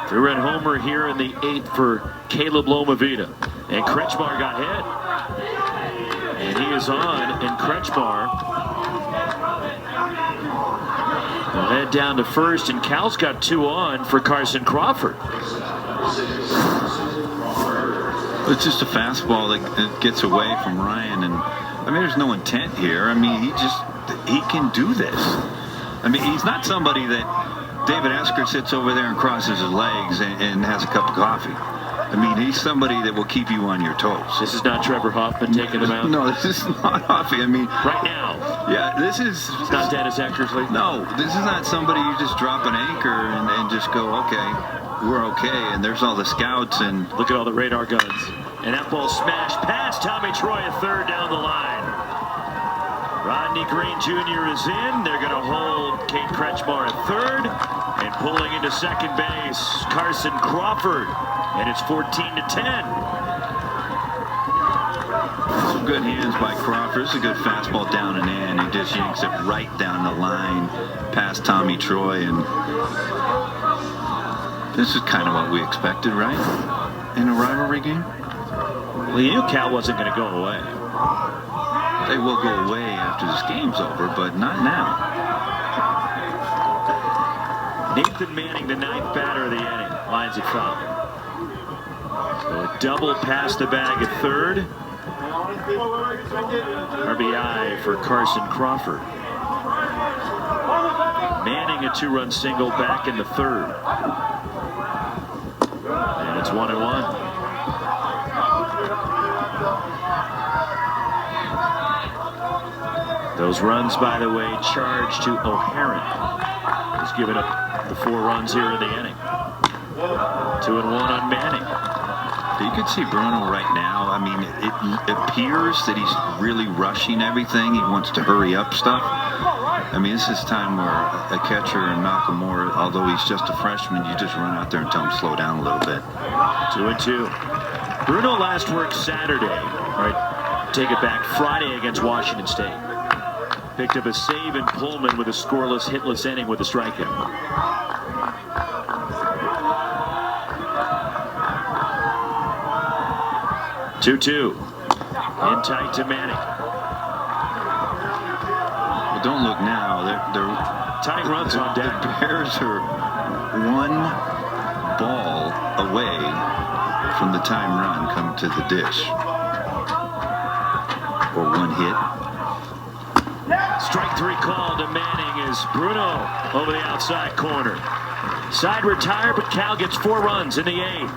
Speaker 7: Three-run homer here in the 8th for Caleb Lomavita. And Kretschmar got hit. And he is on, and Kretschmar will head down to first, and Cal's got 2 on for Carson Crawford.
Speaker 3: It's just a fastball that gets away from Ryan, and I mean, there's no intent here. I mean, he can do this. I mean, he's not somebody that David Esker sits over there and crosses his legs and has a cup of coffee. I mean, he's somebody that will keep you on your toes.
Speaker 7: This is not Trevor Hoffman taking him out?
Speaker 3: No, this is not Hoffman. I mean,
Speaker 7: right now.
Speaker 3: Yeah, this is...
Speaker 7: It's not Dennis Eckersley?
Speaker 3: No, this is not somebody you just drop an anchor and just go, okay, we're okay. And there's all the scouts and...
Speaker 7: Look at all the radar guns. And that ball smashed past Tommy Troy at third down the line. Rodney Green Jr. is in. They're going to hold Kate Kretschmar at third. And pulling into second base, Carson Crawford. And it's 14-10.
Speaker 3: Some good hands by Crawford. It's a good fastball down and in. He just yanks it right down the line past Tommy Troy. And this is kind of what we expected, right? In a rivalry game?
Speaker 7: Well, you knew Cal wasn't going to go away.
Speaker 3: They will go away after this game's over, but not now.
Speaker 7: Nathan Manning, the 9th batter of the inning, lines it foul. So a double past the bag at third. RBI for Carson Crawford. Manning a 2-run single back in the third. And it's 1-1. Those runs, by the way, charged to O'Haron. He's given up the 4 runs here in the inning. 2-1 on Manning.
Speaker 3: You can see Bruno right now. I mean, it appears that he's really rushing everything. He wants to hurry up stuff. I mean, this is time where a catcher and Malcolm Moore, although he's just a freshman, you just run out there and tell him to slow down a little bit.
Speaker 7: 2-2. Bruno last worked Saturday. All right, take it back. Friday against Washington State. Picked up a save in Pullman with a scoreless, hitless inning with a strikeout. Two-two. In tight to Manning.
Speaker 3: Well, don't look now. They're
Speaker 7: tying runs on deck.
Speaker 3: The Bears are 1 ball away from the time run come to the dish. Or 1 hit.
Speaker 7: Strike 3 call to Manning is Bruno over the outside corner. Side retired, but Cal gets 4 runs in the 8th.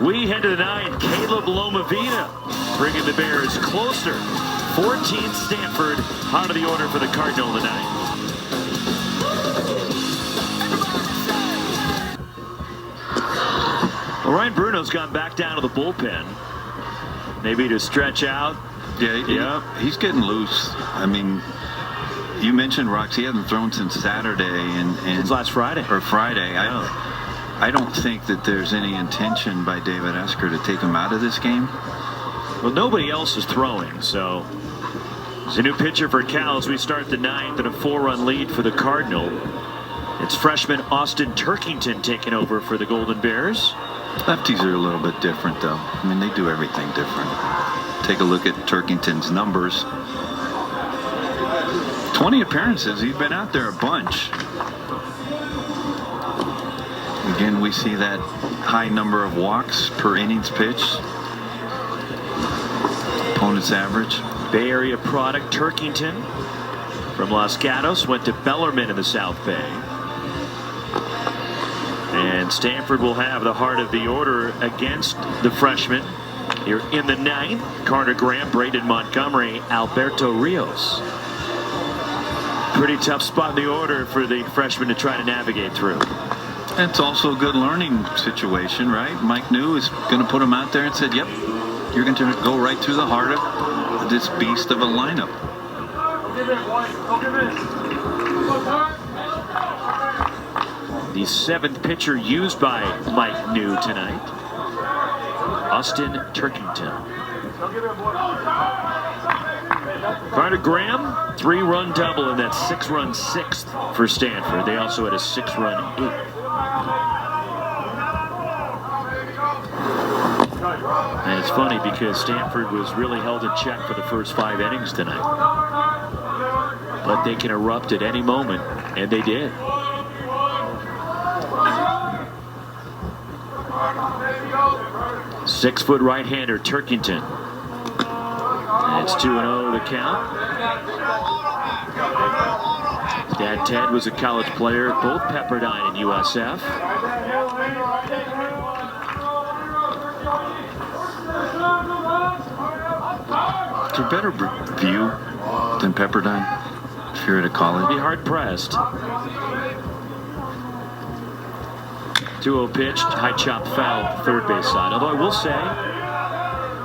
Speaker 7: We head to the 9th. Caleb Lomavita bringing the Bears closer. 14th Stanford out of the order for the Cardinal tonight. Well, Ryan Bruno's gone back down to the bullpen. Maybe to stretch out.
Speaker 3: Yeah, he's getting loose. I mean, you mentioned Rox. He hasn't thrown since Saturday and
Speaker 7: since last Friday.
Speaker 3: Or Friday. I don't think that there's any intention by David Esker to take him out of this game.
Speaker 7: Well, nobody else is throwing, so there's a new pitcher for Cal as we start the 9th and a 4-run lead for the Cardinal. It's freshman Austin Turkington taking over for the Golden Bears.
Speaker 3: Lefties are a little bit different, though. I mean, they do everything different. take a look at Turkington's numbers. 20 appearances. He's been out there a bunch. Again, we see that high number of walks per innings pitched. Opponent's average.
Speaker 7: Bay Area product Turkington from Los Gatos went to Bellarmine in the South Bay. And Stanford will have the heart of the order against the freshman. Here in the ninth, Carter Graham, Braden Montgomery, Alberto Rios. Pretty tough spot in the order for the freshman to try to navigate through.
Speaker 3: It's also a good learning situation, right? Mike New is going to put him out there and said, yep, you're going to go right through the heart of this beast of a lineup.
Speaker 7: The seventh pitcher used by Mike New tonight, Austin Turkington. Carter Graham, 3-run double, and that's 6-run sixth for Stanford. They also had a 6-run eighth. And it's funny because Stanford was really held in check for the first 5 innings tonight. But they can erupt at any moment, and they did. Six-foot right-hander Turkington. And it's 2-0 the count. Dad Ted was a college player, both Pepperdine and USF.
Speaker 3: Is there a better view than Pepperdine if you're at a college?
Speaker 7: Be hard-pressed. 2-0 pitched, high chop foul, third base side. Although I will say,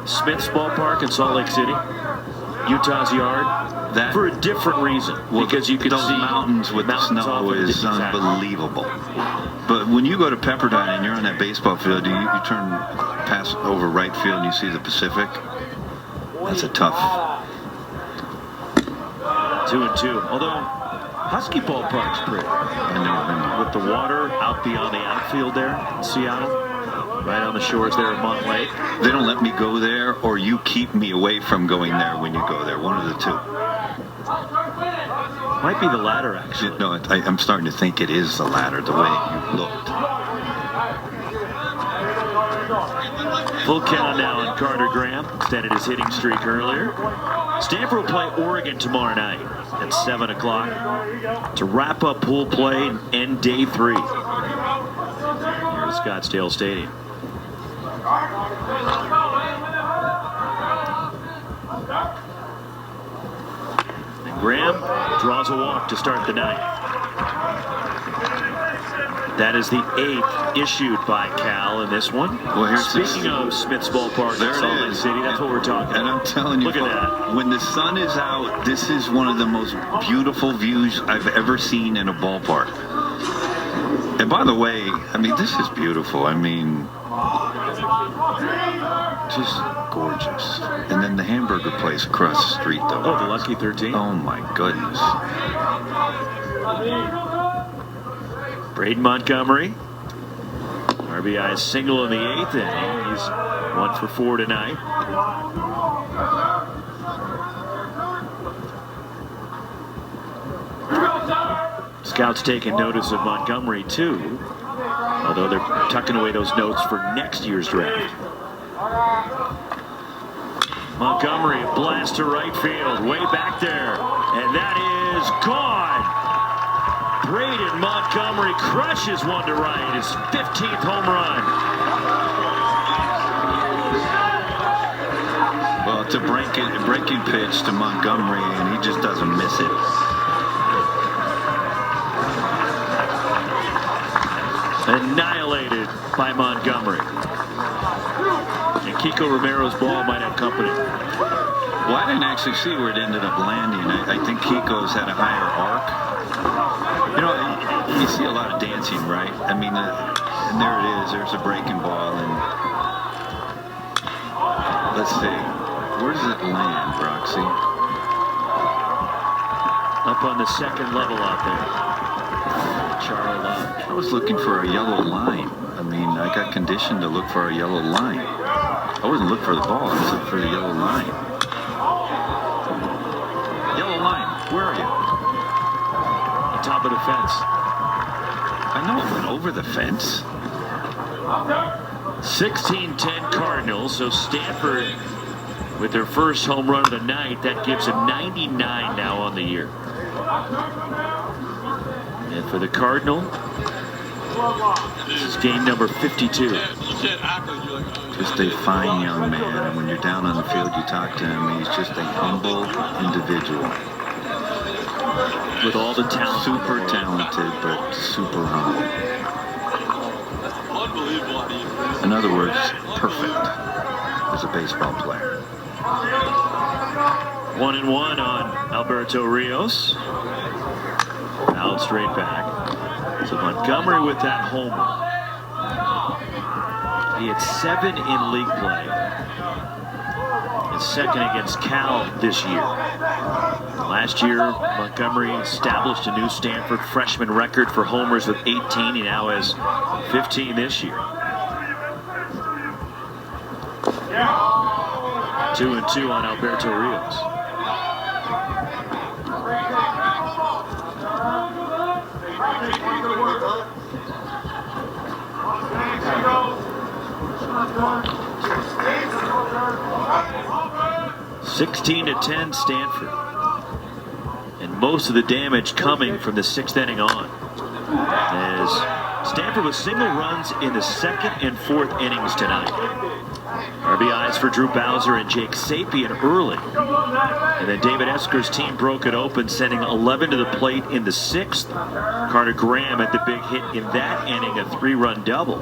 Speaker 7: Smith's ballpark in Salt Lake City, Utah's yard, that for a different reason.
Speaker 3: Well,
Speaker 7: because you can
Speaker 3: those
Speaker 7: see
Speaker 3: mountains with the snow is unbelievable. But when you go to Pepperdine and you're on that baseball field, you turn past over right field and you see the Pacific. That's a tough.
Speaker 7: 2-2. Although Husky ballpark's pretty.
Speaker 3: I've never been there.
Speaker 7: With the water out beyond the outfield there in Seattle, right on the shores there of Mont Lake.
Speaker 3: They don't let me go there, or you keep me away from going there when you go there. One of the two.
Speaker 7: Might be the latter, actually.
Speaker 3: No, I'm starting to think it is the latter, the way you looked.
Speaker 7: Full count now on Carter Graham. Extended his hitting streak earlier. Stanford will play Oregon tomorrow night at 7 o'clock to wrap up pool play and end day 3 here at Scottsdale Stadium. And Graham draws a walk to start the night. That is the 8th issued by Cal in this one.
Speaker 3: Well, here's
Speaker 7: Speaking of Smith's ballpark in Salt Lake City, that's what we're talking about.
Speaker 3: And I'm telling you,
Speaker 7: look at that.
Speaker 3: When the sun is out, this is one of the most beautiful views I've ever seen in a ballpark. And by the way, I mean, this is beautiful. I mean, just gorgeous. And then the hamburger place across the street, though.
Speaker 7: Oh, the Lucky 13?
Speaker 3: Oh, my goodness.
Speaker 7: Braden Montgomery. RBI single in the 8th inning. He's 1 for 4 tonight. Scouts taking notice of Montgomery, too. Although they're tucking away those notes for next year's draft. Montgomery, a blast to right field, way back there. And that is gone. Braden Montgomery crushes one to right. His 15th home run.
Speaker 3: Well, it's a breaking pitch to Montgomery, and he just doesn't miss it.
Speaker 7: Annihilated by Montgomery. And Kiko Romero's ball might have company.
Speaker 3: Well, I didn't actually see where it ended up landing. I think Kiko's had a higher arc. You know, you see a lot of dancing, right? I mean, and there it is. There's a breaking ball, and let's see. Where does it land, Roxy?
Speaker 7: Up on the second level out there. Charlie Lodge.
Speaker 3: I was looking for a yellow line. I mean, I got conditioned to look for a yellow line. I wasn't looking for the ball. I was looking for the yellow line. Yellow line, where are you?
Speaker 7: On top of the fence.
Speaker 3: I know it went over the fence.
Speaker 7: 16-10 Cardinals. So Stanford with their first home run of the night. That gives them 99 now on the year. And for the Cardinal, this is game number 52.
Speaker 3: Just a fine young man. And when you're down on the field, you talk to him. He's just a humble individual.
Speaker 7: With all the talent.
Speaker 3: Super talented, but super humble. In other words, perfect as a baseball player.
Speaker 7: 1-1 on Alberto Rios. Out straight back. So Montgomery with that homer. He had 7 in league play. And second against Cal this year. Last year, Montgomery established a new Stanford freshman record for homers with 18. He now has 15 this year. 2-2 on Alberto Rios. (16-10) Stanford, and most of the damage coming from the 6th inning on, as Stanford with single runs in the 2nd and 4th innings tonight. RBIs for Drew Bowser and Jake Sapien early, and then David Esker's team broke it open, sending 11 to the plate in the 6th. Carter Graham had the big hit in that inning, a 3-run double,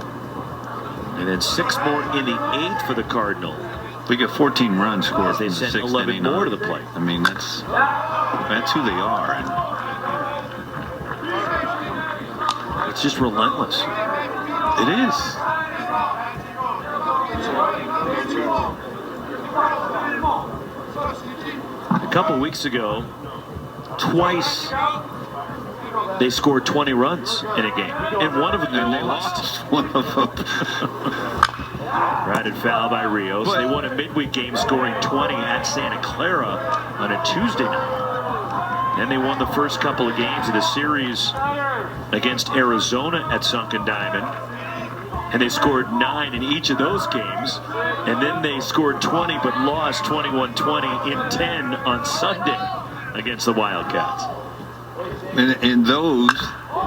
Speaker 7: and then 6 more in the 8th for the Cardinal.
Speaker 3: We got 14 runs scored.
Speaker 7: As they sent 11 more to the plate.
Speaker 3: I mean, that's who they are. And
Speaker 7: it's just relentless.
Speaker 3: It is.
Speaker 7: A couple weeks ago, twice they scored 20 runs in a game, and one of them they lost.
Speaker 3: One of them.
Speaker 7: Routed foul by Rios. They won a midweek game scoring 20 at Santa Clara on a Tuesday night. Then they won the first couple of games of the series against Arizona at Sunken Diamond, and they scored 9 in each of those games. And then they scored 20 but lost 21-20 in 10 on Sunday against the Wildcats.
Speaker 3: In those,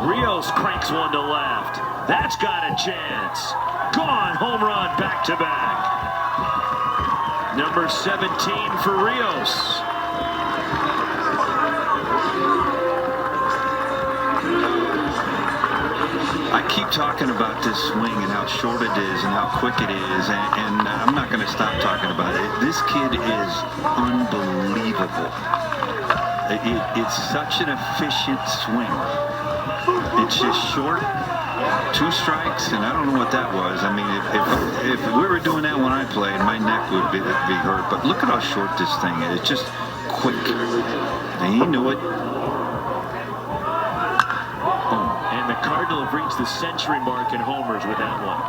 Speaker 7: Rios cranks one to left. That's got a chance. Gone, home run, back-to-back. Number 17 for Rios.
Speaker 3: I keep talking about this swing and how short it is and how quick it is, and I'm not going to stop talking about it. This kid is unbelievable. It's such an efficient swing. It's just short, 2 strikes, and I don't know what that was. I mean, if we were doing that when I played, my neck would be hurt. But look at how short this thing is. It's just quick. And he knew it.
Speaker 7: And the Cardinal have reached the century mark in homers with that one.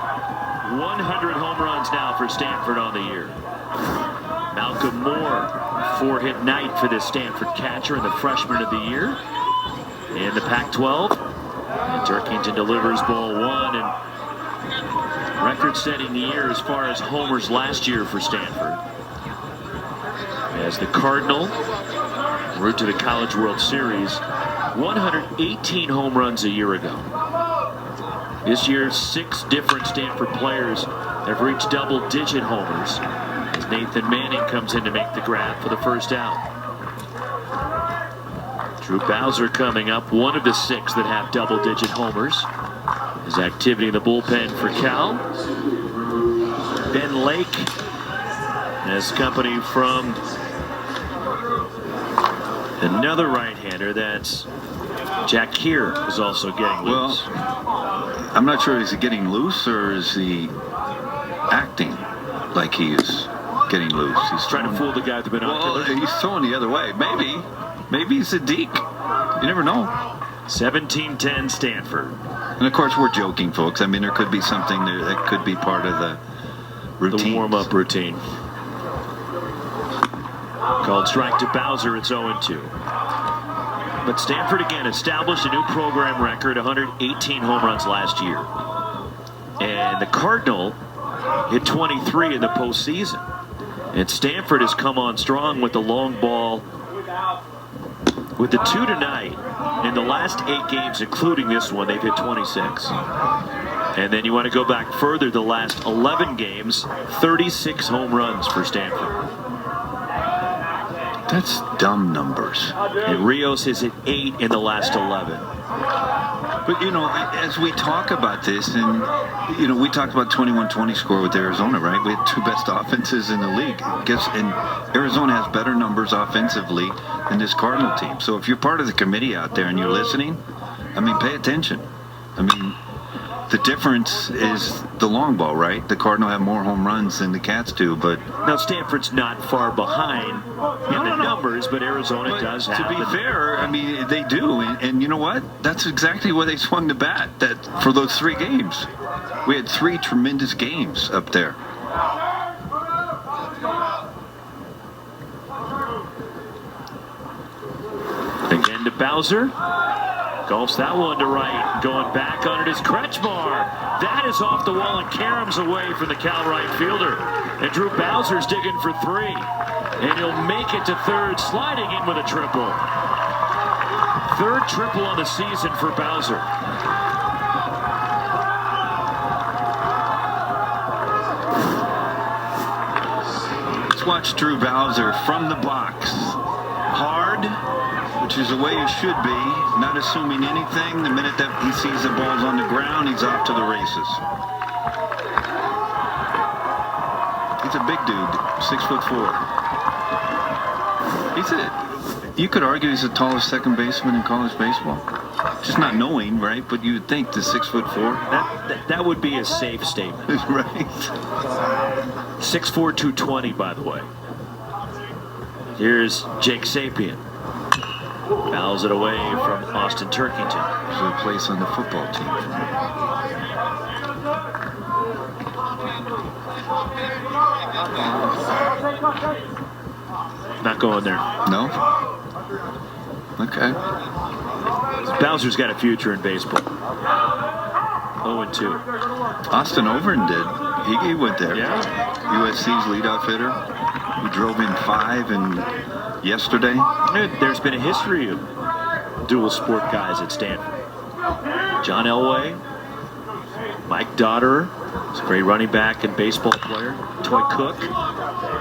Speaker 7: 100 home runs now for Stanford on the year. Malcolm Moore, 4-hit night for the Stanford catcher and the freshman of the year. In the Pac-12, and Turkington delivers ball 1, and record-setting year as far as homers last year for Stanford. As the Cardinal, route to the College World Series, 118 home runs a year ago. This year, 6 different Stanford players have reached double-digit homers, as Nathan Manning comes in to make the grab for the first out. Drew Bowser coming up, one of the 6 that have double-digit homers. His activity in the bullpen for Cal. Ben Lake has company from another right-hander. That's Jack Keir is also getting loose.
Speaker 3: Well, I'm not sure, is he getting loose or is he acting like he is getting loose? He's
Speaker 7: trying to fool the guy with the binoculars.
Speaker 3: Well, he's throwing the other way. Maybe he's a deke. You never know.
Speaker 7: 17-10 Stanford.
Speaker 3: And of course, we're joking, folks. I mean, there could be something there that could be part of
Speaker 7: the warm-up routine. Called strike to Bowser. It's 0-2. But Stanford again established a new program record, 118 home runs last year. And the Cardinal hit 23 in the postseason. And Stanford has come on strong with the long ball. With the 2 tonight, in the last 8 games, including this one, they've hit 26. And then you want to go back further, the last 11 games, 36 home runs for Stanford.
Speaker 3: That's dumb numbers.
Speaker 7: And Rios has hit 8 in the last 11.
Speaker 3: But, you know, as we talk about this, and, you know, we talked about 21-20 score with Arizona, right? We had 2 best offenses in the league. And Arizona has better numbers offensively than this Cardinal team. So if you're part of the committee out there and you're listening, I mean, pay attention. I mean, the difference is the long ball, right? The Cardinal have more home runs than the Cats do, but...
Speaker 7: Now, Stanford's not far behind in the numbers, but Arizona does have...
Speaker 3: To be fair, I mean, they do. And you know what? That's exactly where they swung the bat for those 3 games. We had 3 tremendous games up there.
Speaker 7: Again to Bowser. Golfs that one to right. Going back on it is Kretschmar. That is off the wall and caroms away from the Cal right fielder. And Drew Bowser's digging for 3. And he'll make it to third, sliding in with a triple. 3rd triple on the season for Bowser.
Speaker 3: Let's watch Drew Bowser from the box. Hard, which is the way it should be, not assuming anything. The minute that he sees the ball's on the ground, he's off to the races. He's a big dude, 6'4". You could argue he's the tallest second baseman in college baseball. Just not knowing, right? But you'd think the 6'4".
Speaker 7: That would be a safe statement.
Speaker 3: Right.
Speaker 7: 6'4", 220, by the way. Here's Jake Sapien. Fouls it away from Austin Turkington.
Speaker 3: There's a place on the football team.
Speaker 7: Not going there.
Speaker 3: No? Okay.
Speaker 7: Bowser's got a future in baseball. 0-2.
Speaker 3: Austin Overn did. He went there.
Speaker 7: Yeah.
Speaker 3: USC's leadoff hitter. He drove in 5 and yesterday.
Speaker 7: There's been a history of dual sport guys at Stanford. John Elway, Mike Dotterer, he's a great running back and baseball player. Toy Cook,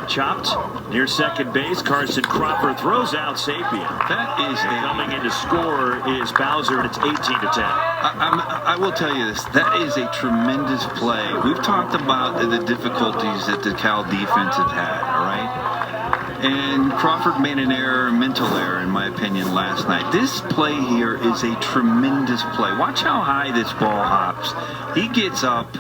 Speaker 7: chopped near second base. Carson Crawford throws out Sapien.
Speaker 3: That is
Speaker 7: coming in to score is Bowser, and it's 18-10.
Speaker 3: I will tell you this. That is a tremendous play. We've talked about the difficulties that the Cal defense have had, all right? And Crawford made an error, a mental error, in my opinion, last night. This play here is a tremendous play. Watch how high this ball hops. He gets up,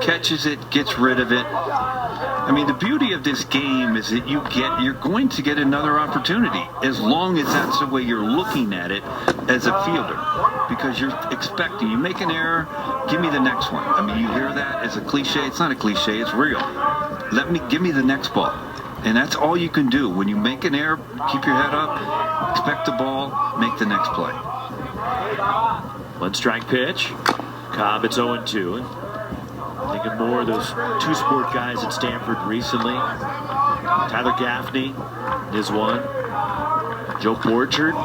Speaker 3: catches it, gets rid of it. I mean, the beauty of this game is that you're going to get another opportunity as long as that's the way you're looking at it as a fielder, because you're expecting, you make an error, give me the next one. I mean, you hear that as a cliche. It's not a cliche, it's real. Give me the next ball. And that's all you can do. When you make an error, keep your head up, expect the ball, make the next play.
Speaker 7: 1 strike pitch. Cobb, it's 0-2. Thinking more of those 2-sport guys at Stanford recently. Tyler Gaffney is one. Joe Borchard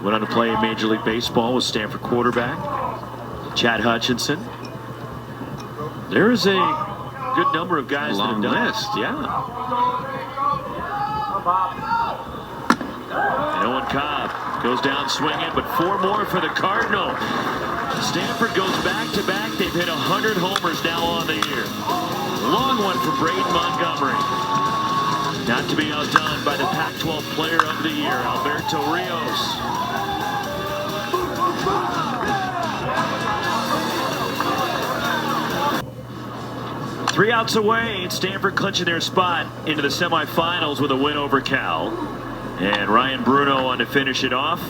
Speaker 7: went on to play in Major League Baseball with Stanford quarterback. Chad Hutchinson. There is a good number of guys that have done
Speaker 3: list.
Speaker 7: Yeah. And Owen Cobb goes down swinging, but 4 more for the Cardinal. Stanford goes back-to-back. They've hit 100 homers now on the year. Long one for Braden Montgomery. Not to be outdone by the Pac-12 Player of the Year, Alberto Rios. Three outs away, and Stanford clinching their spot into the semifinals with a win over Cal. And Ryan Bruno on to finish it off.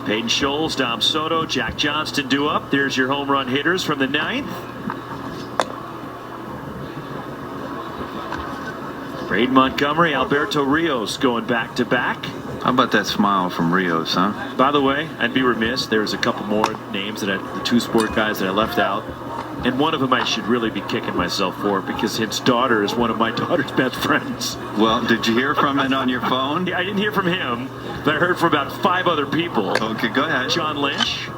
Speaker 7: Peyton Scholes, Dom Soto, Jack Johnston due up. There's your home run hitters from the 9th. Braden Montgomery, Alberto Rios going back-to-back.
Speaker 3: How about that smile from Rios, huh?
Speaker 7: By the way, I'd be remiss. There's a couple more names that the two sport guys that I left out. And one of them I should really be kicking myself for because his daughter is one of my daughter's best friends.
Speaker 3: Well, did you hear from it on your phone?
Speaker 7: Yeah, I didn't hear from him, but I heard from about 5 other people.
Speaker 3: Okay, go ahead.
Speaker 7: John Lynch.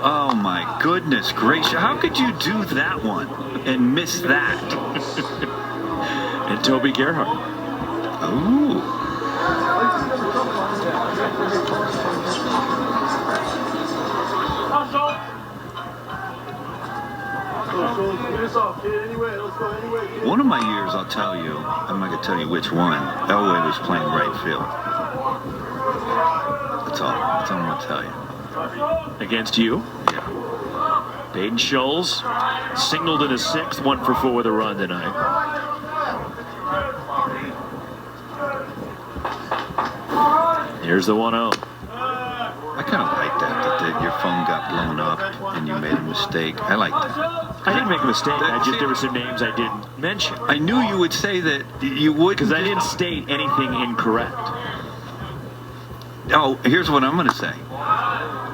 Speaker 3: Oh, my goodness gracious. How could you do that one and miss that?
Speaker 7: And Toby Gerhardt.
Speaker 3: Ooh. One of my years, I'll tell you, I'm not going to tell you which one, Elway was playing right field. That's all I'm going to tell you.
Speaker 7: Against you?
Speaker 3: Yeah.
Speaker 7: Peyton Scholes singled in his 6th, 1 for 4 with a run tonight. Here's the 1-0.
Speaker 3: I kind of like that your phone got blown up and you made a mistake. I like that.
Speaker 7: I didn't make a mistake. There were some names I didn't mention.
Speaker 3: I knew you would say that you would.
Speaker 7: Because I didn't state anything incorrect.
Speaker 3: Oh, here's what I'm going to say.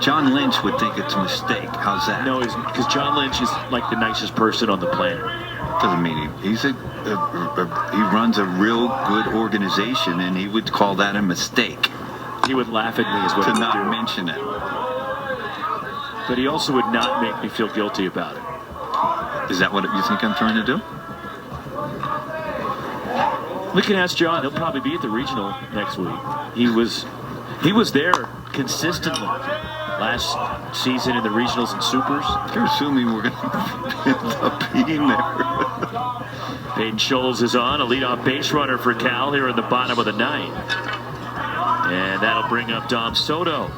Speaker 3: John Lynch would think it's a mistake. How's that?
Speaker 7: No, because John Lynch is like the nicest person on the planet.
Speaker 3: Doesn't mean he runs a real good organization, and he would call that a mistake.
Speaker 7: He would laugh at me as well.
Speaker 3: To not mention it.
Speaker 7: But he also would not make me feel guilty about it.
Speaker 3: Is that what you think I'm trying to do?
Speaker 7: We can ask John. He'll probably be at the regional next week. He was there consistently last season in the regionals and supers.
Speaker 3: You're assuming we're going to end up being there.
Speaker 7: Peyton Scholes is on, a leadoff base runner for Cal here in the bottom of the 9th. And that'll bring up Dom Soto.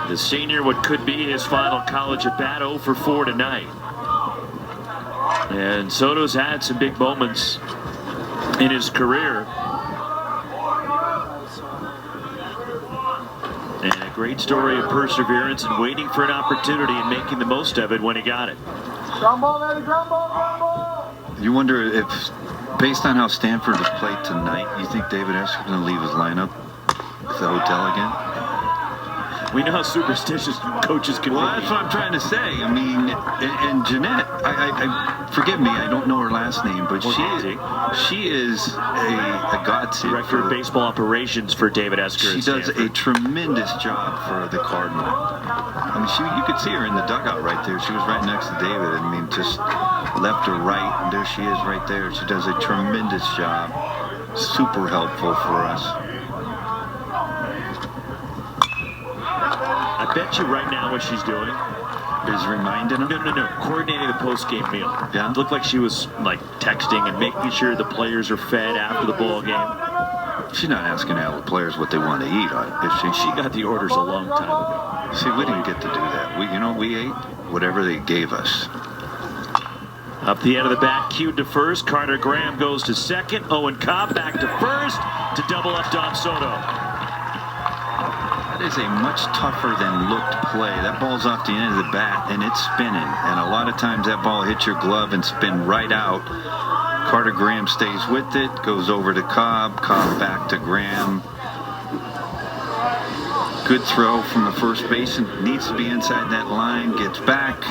Speaker 7: The senior, what could be his final college at bat, 0 for 4 tonight. And Soto's had some big moments in his career. And a great story of perseverance and waiting for an opportunity and making the most of it when he got it.
Speaker 3: You wonder if, based on how Stanford has played tonight, you think David Esker's going to leave his lineup at the hotel again?
Speaker 7: We know how superstitious coaches can be.
Speaker 3: Well, that's what I'm trying to say. I mean, and Jeanette, I forgive me, I don't know her last name, but she is a godsend.
Speaker 7: Director of baseball operations for David Esker.
Speaker 3: She does a tremendous job for the Cardinal. I mean, you could see her in the dugout right there. She was right next to David. I mean, just left or right, and there she is right there. She does a tremendous job. Super helpful for us.
Speaker 7: I bet you right now what she's doing
Speaker 3: is reminding him?
Speaker 7: No. Coordinating the post-game meal.
Speaker 3: Yeah.
Speaker 7: It looked like she was like texting and making sure the players are fed after the ball game.
Speaker 3: She's not asking all the players what they want to eat, is she?
Speaker 7: She got the orders a long time ago.
Speaker 3: See, we didn't get to do that. We ate whatever they gave us.
Speaker 7: Up the end of the bat, cued to first. Carter Graham goes to second. Owen Cobb back to first to double up Don Soto.
Speaker 3: That is a much tougher than looked play. That ball's off the end of the bat, and it's spinning. And a lot of times that ball hits your glove and spin right out. Carter Graham stays with it, goes over to Cobb. Cobb back to Graham. Good throw from the first baseman. Needs to be inside that line. Gets back.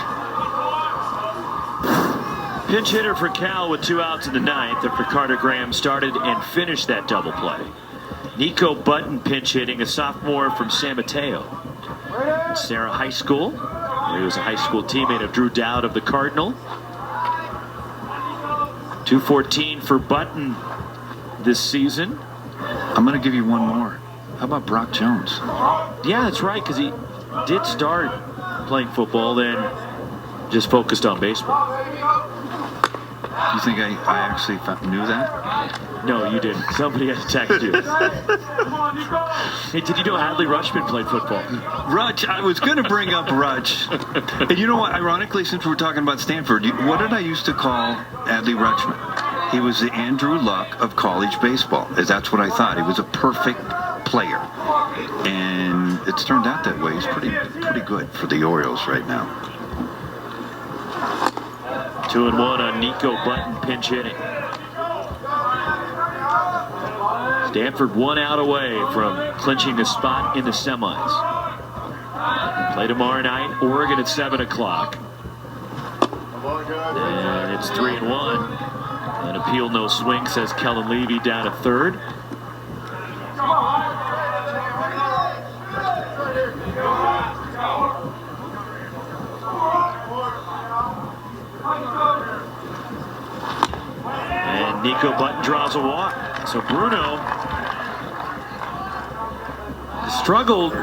Speaker 7: Pinch hitter for Cal with 2 outs in the 9th after Carter Graham started and finished that double play. Nico Button pinch hitting, a sophomore from San Mateo. Sarah High School, where he was a high school teammate of Drew Dowd of the Cardinal. 214 for Button this season.
Speaker 3: I'm going to give you one more. How about Brock Jones?
Speaker 7: Yeah, that's right, because he did start playing football, then just focused on baseball.
Speaker 3: You think I actually knew that?
Speaker 7: No, you didn't. Somebody had to text you. Hey, did you know Adley Rutschman played football?
Speaker 3: Rutsch, I was going to bring up Rutsch. And you know what? Ironically, since we're talking about Stanford, what did I used to call Adley Rutschman? He was the Andrew Luck of college baseball. That's what I thought. He was a perfect player. And it's turned out that way. He's pretty good for the Orioles right now.
Speaker 7: 2-1 on Nico Button pinch hitting. Stanford 1 out away from clinching a spot in the semis. Play tomorrow night, Oregon at 7 o'clock. And it's 3-1. An appeal no swing, says Kellen Levy down to third. And Nico Button draws a walk. So Bruno struggled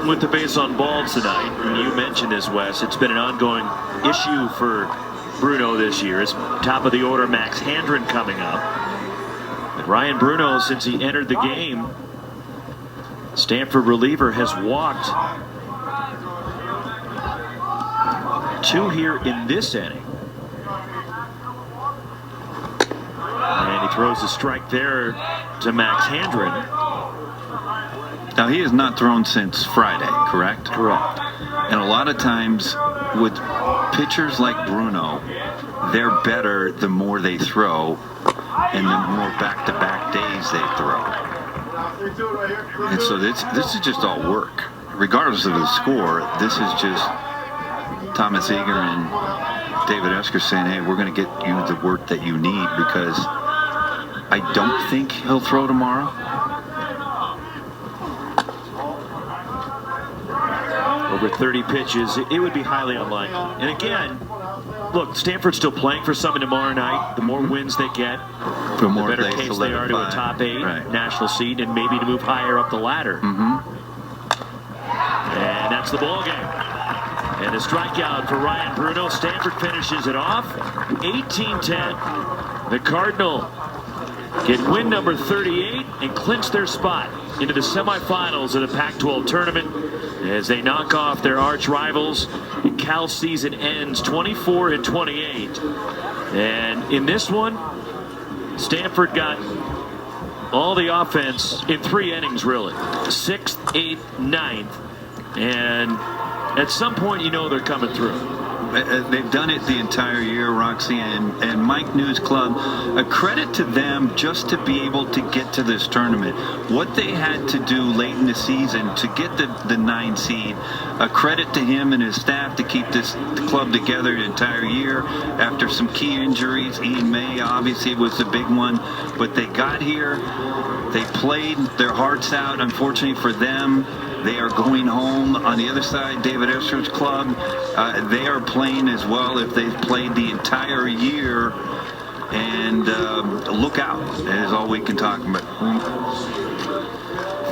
Speaker 7: with the base on balls tonight. And you mentioned this, Wes. It's been an ongoing issue for Bruno this year. It's top of the order, Max Handren coming up. But Ryan Bruno, since he entered the game, Stanford reliever, has walked 2 here in this inning. And he throws a strike there to Max Handren.
Speaker 3: Now, he has not thrown since Friday, correct?
Speaker 7: Correct.
Speaker 3: And a lot of times with pitchers like Bruno, they're better the more they throw and the more back-to-back days they throw. And so this is just all work. Regardless of the score, this is just Thomas Eager and David Esker saying, hey, we're going to get you the work that you need, because I don't think he'll throw tomorrow.
Speaker 7: Over 30 pitches, it would be highly unlikely. And again, look, Stanford's still playing for something tomorrow night. The more wins they get, the better case they are to a top 8 national seed, and maybe to move higher up the ladder. And that's the ball game. And a strikeout for Ryan Bruno. Stanford finishes it off 18-10. The Cardinal get win number 38 and clinch their spot into the semifinals of the Pac-12 tournament as they knock off their arch rivals. And Cal's season ends 24-28. And in this one, Stanford got all the offense in 3 innings, really. 6th, 8th, 9th. And at some point, you know they're coming through.
Speaker 3: They've done it the entire year, Roxy, and Mike News Club, a credit to them just to be able to get to this tournament. What they had to do late in the season to get the 9 seed, a credit to him and his staff to keep this club together the entire year after some key injuries. Ian May obviously was the big one, but they got here. They played their hearts out. Unfortunately for them, they are going home. On the other side, David Esker's club, they are playing as well if they've played the entire year. And look out. That is all we can talk about.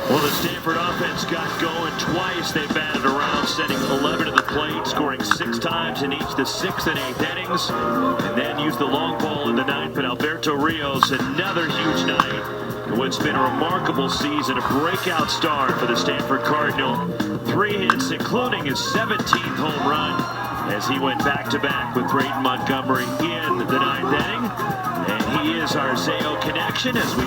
Speaker 7: Well, the Stanford offense got going twice. They batted around, sending 11 to the plate, scoring 6 times in each the 6th and 8th innings. And then used the long ball in the 9th. But Alberto Rios, another huge night. What's been a remarkable season, a breakout start for the Stanford Cardinal. 3 hits, including his 17th home run, as he went back-to-back with Braden Montgomery in the 9th inning. And he is our Zayo connection as we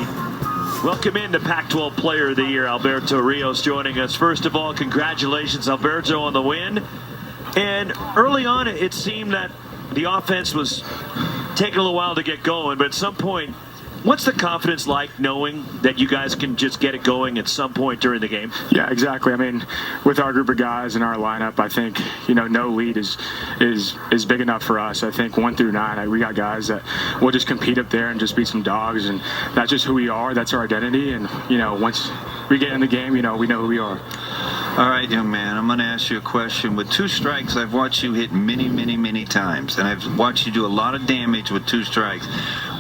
Speaker 7: welcome in the Pac-12 Player of the Year, Alberto Rios, joining us. First of all, congratulations, Alberto, on the win. And early on, it seemed that the offense was taking a little while to get going, but at some point, what's the confidence like knowing that you guys can just get it going at some point during the game?
Speaker 9: Yeah, exactly. I mean, with our group of guys in our lineup, I think, no lead is big enough for us. I think 1 through 9, we got guys that will just compete up there and just be some dogs, and that's just who we are. That's our identity. And, once we get in the game, we know who we are.
Speaker 3: All right, young man, I'm going to ask you a question. With 2 strikes, I've watched you hit many, many, many times, and I've watched you do a lot of damage with 2 strikes.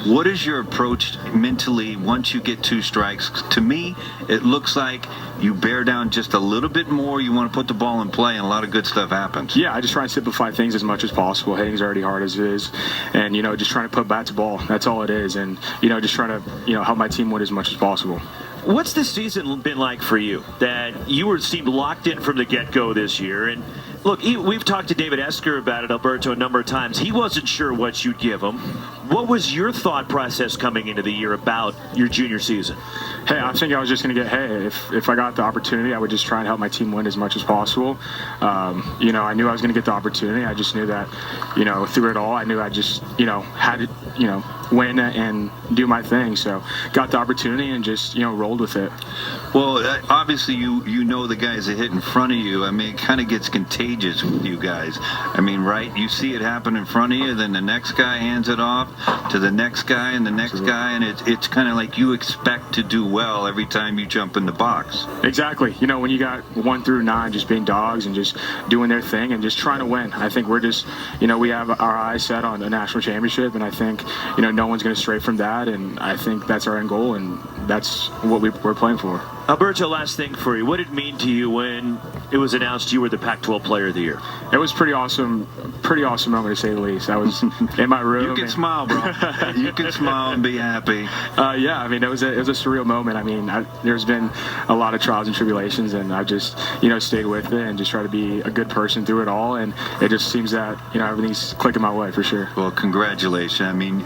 Speaker 3: What is your approach mentally once you get 2 strikes? To me, it looks like you bear down just a little bit more. You want to put the ball in play, and a lot of good stuff happens.
Speaker 9: Yeah, I just try and simplify things as much as possible. Hitting's already hard as it is. And, just trying to put bat to ball. That's all it is. And, just trying to, help my team win as much as possible.
Speaker 7: What's this season been like for you? That you seemed locked in from the get-go this year. And look, we've talked to David Esker about it, Alberto, a number of times. He wasn't sure what you'd give him. What was your thought process coming into the year about your junior season?
Speaker 9: Hey, I think I was just going to get, if I got the opportunity, I would just try and help my team win as much as possible. I knew I was going to get the opportunity. I just knew that, through it all, I knew I just, had to, win and do my thing. So got the opportunity and just rolled with it.
Speaker 3: Well, obviously you know the guys that hit in front of you. I mean, it kind of gets contagious with you guys. I mean, right? You see it happen in front of you, then the next guy hands it off to the next guy and the next guy, and it's kind of like you expect to do well every time you jump in the box.
Speaker 9: Exactly. When you got 1 through 9 just being dogs and just doing their thing and just trying to win. I think we're just, we have our eyes set on a national championship, and I think, no one's going to stray from that, and I think that's our end goal, and that's what we're playing for.
Speaker 7: Alberto, last thing for you. What did it mean to you when it was announced you were the Pac-12 Player of the Year?
Speaker 9: It was pretty awesome moment to say the least. I was in my room.
Speaker 3: You can smile, bro. You can smile and be happy.
Speaker 9: Yeah, I mean, it was a surreal moment. I mean, there's been a lot of trials and tribulations, and I've just, stayed with it and just try to be a good person through it all. And it just seems that, everything's clicking my way for sure.
Speaker 3: Well, congratulations. I mean,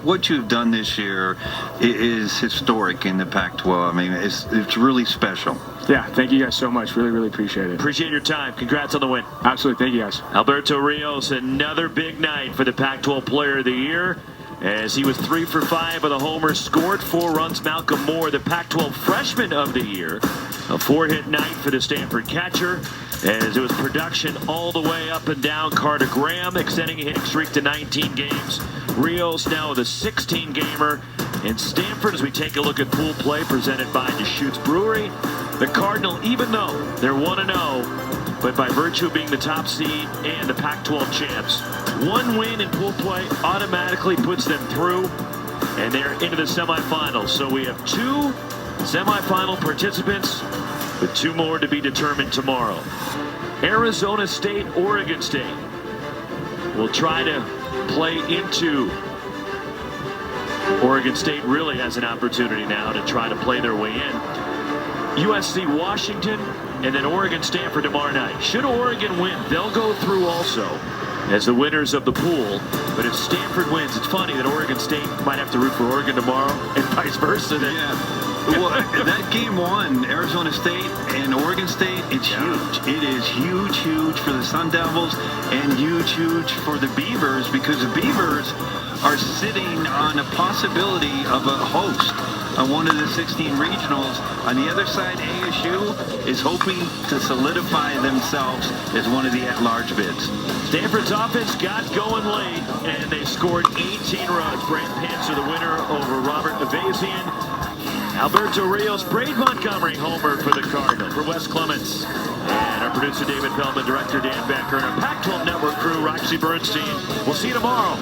Speaker 3: what you've done this year is historic in the Pac-12. I mean, it's really special.
Speaker 9: Yeah, thank you guys so much. Really, really appreciate it.
Speaker 7: Appreciate your time. Congrats on the win.
Speaker 9: Absolutely. Thank you guys.
Speaker 7: Alberto Rios, another big night for the Pac-12 Player of the Year, as he was 3 for 5 with a homer, scored 4 runs. Malcolm Moore, the Pac-12 Freshman of the Year, a 4-hit night for the Stanford catcher, as it was production all the way up and down. Carter Graham extending a hitting streak to 19 games. Rios now with a 16-gamer. In Stanford, as we take a look at pool play presented by Deschutes Brewery, the Cardinal, even though they're 1-0, but by virtue of being the top seed and the Pac-12 champs, 1 win in pool play automatically puts them through, and they're into the semifinals. So we have 2 semifinal participants, with 2 more to be determined tomorrow. Arizona State, Oregon State will try to play into. Oregon State really has an opportunity now to try to play their way in. USC, Washington, and then Oregon, Stanford tomorrow night. Should Oregon win, they'll go through also as the winners of the pool. But if Stanford wins, it's funny that Oregon State might have to root for Oregon tomorrow and vice versa.
Speaker 3: Well, that game 1, Arizona State and Oregon State, it's huge. It is huge for the Sun Devils and huge for the Beavers, because the Beavers are sitting on a possibility of a host on one of the 16 regionals. On the other side, ASU is hoping to solidify themselves as one of the at-large bids.
Speaker 7: Stanford's offense got going late, and they scored 18 runs. Brant Pantzer, the winner over Robert Avazian. Alberto Rios, Braid Montgomery homer for the Cardinal. For Wes Clements and our producer David Feldman, director Dan Becker, and our Pac-12 Network crew, Roxy Bernstein. We'll see you tomorrow.